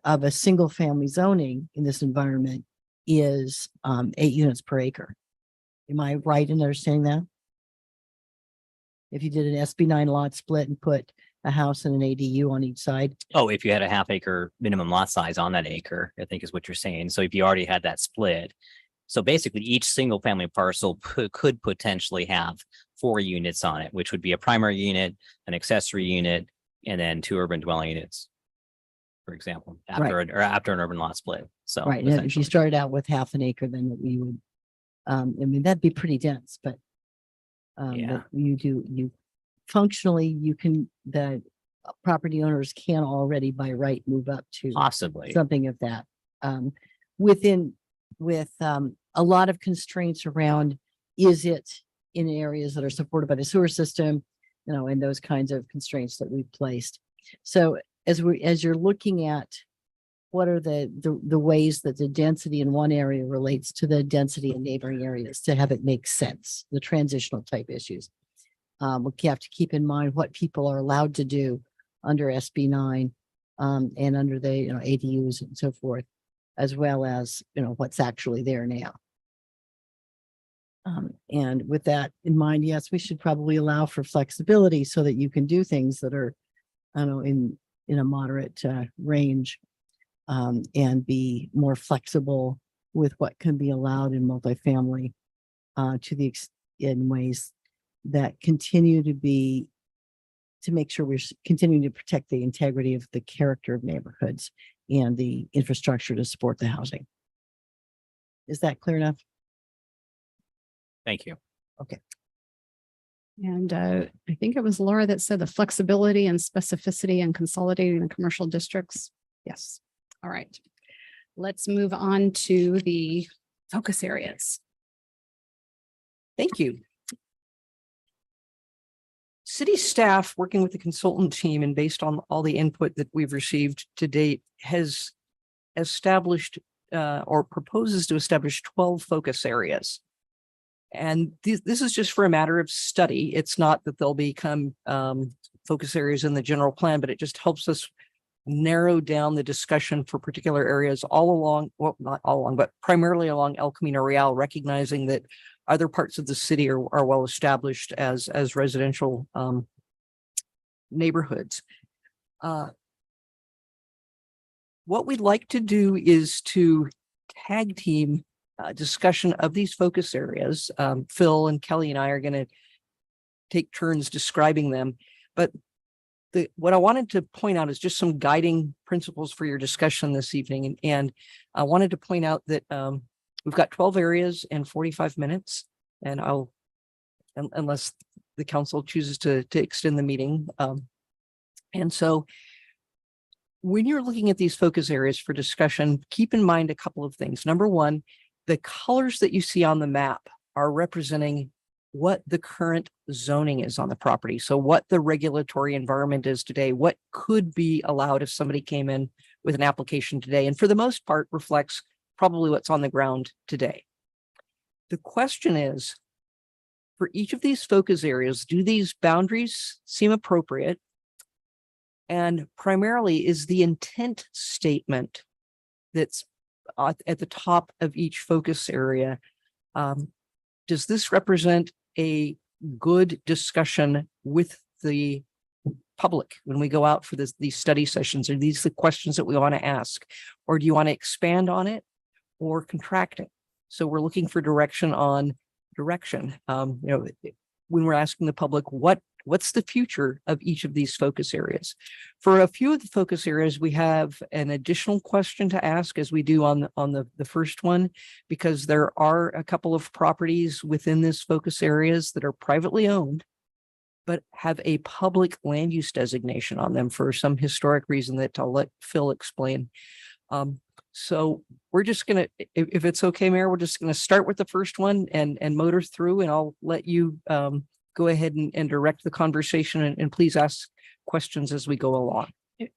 of a single family zoning in this environment is 8 units per acre. Am I right in understanding that? If you did an SB 9 lot split and put a house and an ADU on each side. Oh, if you had a half-acre minimum lot size on that acre, I think is what you're saying. So if you already had that split, so basically each single family parcel could potentially have 4 units on it, which would be a primary unit, an accessory unit, and then 2 urban dwelling units, for example, after an urban lot split. So right, and if you started out with half an acre, then we would, I mean, that'd be pretty dense, but yeah, but you functionally, the property owners can already by right move up to possibly something of that. With a lot of constraints around, is it in areas that are supported by the sewer system, you know, and those kinds of constraints that we've placed. So as you're looking at what are the ways that the density in one area relates to the density in neighboring areas to have it make sense, the transitional type issues. We have to keep in mind what people are allowed to do under SB 9 and under the ADUs and so forth, as well as what's actually there now. And with that in mind, yes, we should probably allow for flexibility so that you can do things that are, I don't know, in a moderate range, and be more flexible with what can be allowed in multifamily in ways that continue to make sure we're continuing to protect the integrity of the character of neighborhoods and the infrastructure to support the housing. Is that clear enough? Thank you. Okay. And I think it was Laura that said the flexibility and specificity and consolidating the commercial districts. Yes. All right. Let's move on to the focus areas. Thank you. City staff, working with the consultant team and based on all the input that we've received to date, has established or proposes to establish 12 focus areas. And this is just for a matter of study. It's not that they'll become focus areas in the general plan, but it just helps us narrow down the discussion for particular areas all along, well, not all along, but primarily along El Camino Real, recognizing that other parts of the city are well established as residential neighborhoods. What we'd like to do is to tag team discussion of these focus areas. Phil and Kelly and I are going to take turns describing them, but what I wanted to point out is just some guiding principles for your discussion this evening. And I wanted to point out that we've got 12 areas and 45 minutes, and unless the council chooses to extend the meeting. And so when you're looking at these focus areas for discussion, keep in mind a couple of things. Number one, the colors that you see on the map are representing what the current zoning is on the property. So what the regulatory environment is today, what could be allowed if somebody came in with an application today, and for the most part reflects probably what's on the ground today. The question is, for each of these focus areas, do these boundaries seem appropriate? And primarily, is the intent statement that's at the top of each focus area, does this represent a good discussion with the public when we go out for these study sessions? Are these the questions that we want to ask? Or do you want to expand on it or contract it? So we're looking for direction on direction. When we're asking the public, what's the future of each of these focus areas? For a few of the focus areas, we have an additional question to ask as we do on the first one, because there are a couple of properties within this focus areas that are privately owned, but have a public land use designation on them for some historic reason that I'll let Phil explain. So we're just going to, if it's okay, Mayor, we're just going to start with the first one and motor through, and I'll let you go ahead and direct the conversation, and please ask questions as we go along.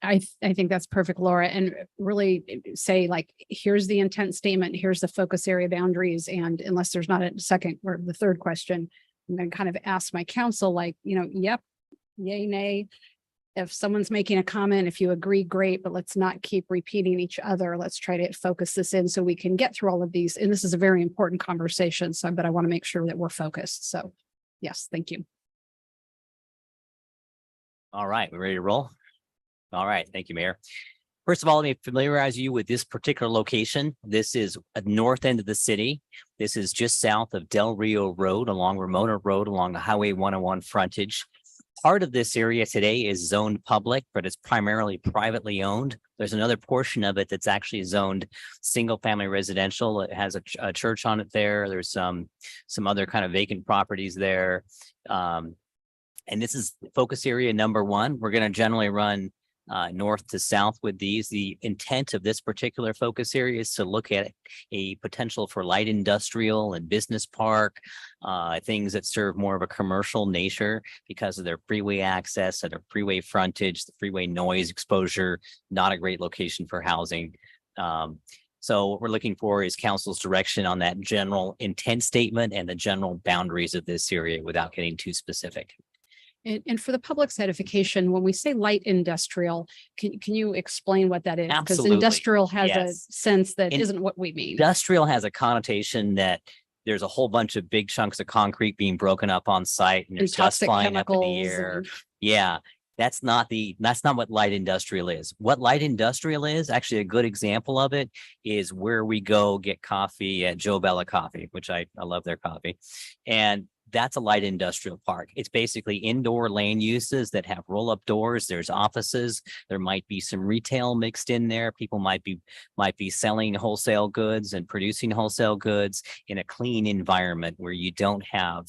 I think that's perfect, Laura, and really say, like, here's the intent statement, here's the focus area boundaries, and unless there's not a second or the third question, I'm going to kind of ask my counsel, like, yep, yay, nay. If someone's making a comment, if you agree, great, but let's not keep repeating each other. Let's try to focus this in so we can get through all of these. And this is a very important conversation, but I want to make sure that we're focused. So yes, thank you. All right, we ready to roll? All right, thank you, Mayor. First of all, let me familiarize you with this particular location. This is at the north end of the city. This is just south of Del Rio Road, along Ramona Road, along the Highway 101 frontage. Part of this area today is zoned public, but it's primarily privately owned. There's another portion of it that's actually zoned single family residential. It has a church on it there. There's some other kind of vacant properties there. And this is focus area number one. We're going to generally run north to south with these. The intent of this particular focus area is to look at a potential for light industrial and business park, things that serve more of a commercial nature because of their freeway access and their freeway frontage, the freeway noise exposure, not a great location for housing. So what we're looking for is council's direction on that general intent statement and the general boundaries of this area without getting too specific. And for the public's edification, when we say light industrial, can you explain what that is? Because Absolutely. industrial has Yes. a sense that isn't what we mean. Industrial has a connotation that there's a whole bunch of big chunks of concrete being broken up on site and there's dust toxic flying up in the chemicals air. and- Yeah, that's not what light industrial is. What light industrial is, actually a good example of it is where we go get coffee at Joe Bella Coffee, which I love their coffee. And that's a light industrial park. It's basically indoor land uses that have roll-up doors. There's offices. There might be some retail mixed in there. People might be selling wholesale goods and producing wholesale goods in a clean environment where you don't have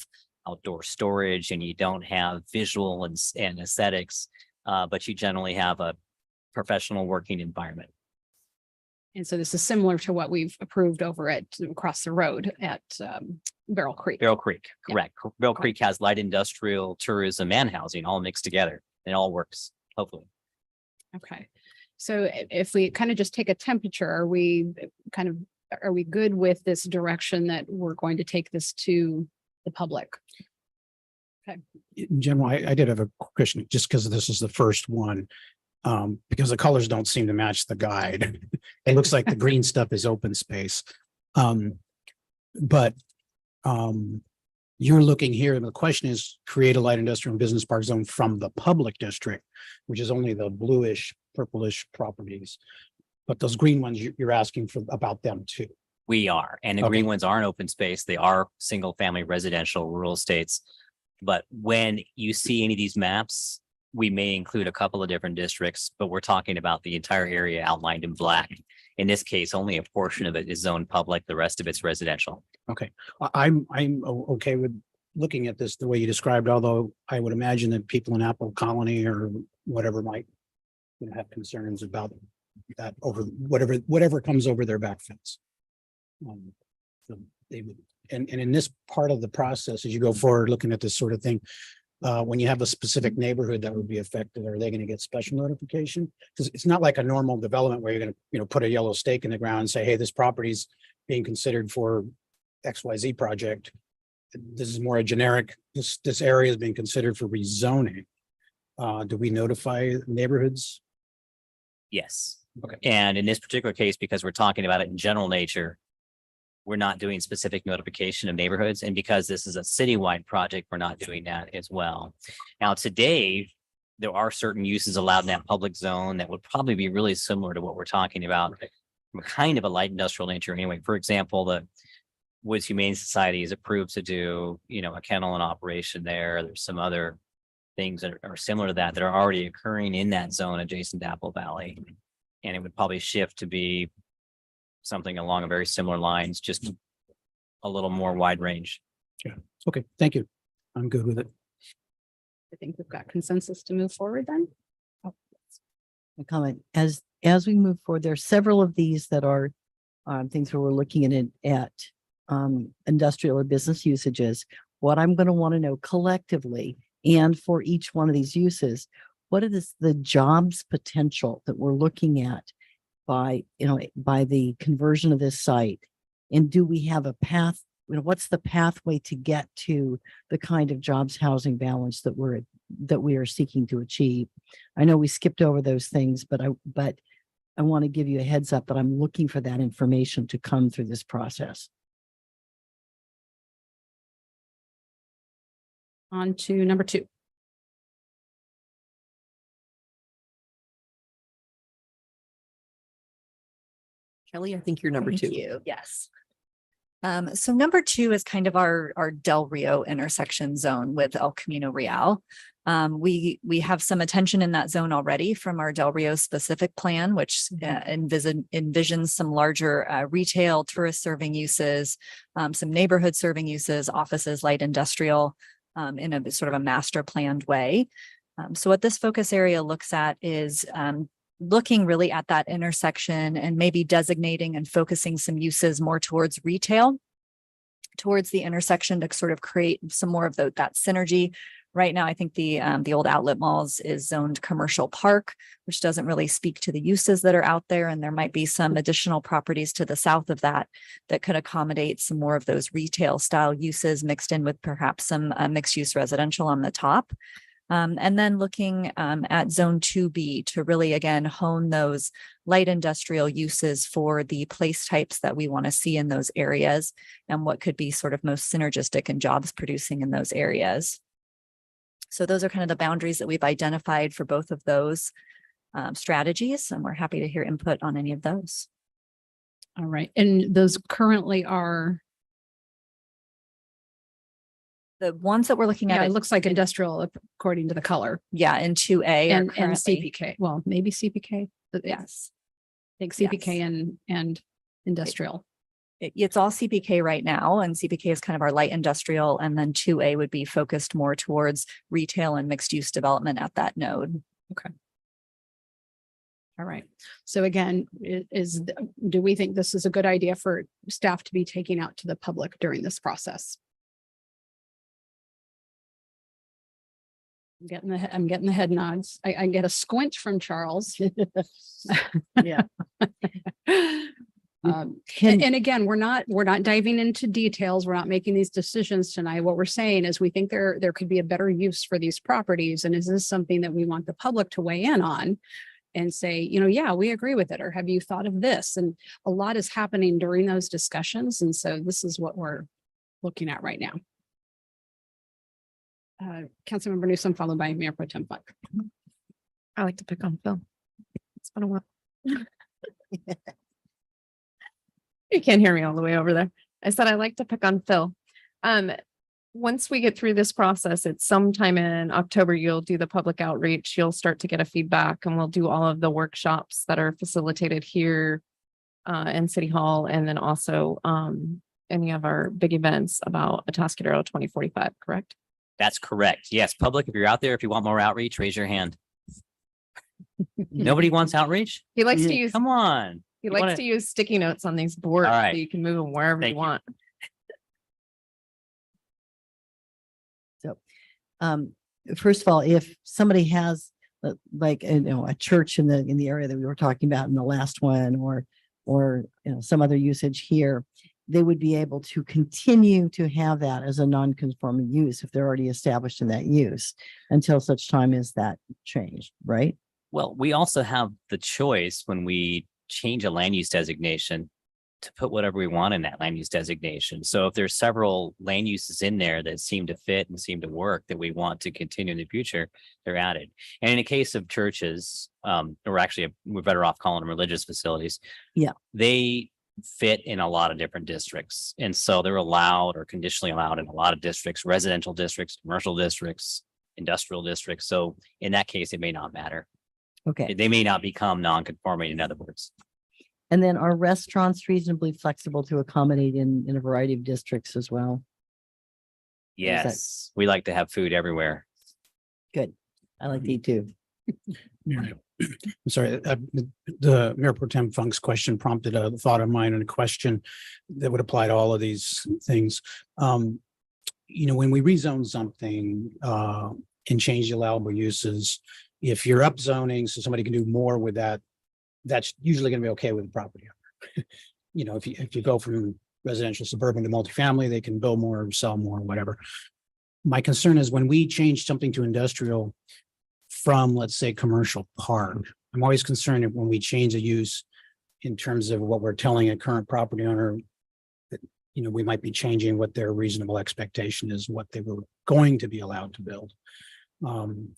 outdoor storage and you don't have visual and aesthetics, but you generally have a professional working environment. And so this is similar to what we've approved over at across the road at Barrel Creek. Barrel Creek, Yeah. correct. Barrel Creek has light industrial, tourism and housing all mixed together. It all works, hopefully. Okay. So if we kind of just take a temperature, are we good with this direction that we're going to take this to the public? Okay. In general, I did have a question, just because this is the first one. Because the colors don't seem to match the guide. It looks like the green stuff is open space. But you're looking here, and the question is create a light industrial and business park zone from the public district, which is only the bluish, purplish properties. But those green ones, you're asking for about them too. We are, and the green ones aren't open space. They are single family residential rural estates. But when you see any of these maps, we may include a couple of different districts, but we're talking about the entire area outlined in black. In this case, only a portion of it is zoned public. The rest of it's residential. Okay, I'm okay with looking at this the way you described, although I would imagine that people in Apple Colony or whatever might have concerns about that over whatever comes over their back fence. So they would, and in this part of the process, as you go forward looking at this sort of thing, when you have a specific neighborhood that would be affected, are they going to get special notification? Because it's not like a normal development where you're going to, put a yellow stake in the ground and say, hey, this property's being considered for XYZ project. This is more a generic, this area is being considered for rezoning. Do we notify neighborhoods? Yes. Okay. And in this particular case, because we're talking about it in general nature, we're not doing specific notification of neighborhoods. And because this is a citywide project, we're not doing that as well. Now, today, there are certain uses allowed in that public zone that would probably be really similar to what we're talking about. Kind of a light industrial nature anyway. For example, the Woods Humane Society is approved to do, a kennel in operation there. There's some other things that are similar to that are already occurring in that zone adjacent to Apple Valley. And it would probably shift to be something along a very similar lines, just a little more wide range. Yeah. Okay. Thank you. I'm good with it. I think we've got consensus to move forward then. A comment as we move forward, there are several of these that are things where we're looking at industrial or business usages. What I'm going to want to know collectively and for each one of these uses, what is the jobs potential that we're looking at by the conversion of this site? And do we have a path? What's the pathway to get to the kind of jobs housing balance that we are seeking to achieve? I know we skipped over those things, but I want to give you a heads up that I'm looking for that information to come through this process. On to number 2. Kelly, I think you're number 2. Thank you. Yes. So number 2 is kind of our Del Rio intersection zone with El Camino Real. We have some attention in that zone already from our Del Rio specific plan, which envisions some larger retail, tourist serving uses, some neighborhood serving uses, offices, light industrial, in a sort of a master planned way. So what this focus area looks at is looking really at that intersection and maybe designating and focusing some uses more towards retail, towards the intersection to sort of create some more of that synergy. Right now, I think the old outlet malls is zoned commercial park, which doesn't really speak to the uses that are out there. And there might be some additional properties to the south of that could accommodate some more of those retail style uses mixed in with perhaps some mixed use residential on the top. And then looking at zone 2B to really, again, hone those light industrial uses for the place types that we want to see in those areas and what could be sort of most synergistic and jobs producing in those areas. So those are kind of the boundaries that we've identified for both of those strategies, and we're happy to hear input on any of those. All right. And those currently are? The ones that we're looking at, it looks like industrial according to the color. Yeah, in 2A and CPK. Well, maybe CPK. But yes, I think CPK and industrial. It's all CPK right now, and CPK is kind of our light industrial, and then 2A would be focused more towards retail and mixed use development at that node. Okay. All right. So again, do we think this is a good idea for staff to be taking out to the public during this process? I'm getting the head nods. I get a squint from Charles. Yeah. And again, we're not diving into details. We're not making these decisions tonight. What we're saying is we think there could be a better use for these properties. And is this something that we want the public to weigh in on and say, yeah, we agree with it, or have you thought of this? And a lot is happening during those discussions. And so this is what we're looking at right now. Councilmember Newsom, followed by Mayor Pro Tem Funk. I like to pick on Phil. It's been a while. You can't hear me all the way over there. I said I like to pick on Phil. Once we get through this process, it's sometime in October, you'll do the public outreach. You'll start to get a feedback, and we'll do all of the workshops that are facilitated here in City Hall, and then also any of our big events about Atascadero 2045, correct? That's correct. Yes, public, if you're out there, if you want more outreach, raise your hand. Nobody wants outreach? He likes to use, Come on. he You likes wanna- to use sticky notes on these boards All right. so you can move them wherever Thank you you. want. First of all, if somebody has like, a church in the area that we were talking about in the last one, or some other usage here, they would be able to continue to have that as a non-conforming use if they're already established in that use until such time as that changed, right? Well, we also have the choice when we change a land use designation to put whatever we want in that land use designation. So if there's several land uses in there that seem to fit and seem to work that we want to continue in the future, they're added. And in the case of churches, or actually we're better off calling them religious facilities. Yeah. They fit in a lot of different districts. And so they're allowed or conditionally allowed in a lot of districts, residential districts, commercial districts, industrial districts. So in that case, it may not matter. Okay. They may not become non-conforming, in other words. And then are restaurants reasonably flexible to accommodate in a variety of districts as well? Yes, we like to have food everywhere. Good. I like to eat too. I'm sorry, the Mayor Pro Tem Funk's question prompted a thought of mine and a question that would apply to all of these things. When we rezone something and change the allowable uses, if you're upzoning so somebody can do more with that, that's usually going to be okay with the property owner. If you go from residential suburban to multifamily, they can build more, sell more, whatever. My concern is when we change something to industrial from, let's say, commercial park, I'm always concerned that when we change a use in terms of what we're telling a current property owner, that, we might be changing what their reasonable expectation is, what they were going to be allowed to build.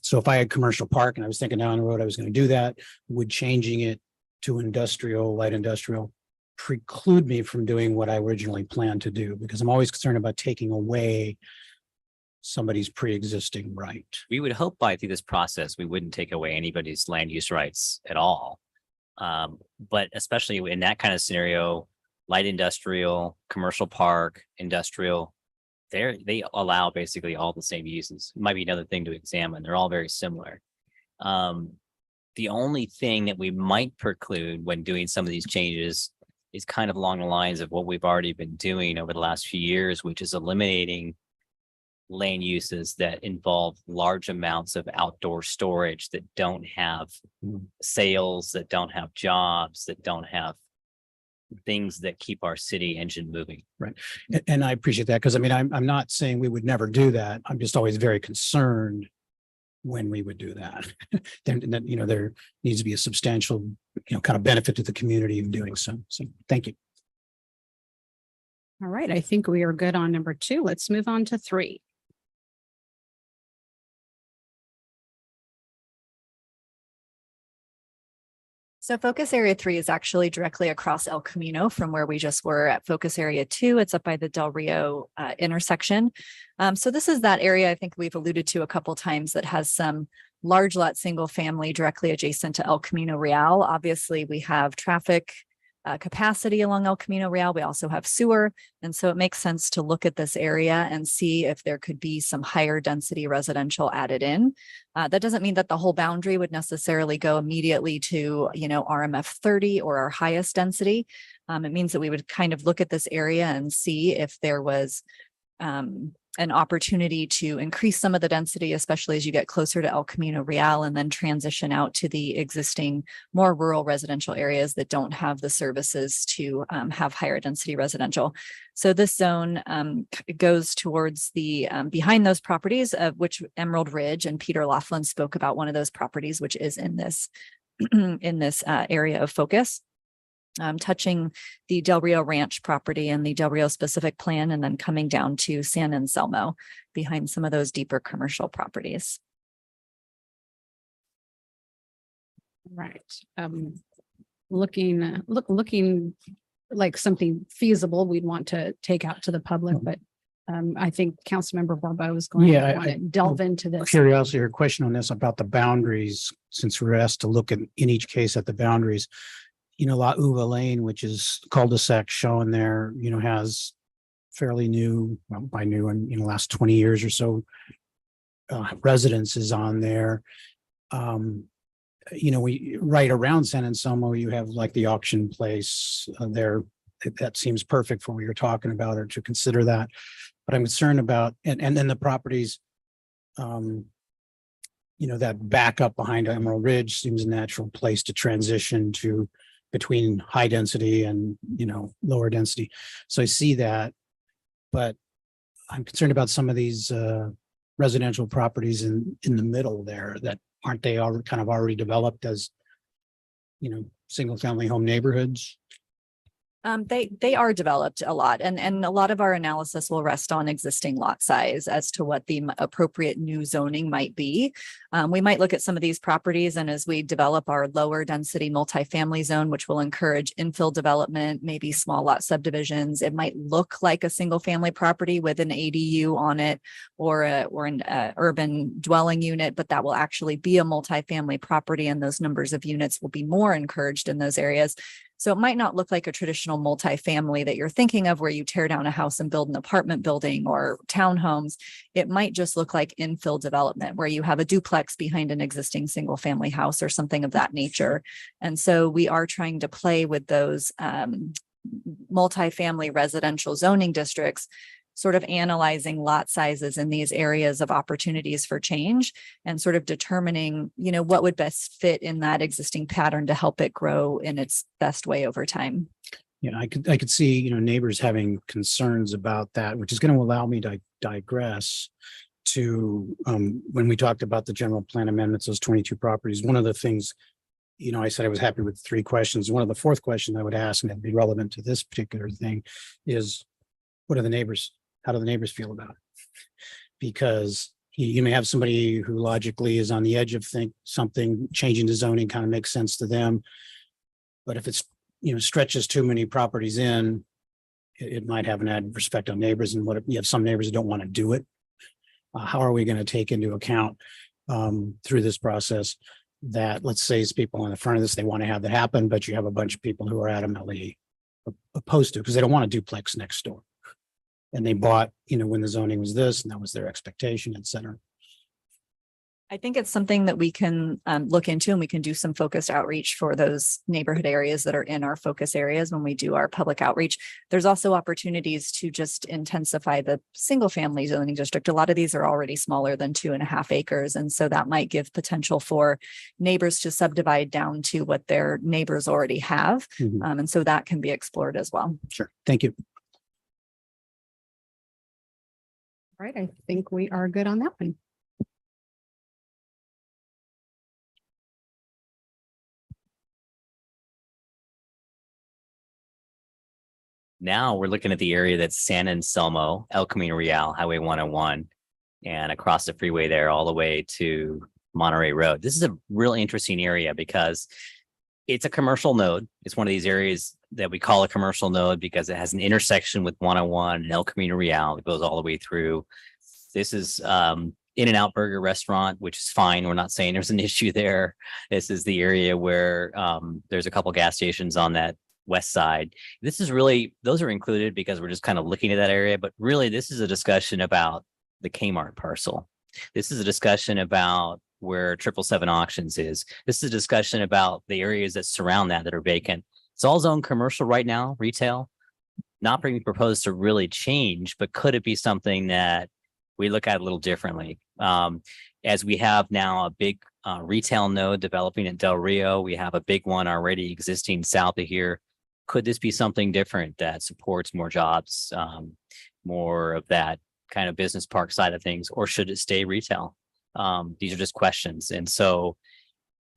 So if I had commercial park and I was thinking down the road, I was going to do that, would changing it to industrial, light industrial, preclude me from doing what I originally planned to do? Because I'm always concerned about taking away somebody's pre-existing right. We would hope by through this process, we wouldn't take away anybody's land use rights at all. But especially in that kind of scenario, light industrial, commercial park, industrial, they allow basically all the same uses. It might be another thing to examine. They're all very similar. The only thing that we might preclude when doing some of these changes is kind of along the lines of what we've already been doing over the last few years, which is eliminating land uses that involve large amounts of outdoor storage that don't have sales, that don't have jobs, that don't have things that keep our city engine moving. Right. And I appreciate that because I'm not saying we would never do that. I'm just always very concerned when we would do that. Then, there needs to be a substantial, kind of benefit to the community of doing so. So thank you. All right. I think we are good on number 2. Let's move on to 3. So focus area 3 is actually directly across El Camino from where we just were at focus area 2. It's up by the Del Rio intersection. So this is that area I think we've alluded to a couple times that has some large lot single family directly adjacent to El Camino Real. Obviously, we have traffic capacity along El Camino Real. We also have sewer. And so it makes sense to look at this area and see if there could be some higher density residential added in. That doesn't mean that the whole boundary would necessarily go immediately to, RMF 30 or our highest density. It means that we would kind of look at this area and see if there was an opportunity to increase some of the density, especially as you get closer to El Camino Real, and then transition out to the existing more rural residential areas that don't have the services to have higher density residential. So this zone goes towards the behind those properties, of which Emerald Ridge, and Peter Laughlin spoke about one of those properties, which is in this in this area of focus. Touching the Del Rio Ranch property and the Del Rio specific plan, and then coming down to San Anselmo behind some of those deeper commercial properties. Right. Looking like something feasible we'd want to take out to the public, but I think Councilmember Borbo is going to want to delve into this. Curiosity or question on this about the boundaries, since we're asked to look at in each case at the boundaries. La Uva Lane, which is cul-de-sac shown there, has fairly new, well, by new in the last 20 years or so, residences on there. We right around San Anselmo, you have like the auction place there. That seems perfect for what you're talking about, or to consider that. But I'm concerned about, and then the properties, that back up behind Emerald Ridge seems a natural place to transition to between high density and, lower density. So I see that, but I'm concerned about some of these residential properties in the middle there that aren't they all kind of already developed as, single family home neighborhoods? They are developed a lot, and a lot of our analysis will rest on existing lot size as to what the appropriate new zoning might be. We might look at some of these properties, and as we develop our lower density multifamily zone, which will encourage infill development, maybe small lot subdivisions, it might look like a single family property with an ADU on it, or an urban dwelling unit, but that will actually be a multifamily property, and those numbers of units will be more encouraged in those areas. So it might not look like a traditional multifamily that you're thinking of, where you tear down a house and build an apartment building or townhomes. It might just look like infill development, where you have a duplex behind an existing single family house or something of that nature. And so we are trying to play with those multifamily residential zoning districts, sort of analyzing lot sizes in these areas of opportunities for change, and sort of determining, what would best fit in that existing pattern to help it grow in its best way over time. Yeah, I could see, neighbors having concerns about that, which is going to allow me to digress to when we talked about the general plan amendments, those 22 properties. One of the things, I said I was happy with 3 questions. One of the 4th question I would ask, and it'd be relevant to this particular thing, is what are the neighbors? How do the neighbors feel about it? Because you may have somebody who logically is on the edge of something changing the zoning kind of makes sense to them. But if it's, stretches too many properties in, it might have an adverse effect on neighbors. And what if you have some neighbors that don't want to do it? How are we going to take into account through this process that, let's say, it's people on the front of this, they want to have that happen, but you have a bunch of people who are adamantly opposed to it because they don't want a duplex next door. And they bought, when the zoning was this, and that was their expectation, et cetera. I think it's something that we can look into, and we can do some focused outreach for those neighborhood areas that are in our focus areas when we do our public outreach. There's also opportunities to just intensify the single family zoning district. A lot of these are already smaller than 2.5 acres. And so that might give potential for neighbors to subdivide down to what their neighbors already have. And so that can be explored as well. Sure. Thank you. All right. I think we are good on that one. Now we're looking at the area that's San Anselmo, El Camino Real, Highway 101, and across the freeway there all the way to Monterey Road. This is a really interesting area because it's a commercial node. It's one of these areas that we call a commercial node because it has an intersection with 101 and El Camino Real that goes all the way through. This is In-N-Out Burger restaurant, which is fine. We're not saying there's an issue there. This is the area where there's a couple gas stations on that west side. This is really, those are included because we're just kind of looking at that area, but really this is a discussion about the Kmart parcel. This is a discussion about where 777 auctions is. This is a discussion about the areas that surround that are vacant. It's all zone commercial right now, retail, not being proposed to really change, but could it be something that we look at a little differently? As we have now a big retail node developing at Del Rio, we have a big one already existing south of here. Could this be something different that supports more jobs, more of that kind of business park side of things, or should it stay retail? These are just questions. And so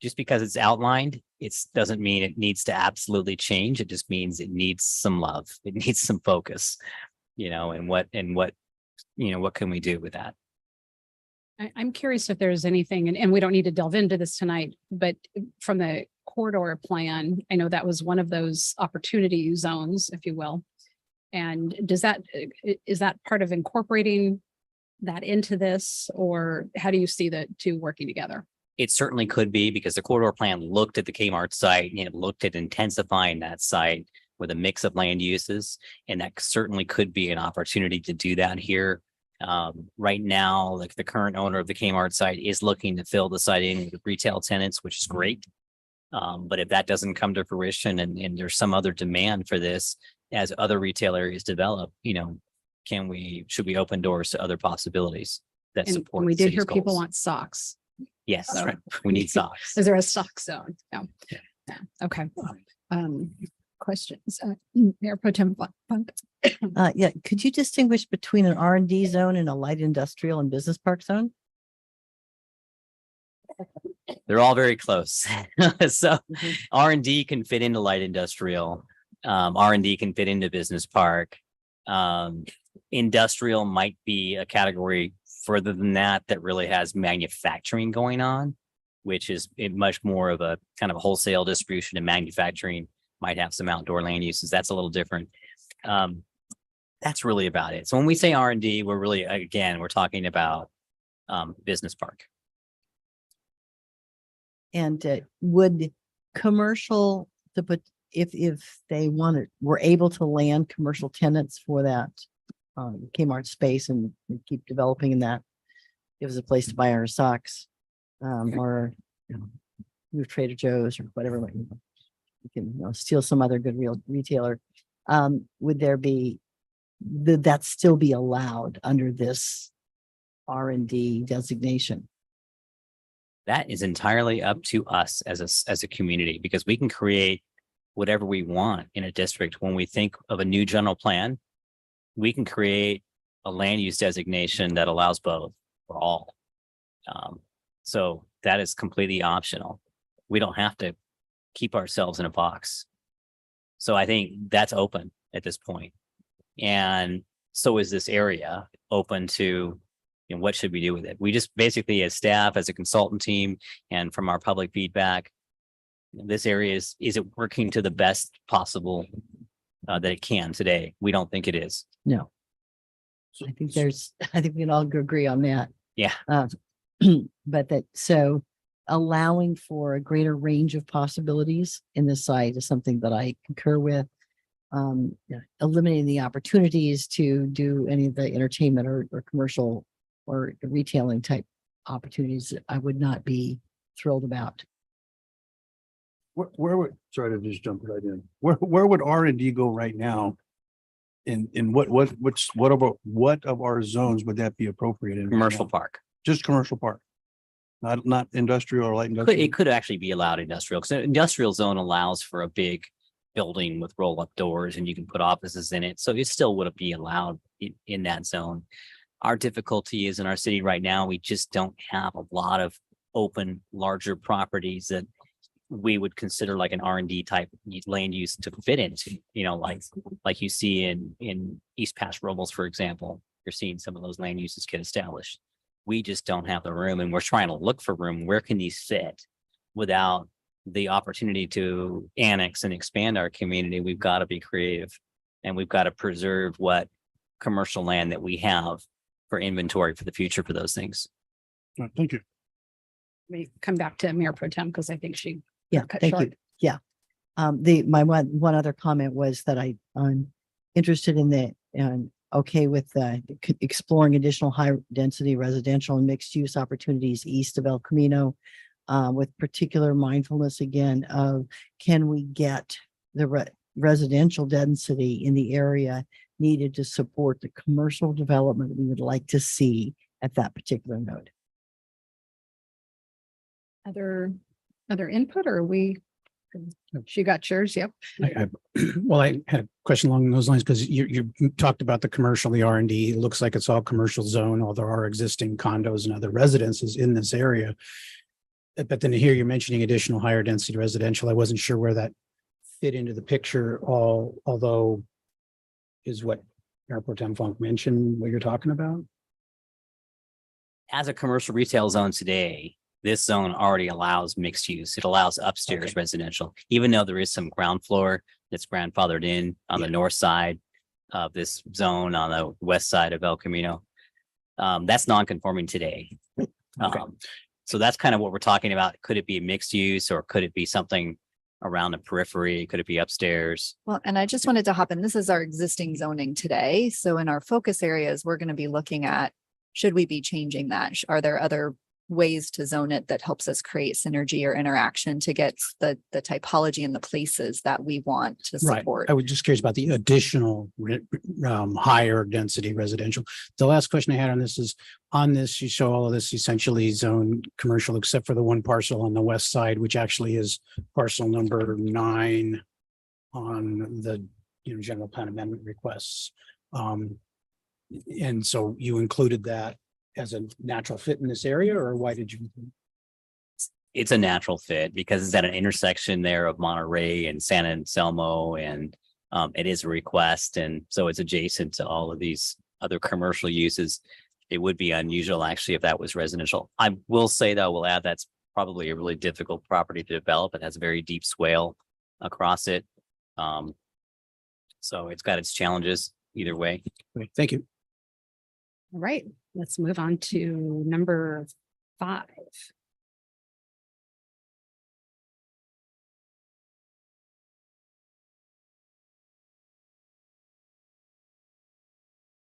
just because it's outlined, it doesn't mean it needs to absolutely change. It just means it needs some love. It needs some focus, and what, what can we do with that? I'm curious if there's anything, and we don't need to delve into this tonight, but from the corridor plan, I know that was one of those opportunity zones, if you will. And is that part of incorporating that into this, or how do you see the two working together? It certainly could be, because the corridor plan looked at the Kmart site and it looked at intensifying that site with a mix of land uses. And that certainly could be an opportunity to do that here. Right now, like the current owner of the Kmart site is looking to fill the site in with retail tenants, which is great. But if that doesn't come to fruition and there's some other demand for this as other retail areas develop, should we open doors to other possibilities that support? And we the did city's hear people goals? want socks. Yes, So- right. We need socks. Is there a sock zone? No. Yeah. Okay. Questions? Mayor Pro Tem Funk. Yeah, could you distinguish between an R&D zone and a light industrial and business park zone? They're all very close. So R&D can fit into light industrial. R&D can fit into business park. Industrial might be a category further than that really has manufacturing going on, which is much more of a kind of wholesale distribution, and manufacturing might have some outdoor land uses. That's a little different. That's really about it. So when we say R&D, we're really, again, we're talking about business park. And would commercial, if they were able to land commercial tenants for that Kmart space and keep developing in that, give us a place to buy our socks, or move Trader Joe's or whatever, you can steal some other good real retailer. Would that still be allowed under this R&D designation? That is entirely up to us as a community, because we can create whatever we want in a district. When we think of a new general plan, we can create a land use designation that allows both for all. So that is completely optional. We don't have to keep ourselves in a box. So I think that's open at this point. And so is this area open to, what should we do with it? We just basically, as staff, as a consultant team, and from our public feedback, this area is it working to the best possible that it can today? We don't think it is. No. I think we can all agree on that. Yeah. But so allowing for a greater range of possibilities in this site is something that I concur with. Eliminating the opportunities to do any of the entertainment or commercial or retailing type opportunities, I would not be thrilled about. Where would, sorry to just jump right in. Where would R&D go right now? In what of our zones would that be appropriate in? Commercial park. Just commercial park, not industrial or light industrial. It could actually be allowed industrial, because an industrial zone allows for a big building with roll up doors and you can put offices in it. So it still would be allowed in that zone. Our difficulty is in our city right now, we just don't have a lot of open, larger properties that we would consider like an R&D type land use to fit into, like you see in East Pass Robles, for example. You're seeing some of those land uses get established. We just don't have the room, and we're trying to look for room. Where can these fit without the opportunity to annex and expand our community? We've got to be creative, and we've got to preserve what commercial land that we have for inventory for the future for those things. Thank you. We come back to Mayor Pro Tem because I think she Yeah, cut thank short. you. Yeah. My one other comment was that I'm interested in and okay with exploring additional high density residential and mixed use opportunities east of El Camino, with particular mindfulness again of, can we get the residential density in the area needed to support the commercial development we would like to see at that particular node? Other input, or she got yours? Yep. Well, I had a question along those lines because you talked about the commercial, the R&D. It looks like it's all commercial zone, although there are existing condos and other residences in this area. But then here you're mentioning additional higher density residential. I wasn't sure where that fit into the picture, although is what Mayor Pro Tem Funk mentioned what you're talking about? As a commercial retail zone today, this zone already allows mixed use. It allows upstairs residential, even though there is some ground floor that's grandfathered in on the north side of this zone on the west side of El Camino. That's non-conforming today. So that's kind of what we're talking about. Could it be mixed use, or could it be something around the periphery? Could it be upstairs? Well, and I just wanted to hop in. This is our existing zoning today. So in our focus areas, we're going to be looking at, should we be changing that? Are there other ways to zone it that helps us create synergy or interaction to get the typology and the places that we want to support? I was just curious about the additional higher density residential. The last question I had on this is, you show all of this essentially zone commercial, except for the one parcel on the west side, which actually is parcel number 9 on the general plan amendment requests. And so you included that as a natural fit in this area, or why did you? It's a natural fit because it's at an intersection there of Monterey and San Anselmo, and it is a request. And so it's adjacent to all of these other commercial uses. It would be unusual actually if that was residential. I will say though, we'll add that's probably a really difficult property to develop. It has a very deep swale across it. So it's got its challenges either way. Thank you. All right, let's move on to number 5.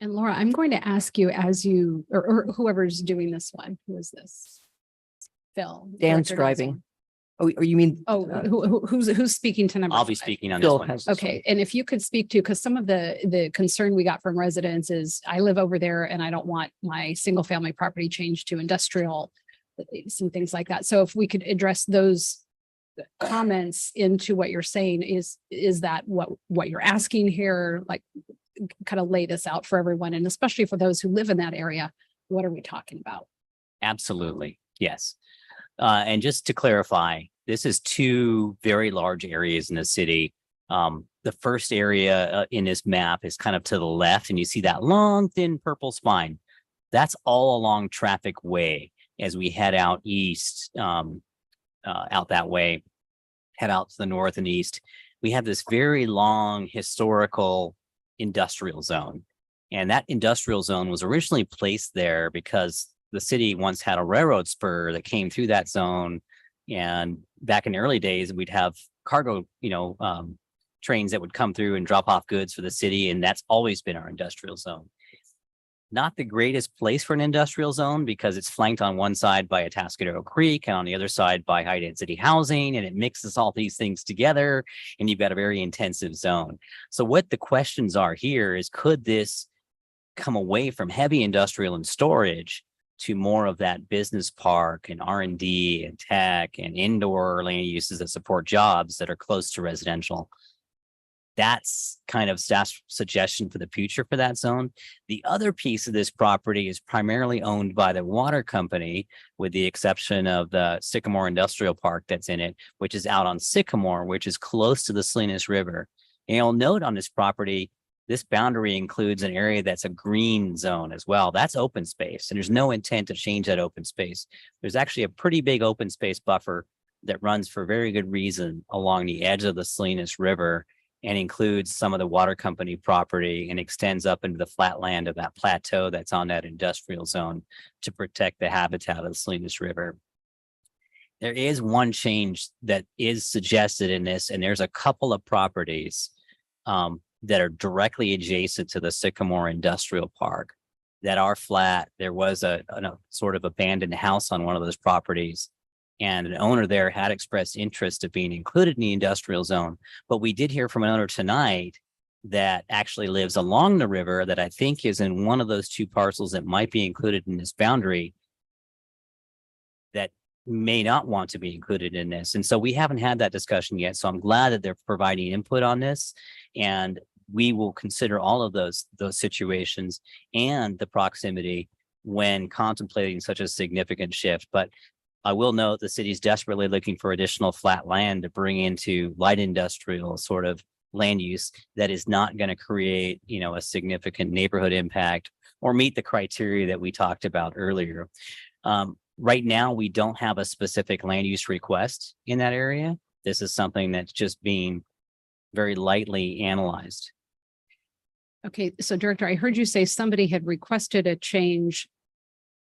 And Laura, I'm going to ask you as you, or whoever's doing this one, who is this? Phil. Dan's driving. Oh, or you mean? Who's speaking to number? I'll be 5? speaking on this Phil one. has this Okay, and if you could speak to, because some of the concern we got from residents is, I live over there and I don't want my single family property changed to industrial, some things like that. So if we could address those comments into what you're saying, is that what you're asking here? Like, kind of lay this out for everyone, and especially for those who live in that area, what are we talking about? Absolutely, yes. And just to clarify, this is 2 very large areas in the city. The first area in this map is kind of to the left, and you see that long, thin purple spine. That's all along Traffic Way as we head out east, out that way, head out to the north and east. We have this very long historical industrial zone. And that industrial zone was originally placed there because the city once had a railroad spur that came through that zone. And back in the early days, we'd have cargo, trains that would come through and drop off goods for the city. And that's always been our industrial zone. Not the greatest place for an industrial zone because it's flanked on one side by Atascadero Creek and on the other side by high density housing, and it mixes all these things together and you've got a very intensive zone. So what the questions are here is, could this come away from heavy industrial and storage to more of that business park and R&D and tech and indoor land uses that support jobs that are close to residential? That's kind of staff's suggestion for the future for that zone. The other piece of this property is primarily owned by the water company, with the exception of the Sycamore Industrial Park that's in it, which is out on Sycamore, which is close to the Salinas River. And you'll note on this property, this boundary includes an area that's a green zone as well. That's open space, and there's no intent to change that open space. There's actually a pretty big open space buffer that runs for very good reason along the edge of the Salinas River, and includes some of the water company property and extends up into the flat land of that plateau that's on that industrial zone to protect the habitat of the Salinas River. There is one change that is suggested in this, and there's a couple of properties that are directly adjacent to the Sycamore Industrial Park that are flat. There was a sort of abandoned house on one of those properties, and an owner there had expressed interest of being included in the industrial zone. But we did hear from an owner tonight that actually lives along the river that I think is in one of those two parcels that might be included in this boundary that may not want to be included in this. And so we haven't had that discussion yet. So I'm glad that they're providing input on this, and we will consider all of those situations and the proximity when contemplating such a significant shift. But I will note the city's desperately looking for additional flat land to bring into light industrial sort of land use that is not going to create, a significant neighborhood impact or meet the criteria that we talked about earlier. Right now, we don't have a specific land use request in that area. This is something that's just being very lightly analyzed. Okay, so Director, I heard you say somebody had requested a change.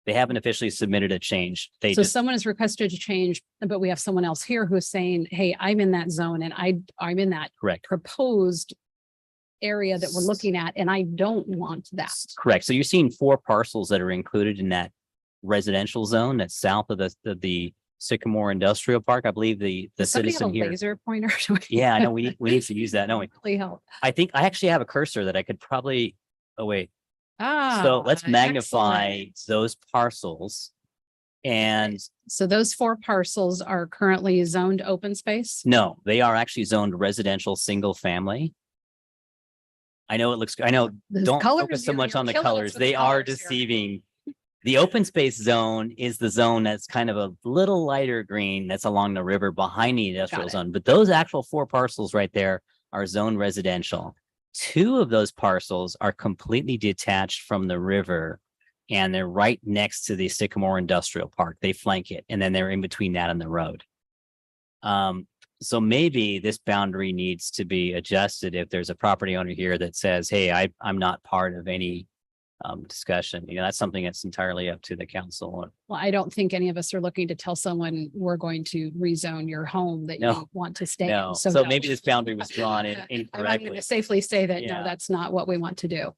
They haven't officially submitted a change. So someone has requested a change, but we have someone else here who's saying, hey, I'm in that zone and I'm in that correct proposed area that we're looking at, and I don't want that. Correct. So you're seeing 4 parcels that are included in that residential zone that's south of the Sycamore Industrial Park. I believe the Somebody citizen have a here. laser pointer. Yeah, I know we need to use that. No, Really help. I think I actually have a cursor that I could probably. Oh wait. Ah, So let's magnify excellent. those parcels. And so those 4 parcels are currently zoned open space? no, they are actually zoned residential single family. I know it looks, I know, The don't colors, focus so you're- much you're on the killing us colors. with the They are colors here. deceiving. The open space zone is the zone that's kind of a little lighter green that's along the river behind the industrial it. zone. But those actual 4 parcels right there are zoned residential. 2 of those parcels are completely detached from the river, and they're right next to the Sycamore Industrial Park. They flank it, and then they're in between that and the road. So maybe this boundary needs to be adjusted if there's a property owner here that says, hey, I'm not part of any discussion. That's something that's entirely up to the council. Well, I don't think any of us are looking to tell someone we're going to rezone your home that No. you want to stay No, in. so no. maybe this boundary was drawn in I'm going incorrectly. to safely say that, Yeah. no, that's not what we want to do.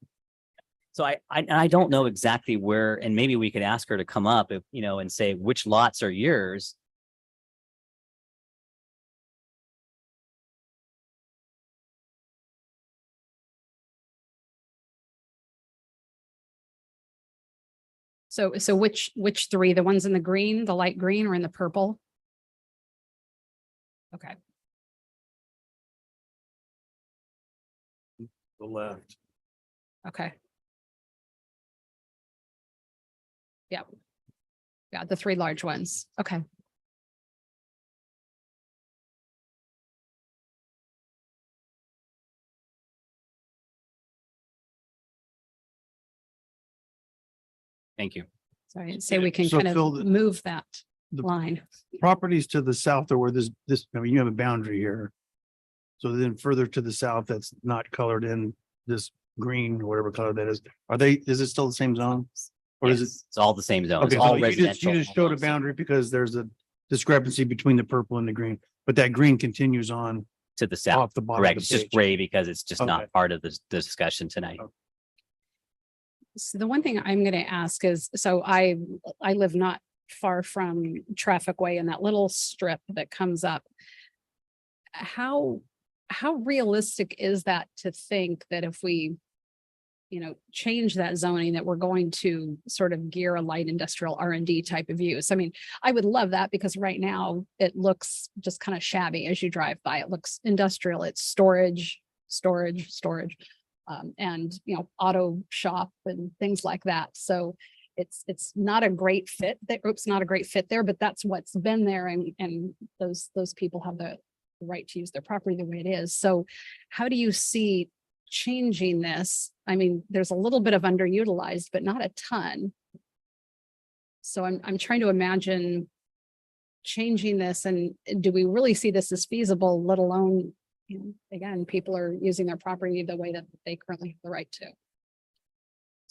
So I don't know exactly where, and maybe we could ask her to come up if, and say which lots are yours. So which 3, the ones in the green, the light green, or in the purple? Okay. The left. Okay. Yep. Yeah, the 3 large ones. Okay. Thank you. So I say we can So kind Phil, of move that the- line. Properties to the south are where this, you have a boundary here. So then further to the south, that's not colored in this green or whatever color that is. Is it still the same zone? Or is it? Yes, it's all the same zone. It's Okay, all so residential. you just showed a boundary because there's a discrepancy between the purple and the green, but that green continues on To the south. off the bottom. Correct. of It's the just page. gray because it's just Okay. not part of the discussion tonight. So the one thing I'm going to ask is, so I live not far from Traffic Way and that little strip that comes up. How realistic is that to think that if we, change that zoning, that we're going to sort of gear a light industrial R&D type of use? I mean, I would love that because right now it looks just kind of shabby as you drive by. It looks industrial. It's storage. And auto shop and things like that. So it's not a great fit. Not a great fit there, but that's what's been there, and those people have the right to use their property the way it is. So how do you see changing this? I mean, there's a little bit of underutilized, but not a ton. So I'm trying to imagine changing this, and do we really see this as feasible, let alone, again, people are using their property the way that they currently have the right to.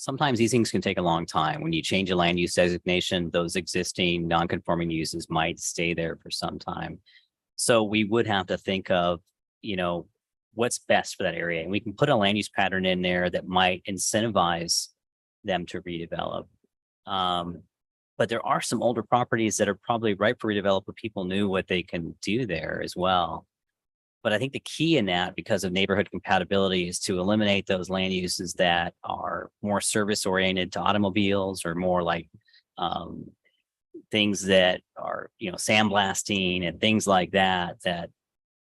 sometimes these things can take a long time. When you change a land use designation, those existing non-conforming uses might stay there for some time. So we would have to think of, what's best for that area. And we can put a land use pattern in there that might incentivize them to redevelop. But there are some older properties that are probably ripe for redevelop, but people knew what they can do there as well. But I think the key in that, because of neighborhood compatibility, is to eliminate those land uses that are more service oriented to automobiles, or more like things that are, sandblasting and things like that, that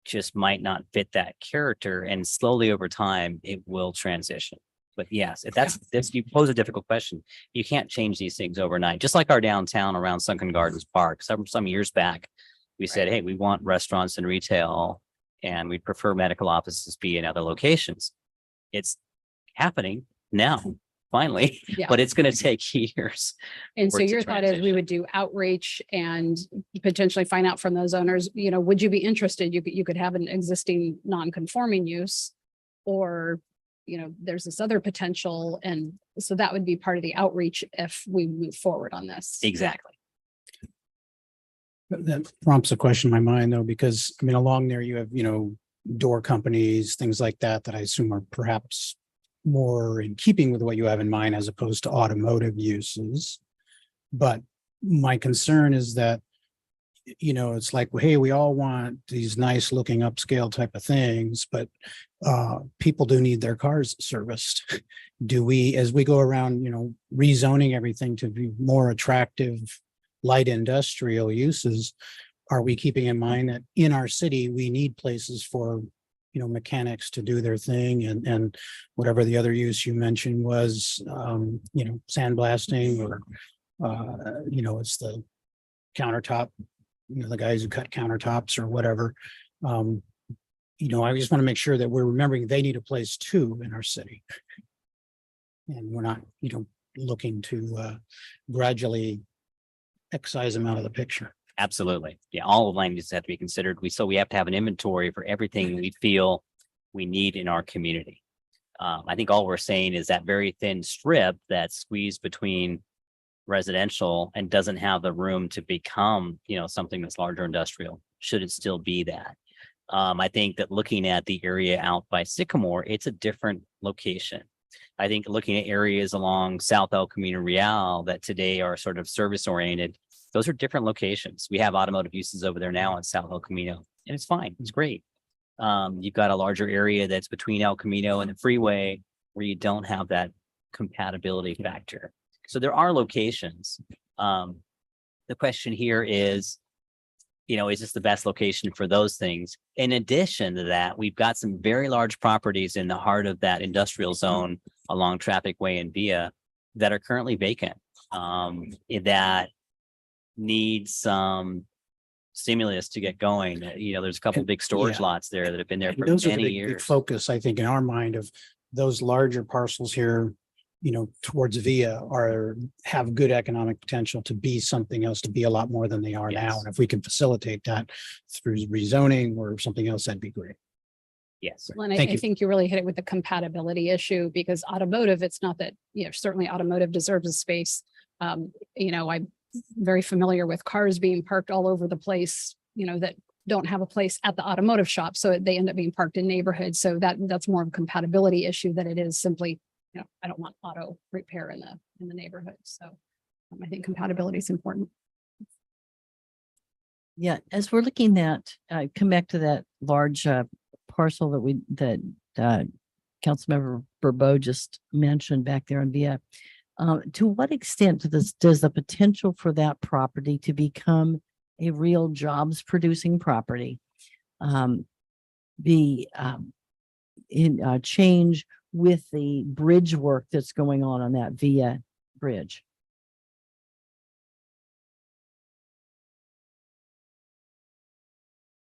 just might not fit that character. And slowly over time, it will transition. But yes, if that's you pose a difficult question. You can't change these things overnight. Just like our downtown around Sunken Gardens Park, some years back, we said, hey, we want restaurants and retail, and we prefer medical offices be in other locations. It's happening now, finally, Yeah. but it's going to take years. And so for it to your thought is we transition. would do outreach and potentially find out from those owners, would you be interested? You could have an existing non-conforming use, or, there's this other potential. And so that would be part of the outreach if we move forward on this. Exactly. That prompts a question in my mind, though, because along there you have, door companies, things like that, that I assume are perhaps more in keeping with what you have in mind as opposed to automotive uses. But my concern is that, it's like, well, hey, we all want these nice looking upscale type of things, but people do need their cars serviced. Do we, as we go around, rezoning everything to be more attractive light industrial uses, are we keeping in mind that in our city, we need places for, mechanics to do their thing, and whatever the other use you mentioned was, sandblasting, or, it's the countertop, the guys who cut countertops or whatever. I just want to make sure that we're remembering they need a place too in our city. And we're not, looking to gradually excise them out of the picture. Absolutely. Yeah. All of land uses have to be considered. We have to have an inventory for everything we feel we need in our community. I think all we're saying is that very thin strip that's squeezed between residential and doesn't have the room to become, something that's larger industrial. Should it still be that? I think that looking at the area out by Sycamore, it's a different location. I think looking at areas along South El Camino Real that today are sort of service oriented, those are different locations. We have automotive uses over there now in South El Camino, and it's fine. It's great. You've got a larger area that's between El Camino and the freeway where you don't have that compatibility factor. So there are locations. The question here is this the best location for those things? In addition to that, we've got some very large properties in the heart of that industrial zone along Traffic Way and Via that are currently vacant, that need some stimulus to get going. There's a couple of big storage lots there that have been there And for those are the many big years. focus, I think, in our mind of those larger parcels here, towards Via have good economic potential to be something else, to be a lot more than they are now. Yes. And if we can facilitate that through rezoning or something else, that'd be great. Yes. Well, and Thank I you. think you really hit it with the compatibility issue, because automotive, it's not that, certainly automotive deserves a space. I'm very familiar with cars being parked all over the place, that don't have a place at the automotive shop. So they end up being parked in neighborhoods. So that's more of a compatibility issue than it is simply, I don't want auto repair in the neighborhood. So I think compatibility is important. Yeah, as we're looking at, come back to that large parcel that Councilmember Bourbeau just mentioned back there in Via. To what extent does the potential for that property to become a real jobs producing property change with the bridge work that's going on that Via bridge?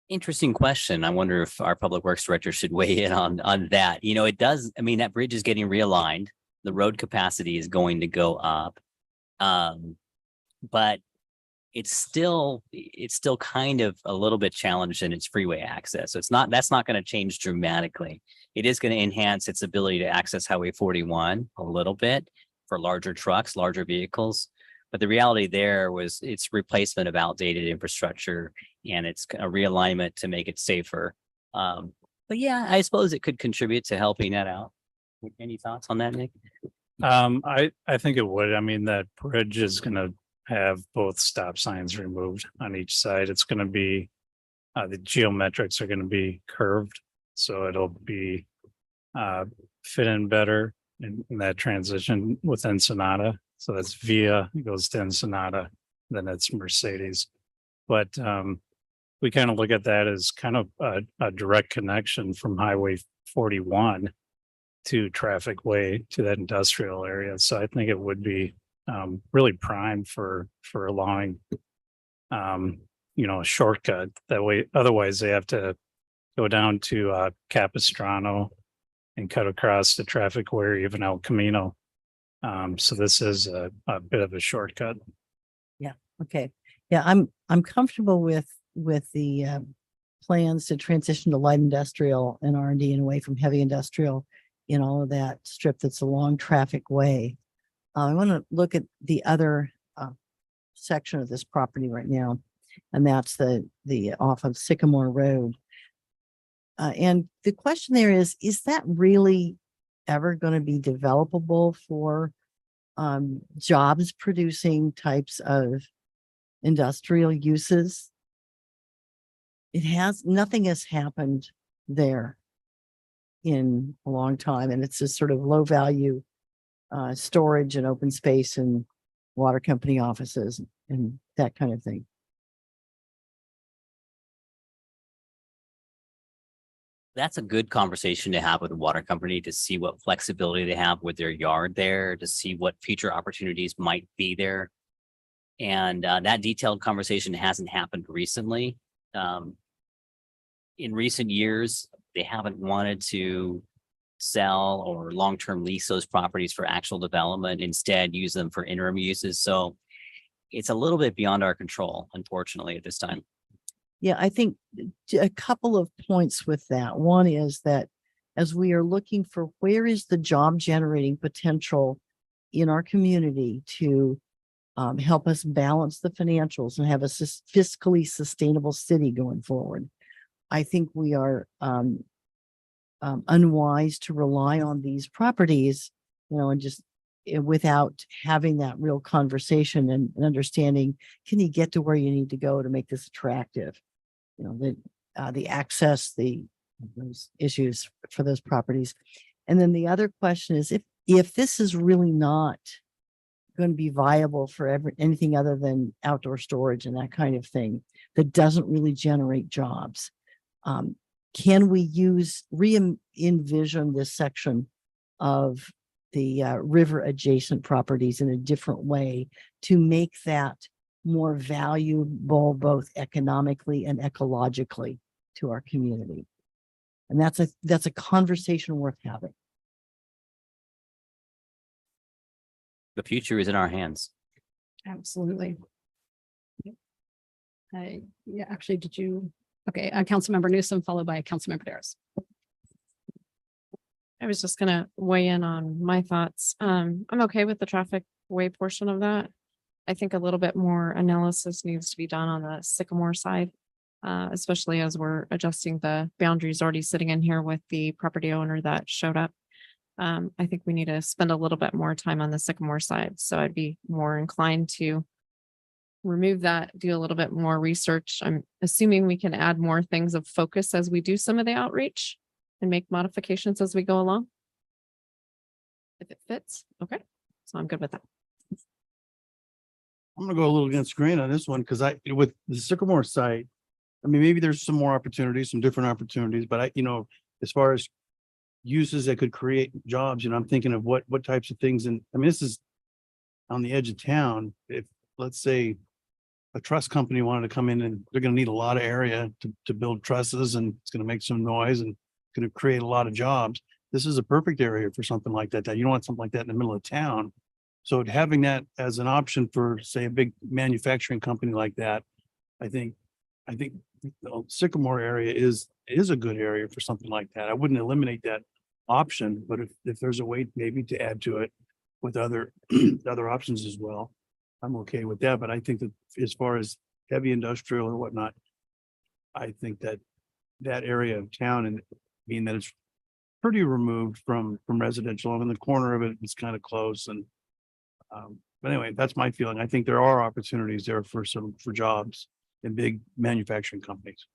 Interesting question. I wonder if our public works director should weigh in on that. It does. I mean, that bridge is getting realigned. The road capacity is going to go up. But it's still kind of a little bit challenged in its freeway access. So that's not going to change dramatically. It is going to enhance its ability to access Highway 41 a little bit for larger trucks, larger vehicles. But the reality there was it's replacement of outdated infrastructure and it's a realignment to make it safer. But yeah, I suppose it could contribute to helping that out. Any thoughts on that, Nick? I think it would. I mean, that bridge is gonna have both stop signs removed on each side. It's gonna be, the geometrics are gonna be curved, so it'll be fit in better in that transition within Sonata. So that's Via, it goes to Ensenada, then it's Mercedes. But we kind of look at that as kind of a direct connection from Highway 41 to Traffic Way to that industrial area. So I think it would be really prime for allowing a shortcut that way. Otherwise, they have to go down to Capistrano and cut across the Traffic Way or even El Camino. So this is a bit of a shortcut. Yeah, okay. Yeah, I'm comfortable with the plans to transition to light industrial and R&D and away from heavy industrial in all of that strip that's a long traffic way. I want to look at the other section of this property right now, and that's the off of Sycamore Road. And the question there is that really ever going to be developable for jobs producing types of industrial uses? Nothing has happened there in a long time, and it's just sort of low value storage and open space and water company offices and that kind of thing. That's a good conversation to have with the water company to see what flexibility they have with their yard there, to see what future opportunities might be there. And that detailed conversation hasn't happened recently. In recent years, they haven't wanted to sell or long-term lease those properties for actual development, instead use them for interim uses. So it's a little bit beyond our control, unfortunately, at this time. Yeah, I think a couple of points with that. One is that as we are looking for where is the job generating potential in our community to help us balance the financials and have a fiscally sustainable city going forward, I think we are unwise to rely on these properties, and just without having that real conversation and understanding, can you get to where you need to go to make this attractive? The access, those issues for those properties. And then the other question is, if this is really not going to be viable for anything other than outdoor storage and that kind of thing, that doesn't really generate jobs, can we re-envision this section of the river adjacent properties in a different way to make that more valuable, both economically and ecologically, to our community? And that's a conversation worth having. The future is in our hands. Absolutely. Yeah, actually, okay, Councilmember Newsom, followed by Councilmember Daris. I was just gonna weigh in on my thoughts. I'm okay with the traffic way portion of that. I think a little bit more analysis needs to be done on the Sycamore side, especially as we're adjusting the boundaries already sitting in here with the property owner that showed up. I think we need to spend a little bit more time on the Sycamore side. So I'd be more inclined to remove that, do a little bit more research. I'm assuming we can add more things of focus as we do some of the outreach and make modifications as we go along. If it fits, okay. So I'm good with that. I'm gonna go a little against grain on this one because with the Sycamore site, I mean, maybe there's some more opportunities, some different opportunities, but as far as uses that could create jobs, I'm thinking of what types of things. And I mean, this is on the edge of town. If, let's say, a truss company wanted to come in, and they're going to need a lot of area to build trusses, and it's going to make some noise and going to create a lot of jobs. This is a perfect area for something like that. You don't want something like that in the middle of town. So having that as an option for, say, a big manufacturing company like that, I think the Sycamore area is a good area for something like that. I wouldn't eliminate that option, but if there's a way maybe to add to it, with other, other options as well. I'm okay with that, but I think that as far as heavy industrial or whatnot, I think that that area of town, and being that it's pretty removed from residential, and in the corner of it, it's kind of close, and but anyway, that's my feeling. I think there are opportunities there for jobs in big manufacturing companies.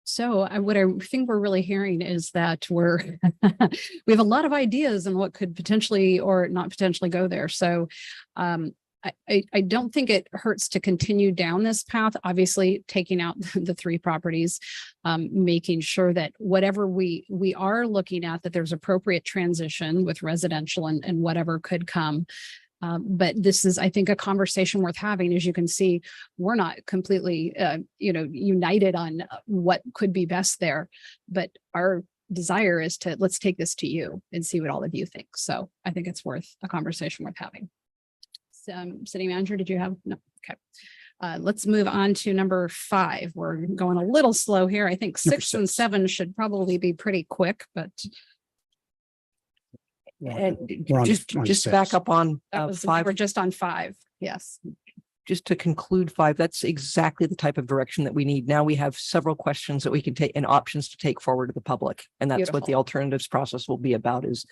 So what I think we're really hearing is that we have a lot of ideas on what could potentially or not potentially go there. So I don't think it hurts to continue down this path, obviously taking out the 3 properties, making sure that whatever we are looking at, that there's appropriate transition with residential and whatever could come. But this is, I think, a conversation worth having. As you can see, we're not completely, united on what could be best there, but our desire is to let's take this to you and see what all of you think. So I think it's worth a conversation worth having. City Manager, did you have? No. Okay. Let's move on to number 5. We're going a little slow here. I think 6 and 7 should probably be pretty quick, but And We're on just 26. back up on we 5. were just on 5. Yes. Just to conclude 5, that's exactly the type of direction that we need. Now we have several questions that we can take and options to take forward to the public. And that's what the Beautiful. alternatives process will be about, is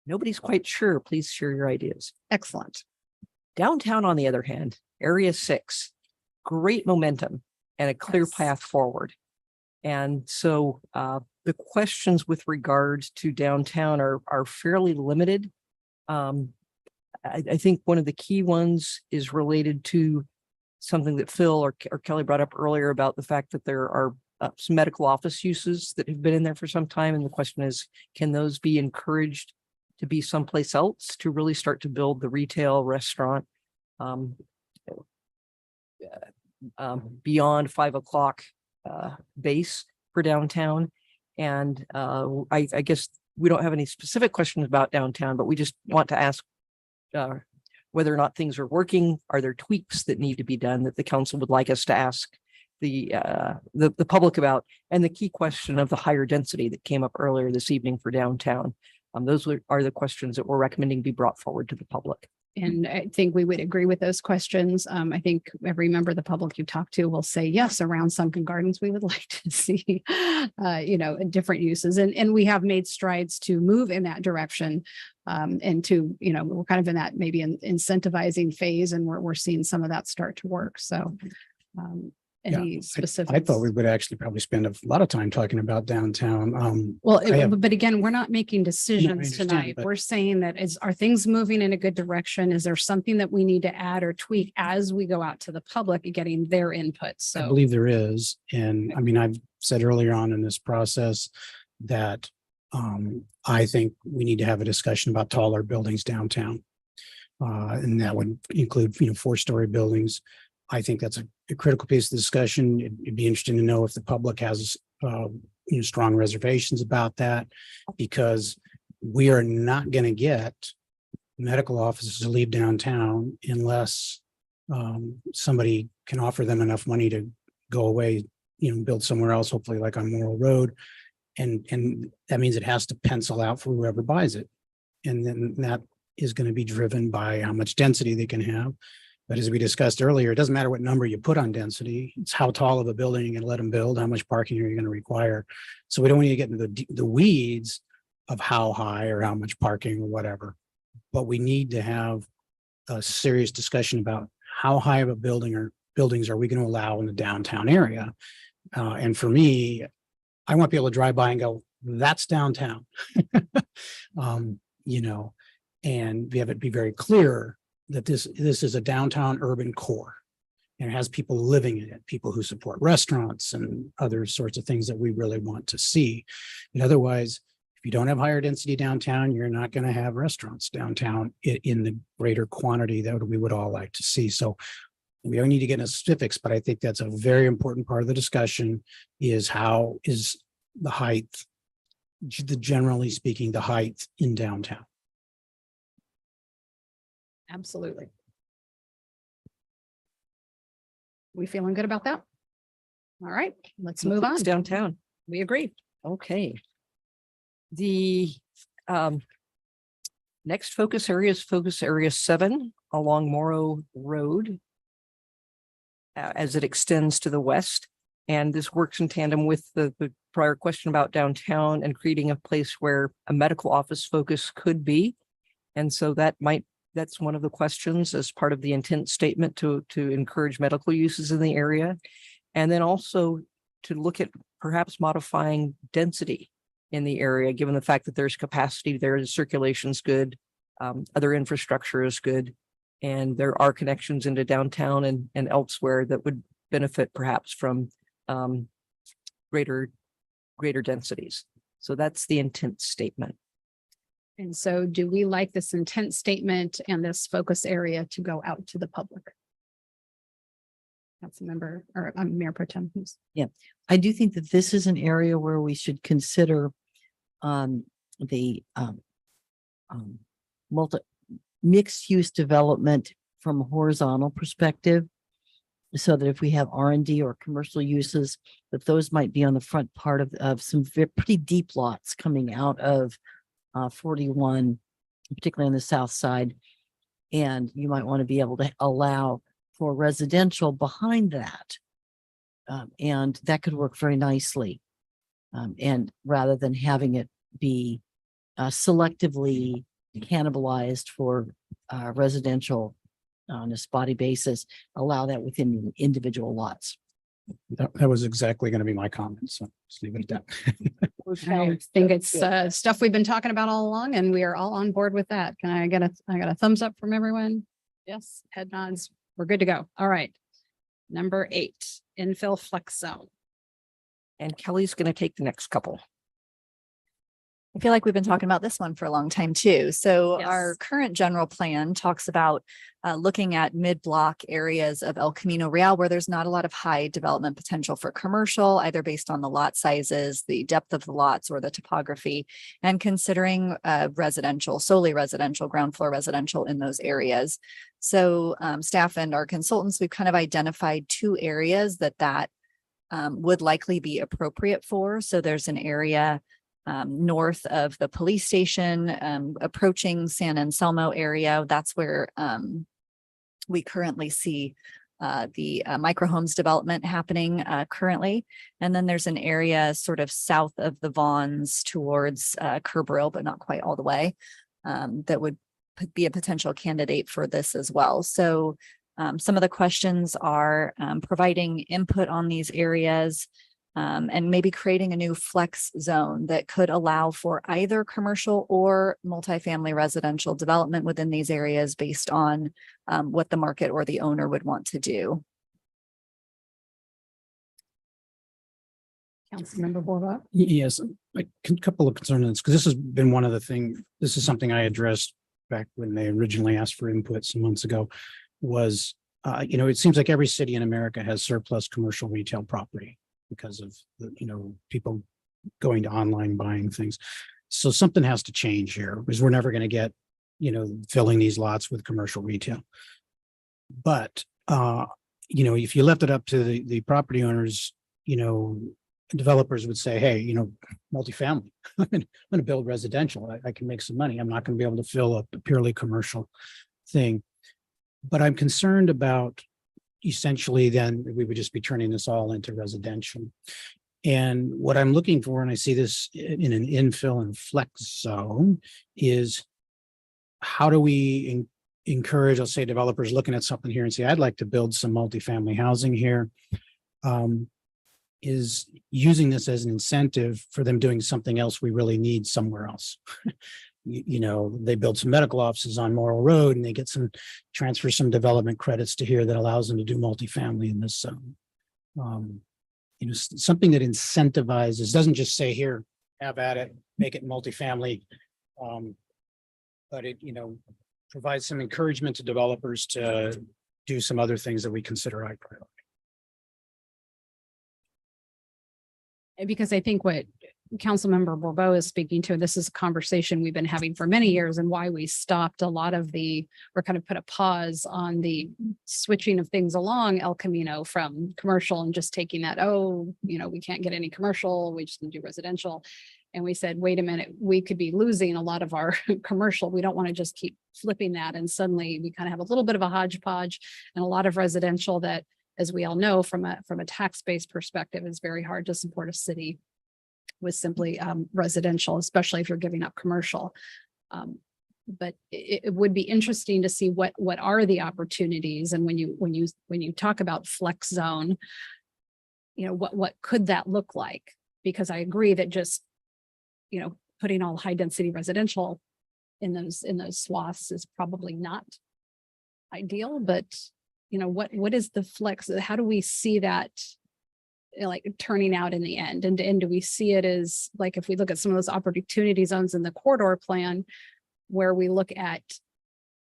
nobody's quite sure. Please share your ideas. Excellent. Downtown, on the other hand, area 6, great momentum and a clear Yes. path forward. And so the questions with regards to downtown are fairly limited. I think one of the key ones is related to something that Phil or Kelly brought up earlier about the fact that there are some medical office uses that have been in there for some time. And the question is, can those be encouraged to be someplace else to really start to build the retail restaurant beyond 5 o'clock base for downtown? And I guess we don't have any specific questions about downtown, but we just want to ask whether or not things are working. Are there tweaks that need to be done that the council would like us to ask the public about? And the key question of the higher density that came up earlier this evening for downtown. Those are the questions that we're recommending be brought forward to the public. And I think we would agree with those questions. I think every member of the public you talk to will say, yes, around Sunken Gardens, we would like to see, different uses. And we have made strides to move in that direction. And to, we're kind of in that maybe incentivizing phase, and we're seeing some of that start to work. So any specifics? I thought we would actually probably spend a lot of time talking about downtown. But again, we're not making decisions understand, tonight. but- We're saying that are things moving in a good direction? Is there something that we need to add or tweak as we go out to the public and getting their input? I So believe there is. And I mean, I've said earlier on in this process that I think we need to have a discussion about taller buildings downtown. And that would include, 4-story buildings. I think that's a critical piece of the discussion. It'd be interesting to know if the public has, strong reservations about that, because we are not going to get medical offices to leave downtown unless somebody can offer them enough money to go away, build somewhere else, hopefully like on Morrill Road. And that means it has to pencil out for whoever buys it. And then that is going to be driven by how much density they can have. But as we discussed earlier, it doesn't matter what number you put on density. It's how tall of a building you're going to let them build, how much parking are you going to require. So we don't need to get into the weeds of how high or how much parking or whatever. But we need to have a serious discussion about how high of a building or buildings are we going to allow in the downtown area. And for me, I want to be able to drive by and go, that's downtown. And we have it be very clear that this is a downtown urban core and it has people living in it, people who support restaurants and other sorts of things that we really want to see. And otherwise, if you don't have higher density downtown, you're not going to have restaurants downtown in the greater quantity that we would all like to see. So we don't need to get into specifics, but I think that's a very important part of the discussion, is how is the height, generally speaking, the height in downtown. absolutely. We feeling good about that? All right, let's move on. It's downtown. We agree. Okay. The Next focus area is focus area 7 along Morrow Road as it extends to the west. And this works in tandem with the prior question about downtown and creating a place where a medical office focus could be. And so that's one of the questions as part of the intent statement to encourage medical uses in the area. And then also to look at perhaps modifying density in the area, given the fact that there's capacity there, the circulation's good, other infrastructure is good, and there are connections into downtown and elsewhere that would benefit perhaps from greater densities. So that's the intent statement. And so do we like this intent statement and this focus area to go out to the public? Councilmember or Mayor Pro Tem Hughes. Yeah, I do think that this is an area where we should consider the mixed use development from a horizontal perspective, so that if we have R&D or commercial uses, that those might be on the front part of some pretty deep lots coming out of 41, particularly on the south side. And you might want to be able to allow for residential behind that. And that could work very nicely. And rather than having it be selectively cannibalized for residential on a spotty basis, allow that within individual lots. That was exactly going to be my comment. So just leave it at that. I think it's stuff we've been talking about all along, and we are all on board with that. Can I get a thumbs up from everyone? Yes, head nods. We're good to go. All right. Number 8, infill flex zone. And Kelly's going to take the next couple. I feel like we've been talking about this one for a long time too. So Yes. our current general plan talks about looking at mid-block areas of El Camino Real where there's not a lot of high development potential for commercial, either based on the lot sizes, the depth of the lots, or the topography, and considering residential, solely residential, ground floor residential in those areas. So staff and our consultants, we've kind of identified 2 areas that would likely be appropriate for. So there's an area north of the police station, approaching San Anselmo area. That's where we currently see the micro homes development happening currently. And then there's an area sort of south of the Vaughns towards Kerbril, but not quite all the way, that would be a potential candidate for this as well. So some of the questions are providing input on these areas, and maybe creating a new flex zone that could allow for either commercial or multifamily residential development within these areas based on what the market or the owner would want to do. Councilmember Borba. Yes, a couple of concerns, because this has been one of the things, this is something I addressed back when they originally asked for input some months ago, was, it seems like every city in America has surplus commercial retail property because of people going to online buying things. So something has to change here, because we're never going to get, filling these lots with commercial retail. But, if you left it up to the property owners, developers would say, hey, multifamily, I'm going to build residential. I can make some money. I'm not going to be able to fill up a purely commercial thing. But I'm concerned about essentially then we would just be turning this all into residential. And what I'm looking for, and I see this in an infill and flex zone, is how do we encourage, I'll say, developers looking at something here and say, I'd like to build some multifamily housing here, is using this as an incentive for them doing something else we really need somewhere else. They build some medical offices on Morrill Road and they get transfer some development credits to here that allows them to do multifamily in this zone. Something that incentivizes, doesn't just say here, have at it, make it multifamily. But it, provides some encouragement to developers to do some other things that we consider high priority. Because I think what Councilmember Bourbeau is speaking to, this is a conversation we've been having for many years, and why we stopped a lot of or kind of put a pause on the switching of things along El Camino from commercial and just taking that, we can't get any commercial, we just need to do residential. And we said, wait a minute, we could be losing a lot of our commercial. We don't want to just keep flipping that. And suddenly we kind of have a little bit of a hodgepodge and a lot of residential that, as we all know, from a tax-based perspective, is very hard to support a city with simply residential, especially if you're giving up commercial. But it would be interesting to see what are the opportunities. And when you talk about flex zone, you know, what could that look like? Because I agree that just, you know, putting all high density residential in those swaths is probably not ideal, but you know, what is the flex? How do we see that, you know, like turning out in the end? And do we see it as, like, if we look at some of those opportunity zones in the corridor plan, where we look at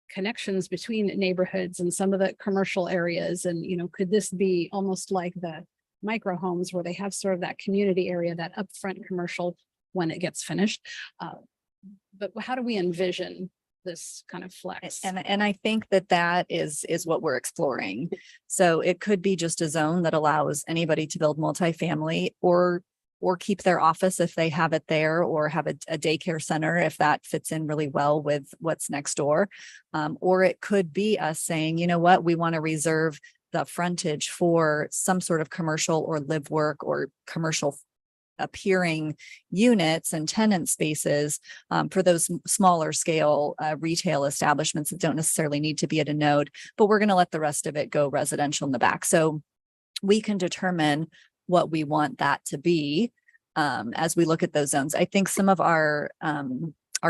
connections between neighborhoods and some of the commercial areas, and, you know, could this be almost like the micro homes where they have sort of that community area, that upfront commercial when it gets finished? But how do we envision this kind of flex? And I think that is what we're exploring. So it could be just a zone that allows anybody to build multifamily, or keep their office if they have it there, or have a daycare center if that fits in really well with what's next door. Or it could be us saying, you know what, we want to reserve the frontage for some sort of commercial or live work or commercial appearing units and tenant spaces for those smaller scale retail establishments that don't necessarily need to be at a node, but we're going to let the rest of it go residential in the back. So we can determine what we want that to be as we look at those zones. I think some of our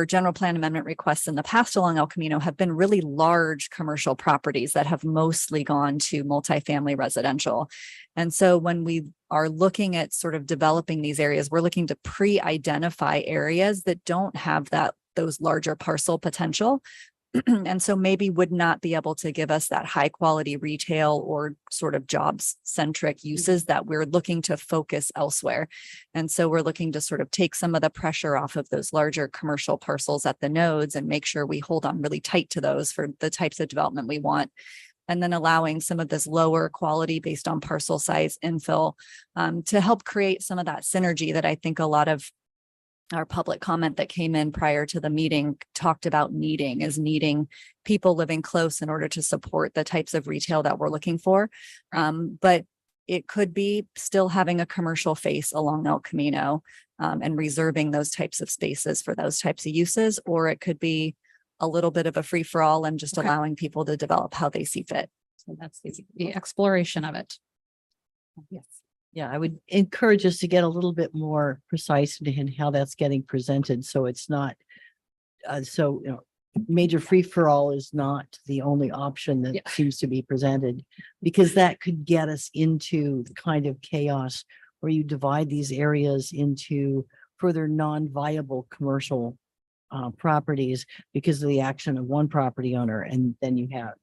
general plan amendment requests in the past along El Camino have been really large commercial properties that have mostly gone to multifamily residential. And so when we are looking at sort of developing these areas, we're looking to pre-identify areas that don't have those larger parcel potential. And so maybe would not be able to give us that high quality retail or sort of jobs centric uses that we're looking to focus elsewhere. And so we're looking to sort of take some of the pressure off of those larger commercial parcels at the nodes and make sure we hold on really tight to those for the types of development we want. And then allowing some of this lower quality based on parcel size infill to help create some of that synergy that I think a lot of our public comment that came in prior to the meeting talked about needing people living close in order to support the types of retail that we're looking for. But it could be still having a commercial face along El Camino and reserving those types of spaces for those types of uses, or it could be a little bit of a free for all and just allowing people to develop how they see fit. So that's the exploration of it. Yes. Yeah, I would encourage us to get a little bit more precise in how that's getting presented. So it's not, major free for all is not the only option that seems to be presented, because that could get us into the kind of chaos where you divide these areas into further non-viable commercial properties because of the action of one property owner, and then you have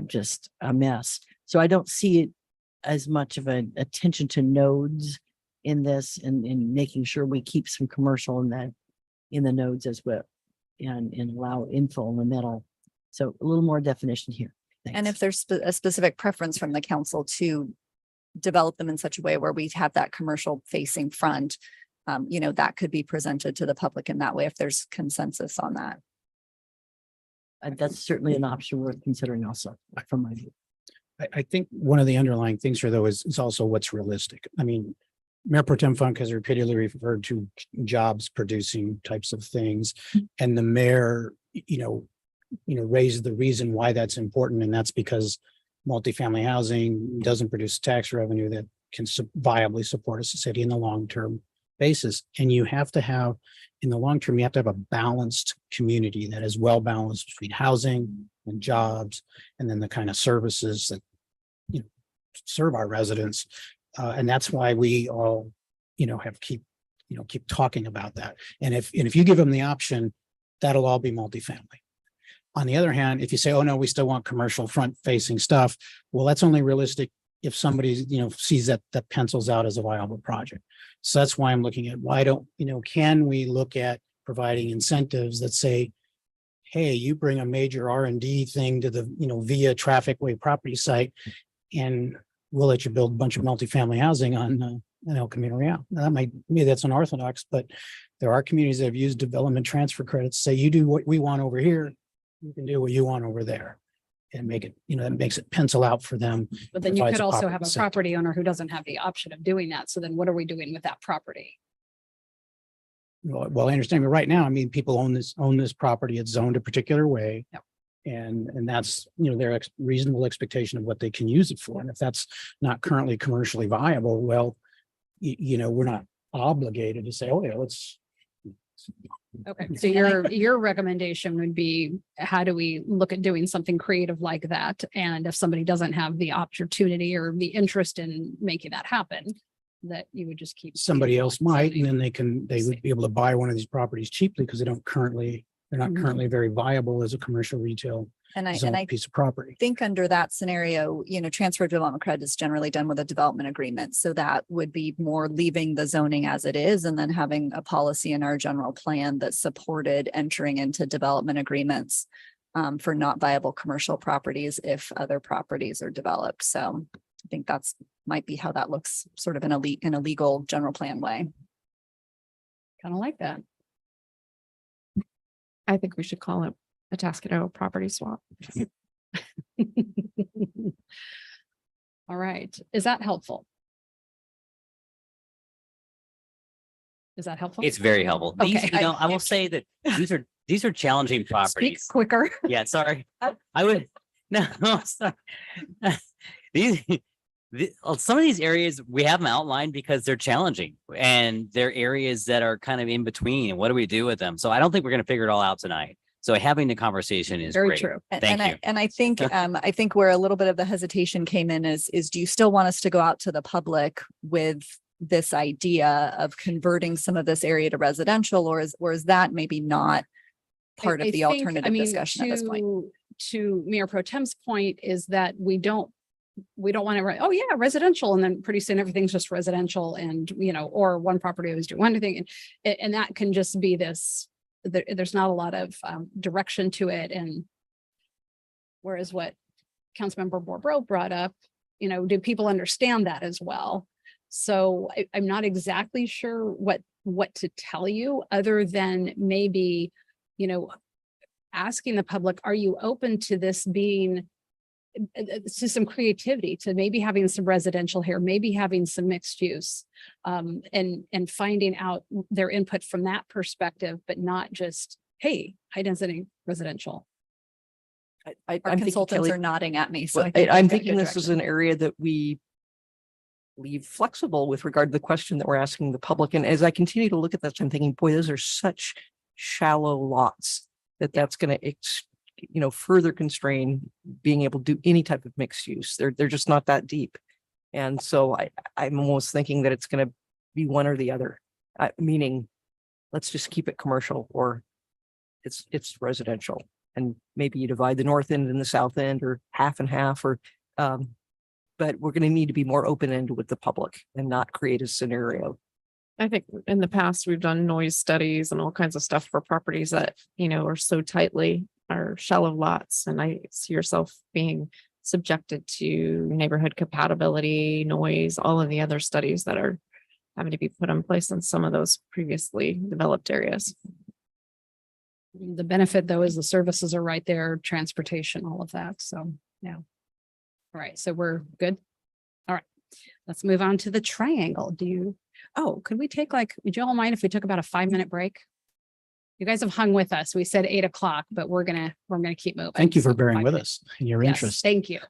just a mess. So I don't see it as much of an attention to nodes in this, and making sure we keep some commercial in the nodes as well, and allow infill in the middle. So a little more definition here. Thanks. And if there's a specific preference from the council to develop them in such a way where we have that commercial facing front, that could be presented to the public in that way if there's consensus on that. That's certainly an option worth considering also from my view. I think one of the underlying things here, though, is also what's realistic. I mean, Mayor Pro Tem Funk has repeatedly referred to jobs producing types of things, and the mayor, raised the reason why that's important, and that's because multifamily housing doesn't produce tax revenue that can viably support a city in the long-term basis. And you have to have, in the long term, you have to have a balanced community that is well balanced between housing and jobs, and then the kind of services that serve our residents. And that's why we all, keep talking about that. And if you give them the option, that'll all be multifamily. On the other hand, if you say, oh no, we still want commercial front facing stuff, well, that's only realistic if somebody, sees that pencils out as a viable project. So that's why I'm looking at can we look at providing incentives that say, hey, you bring a major R&D thing to the, via traffic way property site, and we'll let you build a bunch of multifamily housing on, in El Camino Real. That might, maybe that's unorthodox, but there are communities that have used development transfer credits, say you do what we want over here, you can do what you want over there. And make it, that makes it pencil out for them. But then you provides could a also proper have a incentive. property owner who doesn't have the option of doing that. So then what are we doing with that property? Well, I understand, but right now, I mean, people own this property, it's zoned a particular way. Yep. And that's, their reasonable expectation of what they can use it for. And if that's not currently commercially viable, well, we're not obligated to say, oh, yeah, let's. Okay, so your recommendation would be, how do we look at doing something creative like that? And if somebody doesn't have the opportunity or the interest in making that happen, that you would just keep. Somebody else might, and then they would be able to buy one of these properties cheaply because they're not currently very viable as a commercial retail And zoned I piece of property. think under that scenario, transfer of development credit is generally done with a development agreement. So that would be more leaving the zoning as it is and then having a policy in our general plan that supported entering into development agreements for not viable commercial properties if other properties are developed. So I think might be how that looks sort of in a legal general plan way. Kind of like that. I think we should call it Atascadero property swap. All right. Is that helpful? Is that helpful? It's very helpful. These, Okay. I will say that these are challenging Speak properties. quicker. Yeah, sorry. I would, no, sorry. These, some of these areas, we have them outlined because they're challenging and they're areas that are kind of in between. And what do we do with them? So I don't think we're going to figure it all out tonight. So having the conversation is Very great. true. Thank you. I think where a little bit of the hesitation came in is do you still want us to go out to the public with this idea of converting some of this area to residential, or is that maybe not part of the alternative discussion at this point? To Mayor Pro Tem's point is that we don't want to write, oh yeah, residential. And then pretty soon everything's just residential and, or one property always do one thing. And that can just be this, there's not a lot of direction to it. And whereas what Councilmember Borbro brought up, do people understand that as well? So I'm not exactly sure what to tell you other than maybe, asking the public, are you open to this being to some creativity, to maybe having some residential here, maybe having some mixed use, and finding out their input from that perspective, but not just, hey, high density residential. Our I'm thinking, consultants Kelly- are nodding at me. So Well, I think I'm we've got a thinking good this is direction. an area that we leave flexible with regard to the question that we're asking the public. And as I continue to look at this, I'm thinking, boy, those are such shallow lots that's going to, further constrain being able to do any type of mixed use. They're just not that deep. And so I'm almost thinking that it's going to be one or the other, meaning let's just keep it commercial or it's residential. And maybe you divide the north end and the south end or half and half but we're going to need to be more open-ended with the public and not create a scenario. I think in the past, we've done noise studies and all kinds of stuff for properties that, are so tightly are shallow lots. And I see yourself being subjected to neighborhood compatibility, noise, all of the other studies that are having to be put in place in some of those previously developed areas. The benefit though is the services are right there, transportation, all of that. So, yeah. All right, so we're good. All right, let's move on to the triangle. Could we take would you all mind if we took about a 5-minute break? You guys have hung with us. We said 8 o'clock, but we're gonna keep moving. Thank you for So bearing 5 with minutes. us and your Yes, interest. thank you.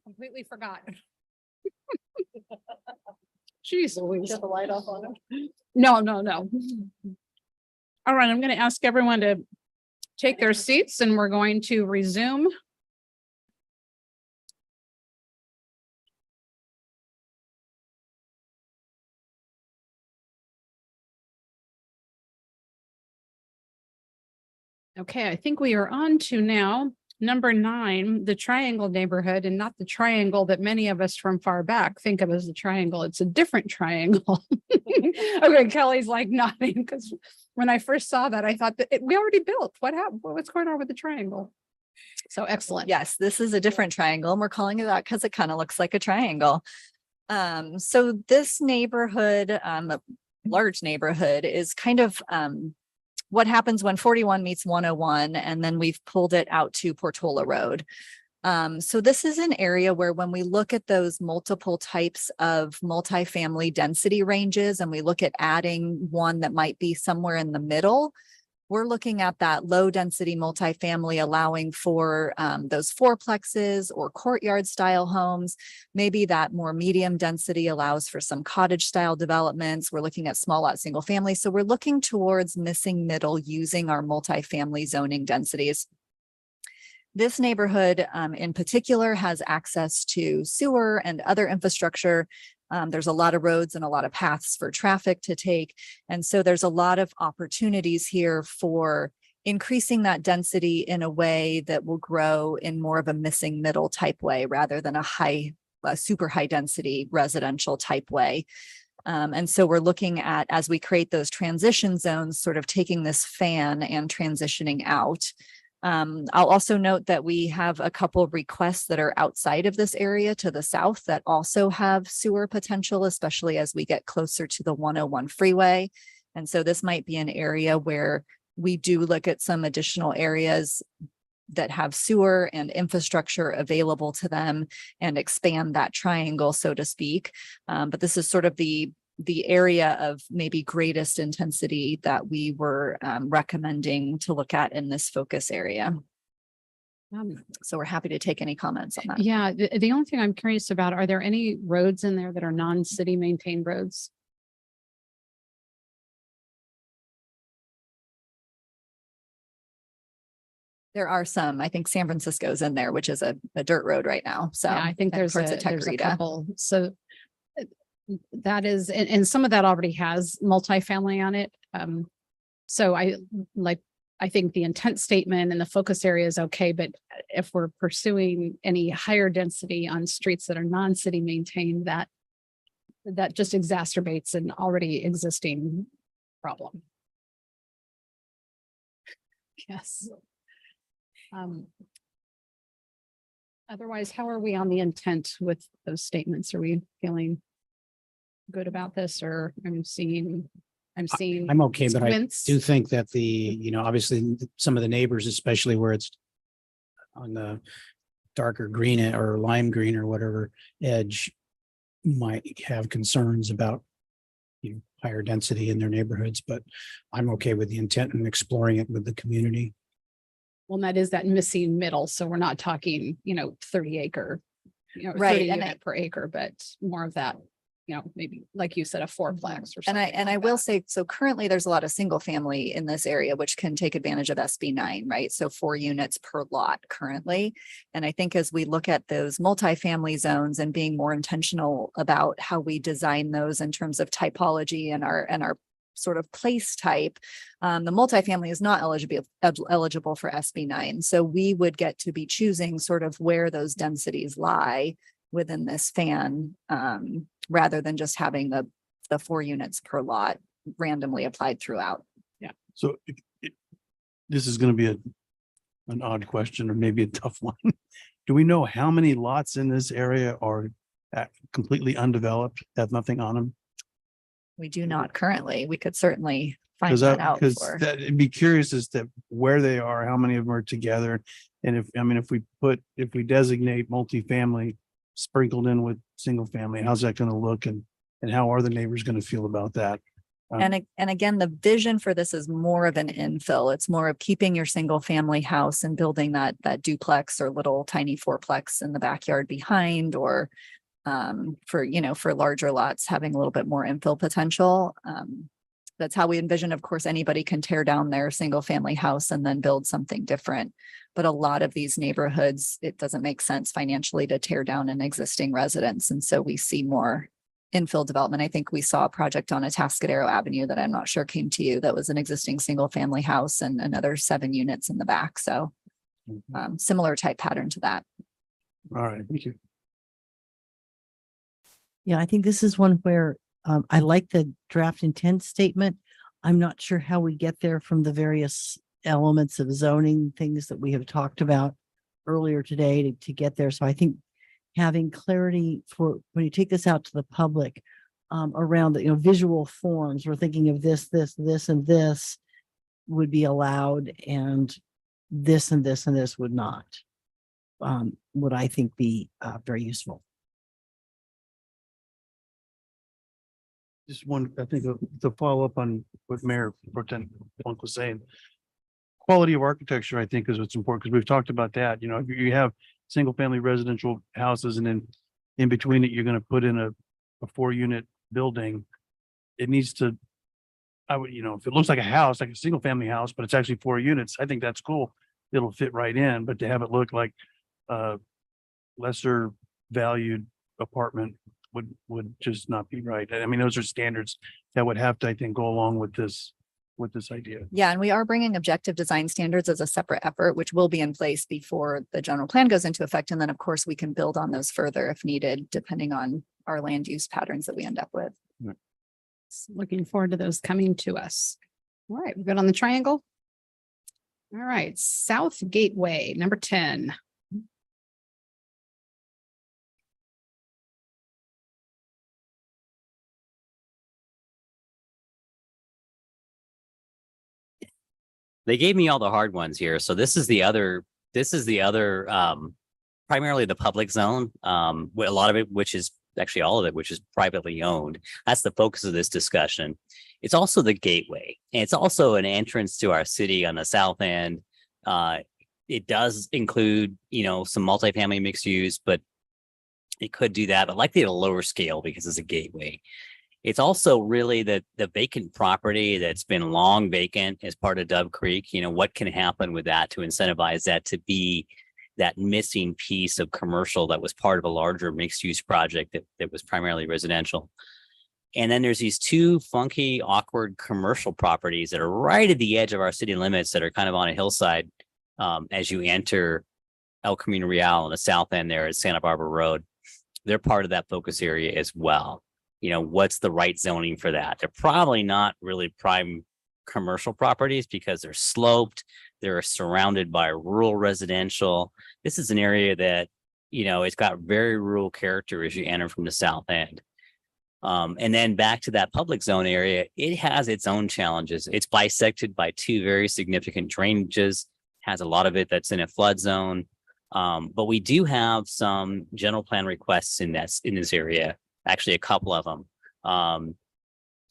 completely forgot. Jeez Louise. Get the light off on them. No, no, no. All right, I'm going to ask everyone to take their seats and we're going to resume. Okay, I think we are on to now number 9, the Triangle neighborhood, and not the triangle that many of us from far back think of as the triangle. It's a different triangle. Okay, Kelly's like nodding because when I first saw that, I thought that we already built. What happened? What's going on with the triangle? So excellent. Yes, this is a different triangle and we're calling it that because it kind of looks like a triangle. So this neighborhood, large neighborhood is kind of, what happens when 41 meets 101, and then we've pulled it out to Portola Road. So this is an area where when we look at those multiple types of multifamily density ranges and we look at adding one that might be somewhere in the middle, we're looking at that low density multifamily allowing for those fourplexes or courtyard style homes. Maybe that more medium density allows for some cottage style developments. We're looking at small lot single family. So we're looking towards missing middle using our multifamily zoning densities. This neighborhood in particular has access to sewer and other infrastructure. There's a lot of roads and a lot of paths for traffic to take. And so there's a lot of opportunities here for increasing that density in a way that will grow in more of a missing middle type way rather than a super high density residential type way. And so we're looking at, as we create those transition zones, sort of taking this fan and transitioning out. I'll also note that we have a couple of requests that are outside of this area to the south that also have sewer potential, especially as we get closer to the 101 freeway. And so this might be an area where we do look at some additional areas that have sewer and infrastructure available to them and expand that triangle, so to speak. But this is sort of the area of maybe greatest intensity that we were recommending to look at in this focus area. So we're happy to take any comments on that. Yeah, the only thing I'm curious about, are there any roads in there that are non-city maintained roads? There are some. I think San Francisco's in there, which is a dirt road right now. So Yeah, I think and there's parts a, of there's a Tecorita. couple. So that is, and some of that already has multifamily on it. So I think the intent statement and the focus area is okay, but if we're pursuing any higher density on streets that are non-city maintained, that just exacerbates an already existing problem. Yes. Otherwise, how are we on the intent with those statements? Are we feeling good about this, or I'm seeing? I'm okay, but I squints? do think that obviously some of the neighbors, especially where it's on the darker green or lime green or whatever edge, might have concerns about higher density in their neighborhoods, but I'm okay with the intent and exploring it with the community. Well, that is that missing middle. So we're not talking, 30 acre, Right, 30 and unit per acre, but more of that, maybe like you said, a fourplex or something. And I will say, so currently there's a lot of single family in this area, which can take advantage of SB9, right? So 4 units per lot currently. And I think as we look at those multifamily zones and being more intentional about how we design those in terms of typology and our sort of place type, the multifamily is not eligible for SB9. So we would get to be choosing sort of where those densities lie within this fan, rather than just having the 4 units per lot randomly applied throughout. Yeah. So this is going to be an odd question or maybe a tough one. Do we know how many lots in this area are completely undeveloped, have nothing on them? We do not currently. We could certainly find that out Because for. it'd be curious as to where they are, how many of them are together. And if we designate multifamily sprinkled in with single family, how's that going to look, and how are the neighbors going to feel about that? And again, the vision for this is more of an infill. It's more of keeping your single family house and building that duplex or little tiny fourplex in the backyard behind, or for larger lots, having a little bit more infill potential. That's how we envision. Of course, anybody can tear down their single family house and then build something different. But a lot of these neighborhoods, it doesn't make sense financially to tear down an existing residence. And so we see more infill development. I think we saw a project on Atascadero Avenue that I'm not sure came to you. That was an existing single family house and another 7 units in the back. So similar type pattern to that. All right, thank you. Yeah, I think this is one where I like the draft intent statement. I'm not sure how we get there from the various elements of zoning things that we have talked about earlier today to get there. So I think having clarity for when you take this out to the public around the visual forms, we're thinking of this, and this would be allowed, and this and this and this would not. Would I think be very useful. Just one, I think to follow up on what Mayor Pro Tem Plunk was saying. Quality of architecture, I think, is what's important, because we've talked about that. If you have single family residential houses and then in between it, you're going to put in a 4-unit building. It needs to, if it looks like a house, like a single family house, but it's actually 4 units, I think that's cool. It'll fit right in, but to have it look like a lesser valued apartment would just not be right. I mean, those are standards that would have to, I think, go along with this idea. Yeah, and we are bringing objective design standards as a separate effort, which will be in place before the general plan goes into effect. And then, of course, we can build on those further if needed, depending on our land use patterns that we end up with. Looking forward to those coming to us. All right, we're good on the triangle. All right, South Gateway, number 10. They gave me all the hard ones here. So this is the other, primarily the public zone. A lot of it, which is actually all of it, which is privately owned. That's the focus of this discussion. It's also the gateway, and it's also an entrance to our city on the south end. It does include, some multifamily mixed use, but it could do that, but likely at a lower scale because it's a gateway. It's also really the vacant property that's been long vacant as part of Dove Creek. What can happen with that to incentivize that to be that missing piece of commercial that was part of a larger mixed use project that was primarily residential. And then there's these 2 funky, awkward commercial properties that are right at the edge of our city limits that are kind of on a hillside as you enter El Camino Real on the south end there at Santa Barbara Road. They're part of that focus area as well. What's the right zoning for that? They're probably not really prime commercial properties because they're sloped. They're surrounded by rural residential. This is an area that, it's got very rural character as you enter from the south end. And then back to that public zone area, it has its own challenges. It's bisected by 2 very significant drainages, has a lot of it that's in a flood zone. But we do have some general plan requests in this area. Actually, a couple of them.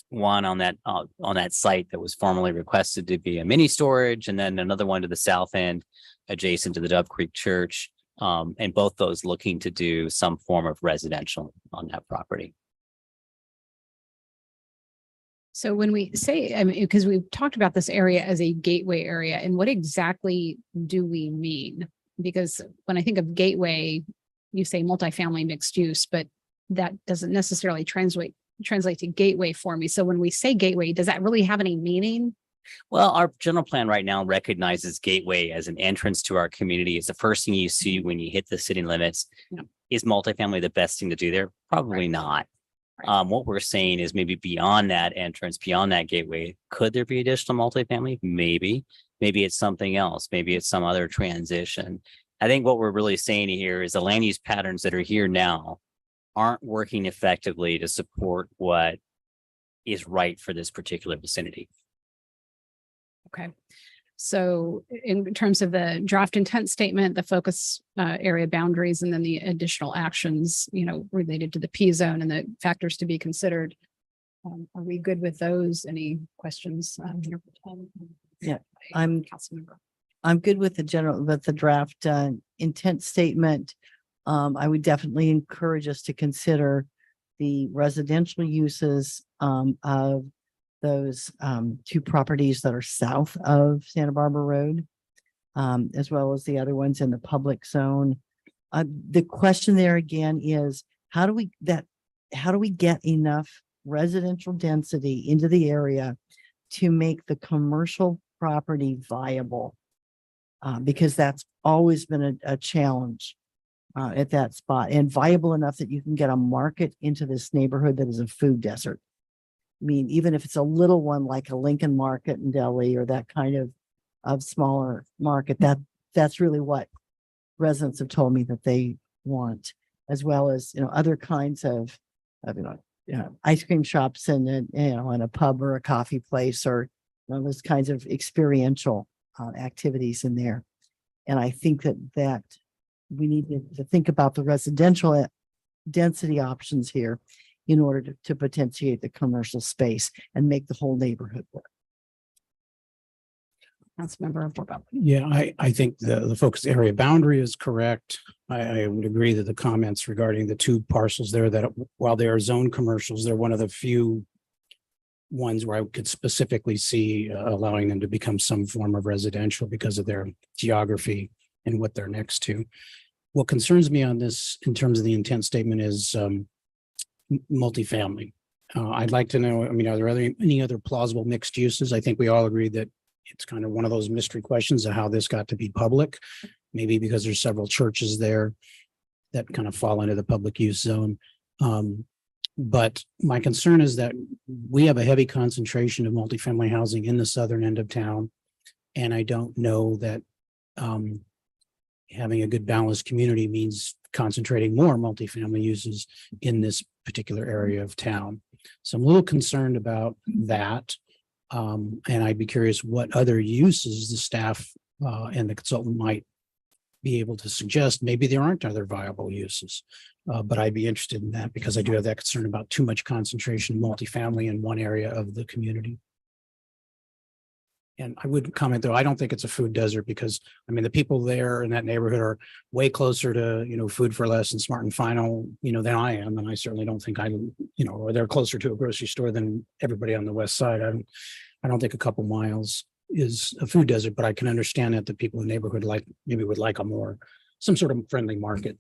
One on that site that was formerly requested to be a mini storage, and then another one to the south end, adjacent to the Dove Creek Church. And both those looking to do some form of residential on that property. So when we say, because we've talked about this area as a gateway area, and what exactly do we mean? Because when I think of gateway, you say multifamily mixed use, but that doesn't necessarily translate to gateway for me. So when we say gateway, does that really have any meaning? Well, our general plan right now recognizes gateway as an entrance to our community. It's the first thing you see when you hit the city limits. Yeah. Is multifamily the best thing to do there? Probably not. What we're saying is maybe beyond that entrance, beyond that gateway, could there be additional multifamily? Maybe it's something else. Maybe it's some other transition. I think what we're really saying here is the land use patterns that are here now aren't working effectively to support what is right for this particular vicinity. Okay. So in terms of the draft intent statement, the focus area boundaries, and then the additional actions, related to the P zone and the factors to be considered, Are we good with those? Any questions? Yeah, I'm Councilmember. I'm good with the draft intent statement. I would definitely encourage us to consider the residential uses of those two properties that are south of Santa Barbara Road, as well as the other ones in the public zone. The question there again is how do we get enough residential density into the area to make the commercial property viable? Because that's always been a challenge at that spot, and viable enough that you can get a market into this neighborhood that is a food desert. I mean, even if it's a little one like a Lincoln Market in Delhi or that kind of smaller market, that's really what residents have told me that they want, as well as, other kinds of ice cream shops and in a pub or a coffee place, or those kinds of experiential activities in there. And I think that we need to think about the residential density options here in order to potentiate the commercial space and make the whole neighborhood work. Councilmember Borbo. Yeah, I think the focus area boundary is correct. I would agree that the comments regarding the two parcels there, that while they are zone commercials, they're one of the few ones where I could specifically see allowing them to become some form of residential because of their geography and what they're next to. What concerns me on this in terms of the intent statement is multifamily. I'd like to know, are there any other plausible mixed uses? I think we all agree that it's kind of one of those mystery questions of how this got to be public, maybe because there's several churches there that kind of fall into the public use zone. But my concern is that we have a heavy concentration of multifamily housing in the southern end of town. And I don't know that having a good balanced community means concentrating more multifamily uses in this particular area of town. So I'm a little concerned about that. And I'd be curious what other uses the staff and the consultant might be able to suggest. Maybe there aren't other viable uses, but I'd be interested in that because I do have that concern about too much concentration of multifamily in one area of the community. And I would comment, though, I don't think it's a food desert because, the people there in that neighborhood are way closer to, Food for Less and Smart and Final, than I am. And I certainly don't think or they're closer to a grocery store than everybody on the west side. I don't think a couple miles is a food desert, but I can understand that the people in the neighborhood would like some sort of friendly market.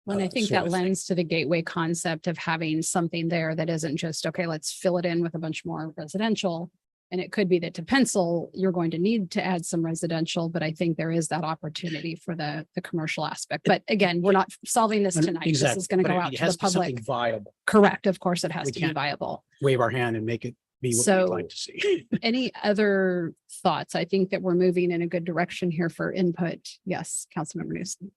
Well, and I think that lends to the gateway concept of having something there that isn't just, okay, let's fill it in with a bunch more residential. And it could be that to pencil, you're going to need to add some residential, but I think there is that opportunity for the commercial aspect. But again, we're not solving this tonight. Exactly. This is going to But go it out to has the to be something public. viable. Correct. Of course, it has We to be can't viable. Wave our hand and make it be what So- we'd like to see. Any other thoughts? I think that we're moving in a good direction here for input. Yes, Councilmember Newsom.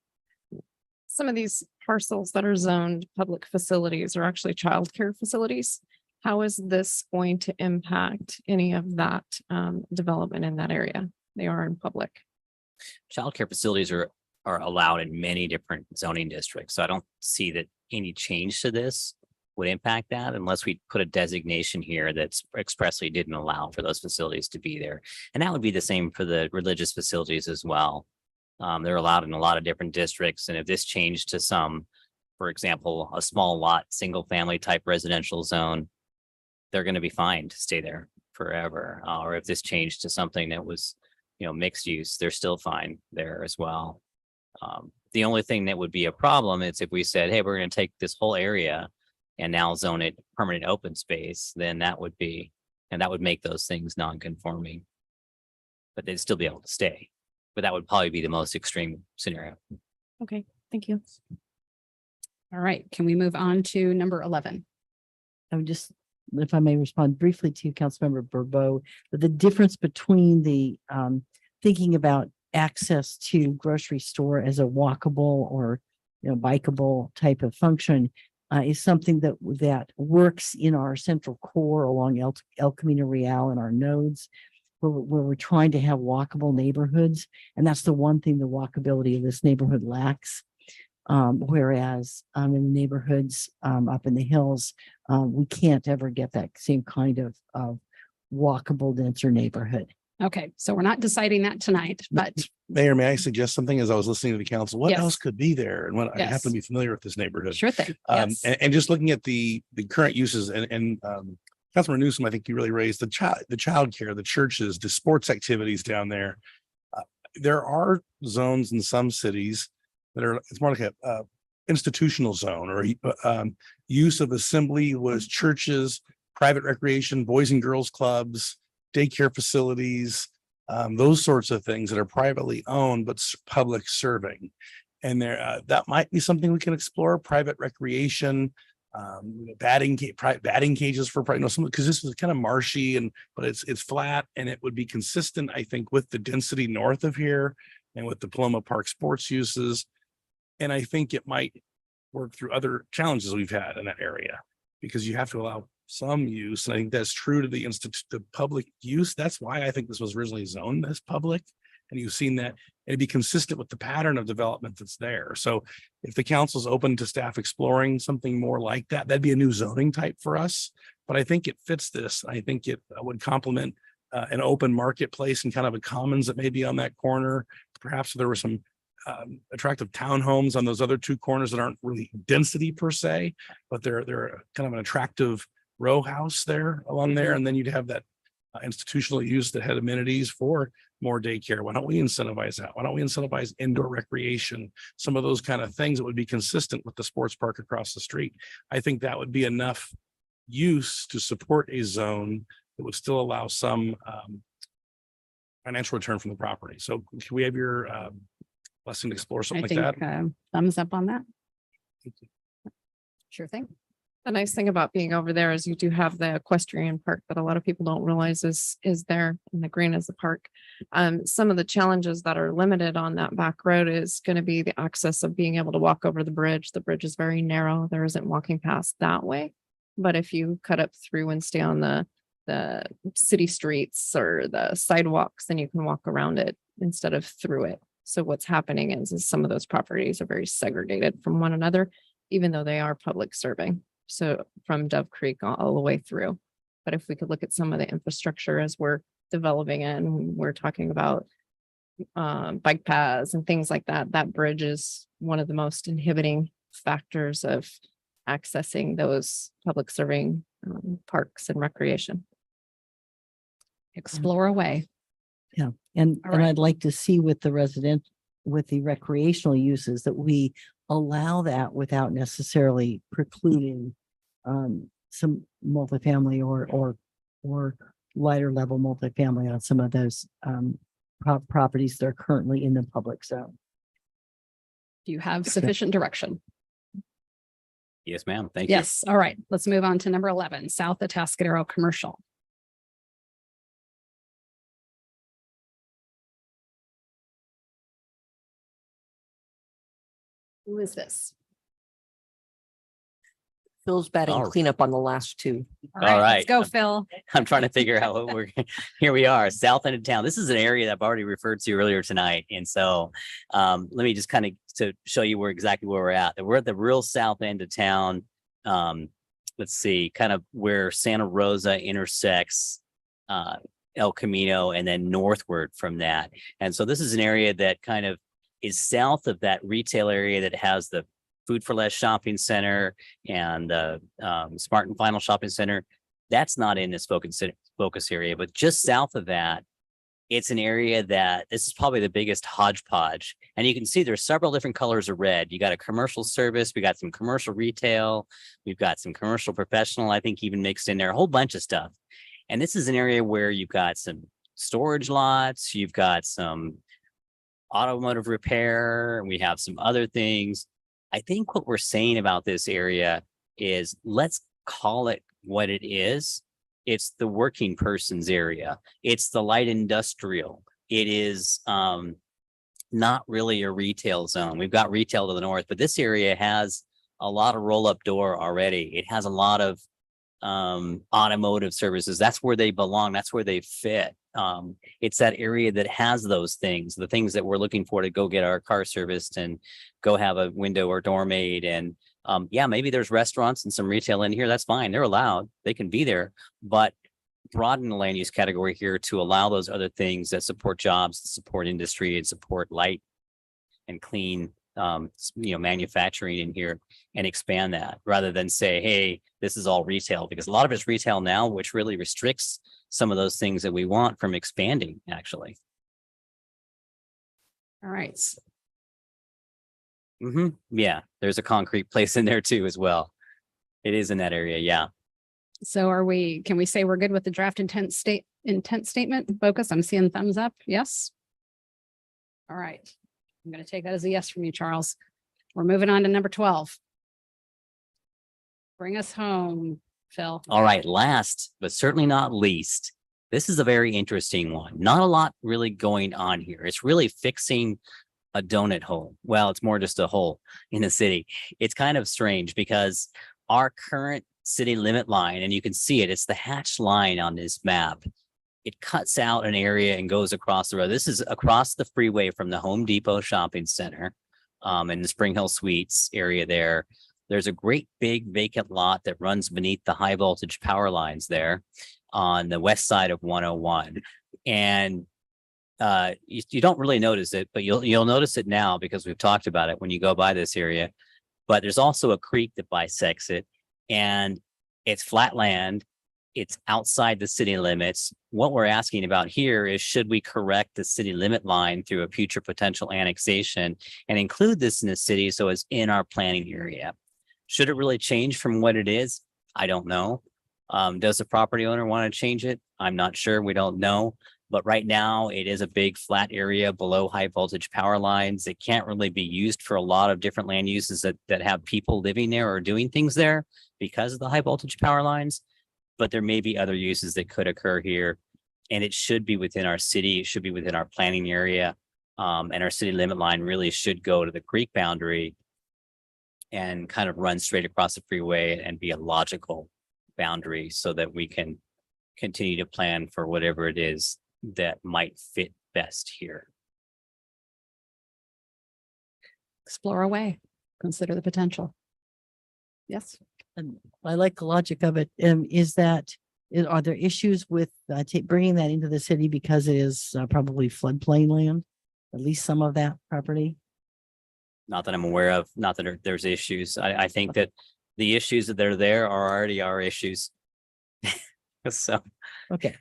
Some of these parcels that are zoned public facilities are actually childcare facilities. How is this going to impact any of that development in that area? They are in public. Childcare facilities are allowed in many different zoning districts. So I don't see that any change to this would impact that unless we put a designation here that's expressly didn't allow for those facilities to be there. And that would be the same for the religious facilities as well. They're allowed in a lot of different districts. And if this changed to some, for example, a small lot, single family type residential zone, they're going to be fine to stay there forever. Or if this changed to something that was, mixed use, they're still fine there as well. The only thing that would be a problem is if we said, hey, we're going to take this whole area and now zone it permanent open space, then that would make those things non-conforming. But they'd still be able to stay. But that would probably be the most extreme scenario. Okay, thank you. All right. Can we move on to number 11? I would just, if I may respond briefly to Councilmember Bourbeau, the difference between the thinking about access to grocery store as a walkable or bikeable type of function is something that works in our central core along El Camino Real and our nodes, where we're trying to have walkable neighborhoods, and that's the one thing the walkability of this neighborhood lacks. Whereas in neighborhoods up in the hills, we can't ever get that same kind of walkable, denser neighborhood. Okay, so we're not deciding that tonight, but Mayor, may I suggest something as I was listening to the council? What Yes. else could be there? And when I happen Yes. to be familiar with this neighborhood. sure thing. Yes. And just looking at the current uses and Councilman Newsom, I think you really raised the childcare, the churches, the sports activities down there. There are zones in some cities that are, it's more like a institutional zone or use of assembly was churches, private recreation, boys and girls clubs, daycare facilities, those sorts of things that are privately owned but public serving. And there, that might be something we can explore, private recreation, batting cages for, because this is kind of marshy but it's flat and it would be consistent, I think, with the density north of here and with the Paloma Park sports uses. And I think it might work through other challenges we've had in that area because you have to allow some use. And I think that's true to the public use. That's why I think this was originally zoned as public. And you've seen that it'd be consistent with the pattern of development that's there. So if the council's open to staff exploring something more like that, that'd be a new zoning type for us. But I think it fits this. I think it would complement an open marketplace and kind of a commons that may be on that corner. Perhaps there were some attractive townhomes on those other two corners that aren't really density per se, but they're kind of an attractive row house there along there. And then you'd have that institutional use that had amenities for more daycare. Why don't we incentivize that? Why don't we incentivize indoor recreation? Some of those kind of things that would be consistent with the sports park across the street. I think that would be enough use to support a zone that would still allow some financial return from the property. So can we have your blessing to explore I something think like that? thumbs up on that. Sure thing. The nice thing about being over there is you do have the equestrian park that a lot of people don't realize is there, and the green is the park. Some of the challenges that are limited on that back road is going to be the access of being able to walk over the bridge. The bridge is very narrow. There isn't walking past that way. But if you cut up through and stay on the city streets or the sidewalks, then you can walk around it instead of through it. So what's happening is some of those properties are very segregated from one another, even though they are public serving. So from Dove Creek all the way through. But if we could look at some of the infrastructure as we're developing it, and we're talking about bike paths and things like that, that bridge is one of the most inhibiting factors of accessing those public serving parks and recreation. Explore away. Yeah, and All right. I'd like to see with the recreational uses that we allow that without necessarily precluding some multifamily or lighter level multifamily on some of those properties that are currently in the public zone. Do you have sufficient direction? Yes, ma'am. Thank you. Yes. All right. Let's move on to number 11, South Atascadero Commercial. Who is this? Phil's batting All- cleanup on the last two. All right. Let's go, Phil. I'm trying to figure out what here we are, south end of town. This is an area that I've already referred to earlier tonight. And so let me just kind of to show you exactly where we're at. We're at the real south end of town. Let's see, kind of where Santa Rosa intersects El Camino and then northward from that. And so this is an area that kind of is south of that retail area that has the Food for Less shopping center and the Smart and Final shopping center. That's not in this focus area, but just south of that, it's an area that this is probably the biggest hodgepodge. And you can see there's several different colors of red. You got a commercial service, we got some commercial retail, we've got some commercial professional, I think even mixed in there, a whole bunch of stuff. And this is an area where you've got some storage lots, you've got some automotive repair, we have some other things. I think what we're saying about this area is let's call it what it is. It's the working person's area. It's the light industrial. It is not really a retail zone. We've got retail to the north, but this area has a lot of roll-up door already. It has a lot of automotive services. That's where they belong. That's where they fit. It's that area that has those things, the things that we're looking for to go get our car serviced and go have a window or door made. And yeah, maybe there's restaurants and some retail in here. That's fine. They're allowed. They can be there, but broaden the land use category here to allow those other things that support jobs, support industry, and support light and clean manufacturing in here, and expand that rather than say, hey, this is all retail, because a lot of it's retail now, which really restricts some of those things that we want from expanding, actually. All right. Yeah, there's a concrete place in there too as well. It is in that area. Yeah. So can we say we're good with the draft intent statement focus? I'm seeing thumbs up. Yes. All right. I'm going to take that as a yes from you, Charles. We're moving on to number 12. Bring us home, Phil. All right. Last, but certainly not least, this is a very interesting one. Not a lot really going on here. It's really fixing a donut hole. Well, it's more just a hole in the city. It's kind of strange because our current city limit line, and you can see it, it's the hatched line on this map. It cuts out an area and goes across the road. This is across the freeway from the Home Depot Shopping Center in the Spring Hill Suites area there. There's a great big vacant lot that runs beneath the high voltage power lines there on the west side of 101. And you don't really notice it, but you'll notice it now because we've talked about it when you go by this area. But there's also a creek that bisects it, and it's flat land. It's outside the city limits. What we're asking about here is, should we correct the city limit line through a future potential annexation and include this in the city so it's in our planning area? Should it really change from what it is? I don't know. Does the property owner want to change it? I'm not sure. We don't know. But right now it is a big flat area below high voltage power lines. It can't really be used for a lot of different land uses that have people living there or doing things there because of the high voltage power lines. But there may be other uses that could occur here, and it should be within our city. It should be within our planning area. And our city limit line really should go to the creek boundary and kind of run straight across the freeway and be a logical boundary so that we can continue to plan for whatever it is that might fit best here. Explore away. Consider the potential. Yes. And I like the logic of it. Are there issues with bringing that into the city because it is probably floodplain land? At least some of that property? Not that I'm aware of, not that there's issues. I think that the issues that are there are already our issues. So. Okay.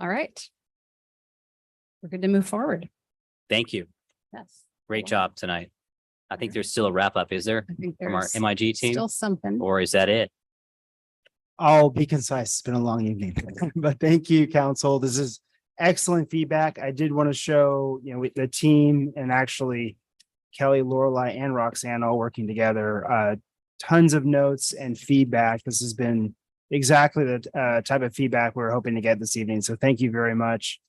All right. We're good to move forward. Thank you. Yes. Great job tonight. I think there's still a wrap up, is there? I think From our there's MIG team? still something. Or is that it? I'll be concise. It's been a long evening, but thank you, council. This is excellent feedback. I did want to show, with the team and actually Kelly, Lorelai, and Roxanne all working together, tons of notes and feedback. This has been exactly the type of feedback we're hoping to get this evening. So thank you very much.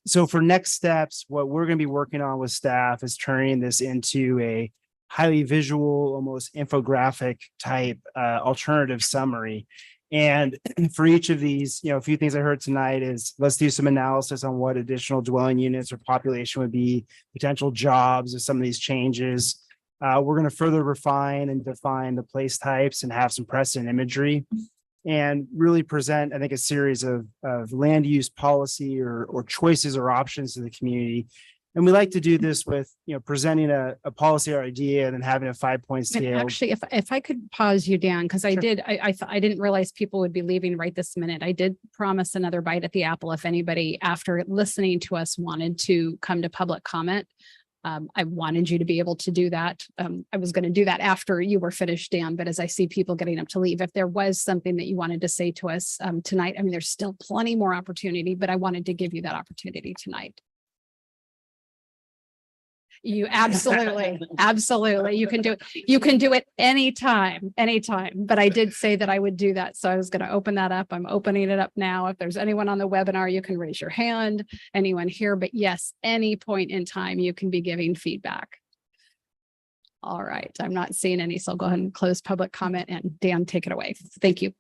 So for next steps, what we're going to be working on with staff is turning this into a highly visual, almost infographic type alternative summary. And for each of these, a few things I heard tonight is let's do some analysis on what additional dwelling units or population would be, potential jobs of some of these changes. We're going to further refine and define the place types and have some precedent imagery and really present, I think, a series of land use policy or choices or options to the community. And we like to do this with, presenting a policy or idea and then having a 5-point And scale. actually, if I could pause you, Dan, because I didn't realize people would be leaving right this minute. I did promise another bite at the apple if anybody after listening to us wanted to come to public comment. I wanted you to be able to do that. I was going to do that after you were finished, Dan, but as I see people getting up to leave, if there was something that you wanted to say to us tonight, I mean, there's still plenty more opportunity, but I wanted to give you that opportunity tonight. You absolutely, absolutely. You can do it. You can do it anytime. But I did say that I would do that. So I was going to open that up. I'm opening it up now. If there's anyone on the webinar, you can raise your hand, anyone here. But yes, any point in time, you can be giving feedback. All right, I'm not seeing any, so I'll go ahead and close public comment and Dan, take it away. Thank you.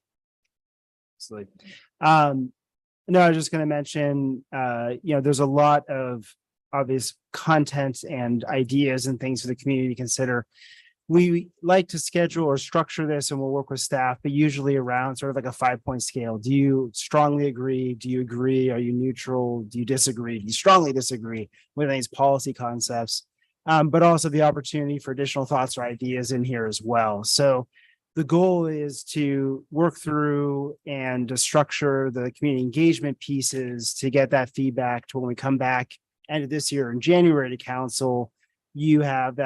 Absolutely. No, I was just going to mention, there's a lot of obvious content and ideas and things for the community to consider. We like to schedule or structure this and we'll work with staff, but usually around sort of like a 5-point scale. Do you strongly agree? Do you agree? Are you neutral? Do you disagree? Do you strongly disagree with these policy concepts? But also the opportunity for additional thoughts or ideas in here as well. So the goal is to work through and to structure the community engagement pieces to get that feedback to when we come back end of this year in January to council. You have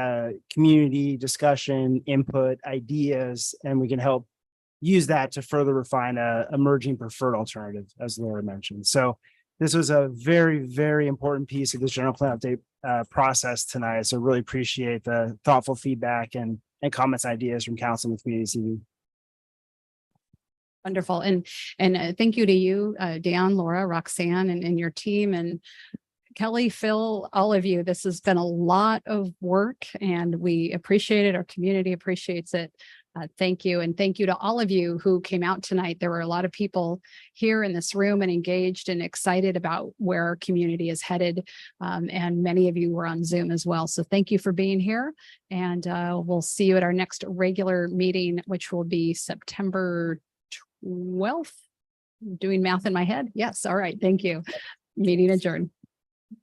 community discussion, input, ideas, and we can help use that to further refine a emerging preferred alternative, as Laura mentioned. So this was a very, very important piece of this general plan update process tonight. So really appreciate the thoughtful feedback and comments, ideas from council and the community. Wonderful. And thank you to you, Dan, Laura, Roxanne, and your team, and Kelly, Phil, all of you. This has been a lot of work and we appreciate it. Our community appreciates it. Thank you. And thank you to all of you who came out tonight. There were a lot of people here in this room and engaged and excited about where our community is headed. And many of you were on Zoom as well. So thank you for being here. And we'll see you at our next regular meeting, which will be September 12th. Doing math in my head. Yes. All right. Thank you. Meeting adjourned.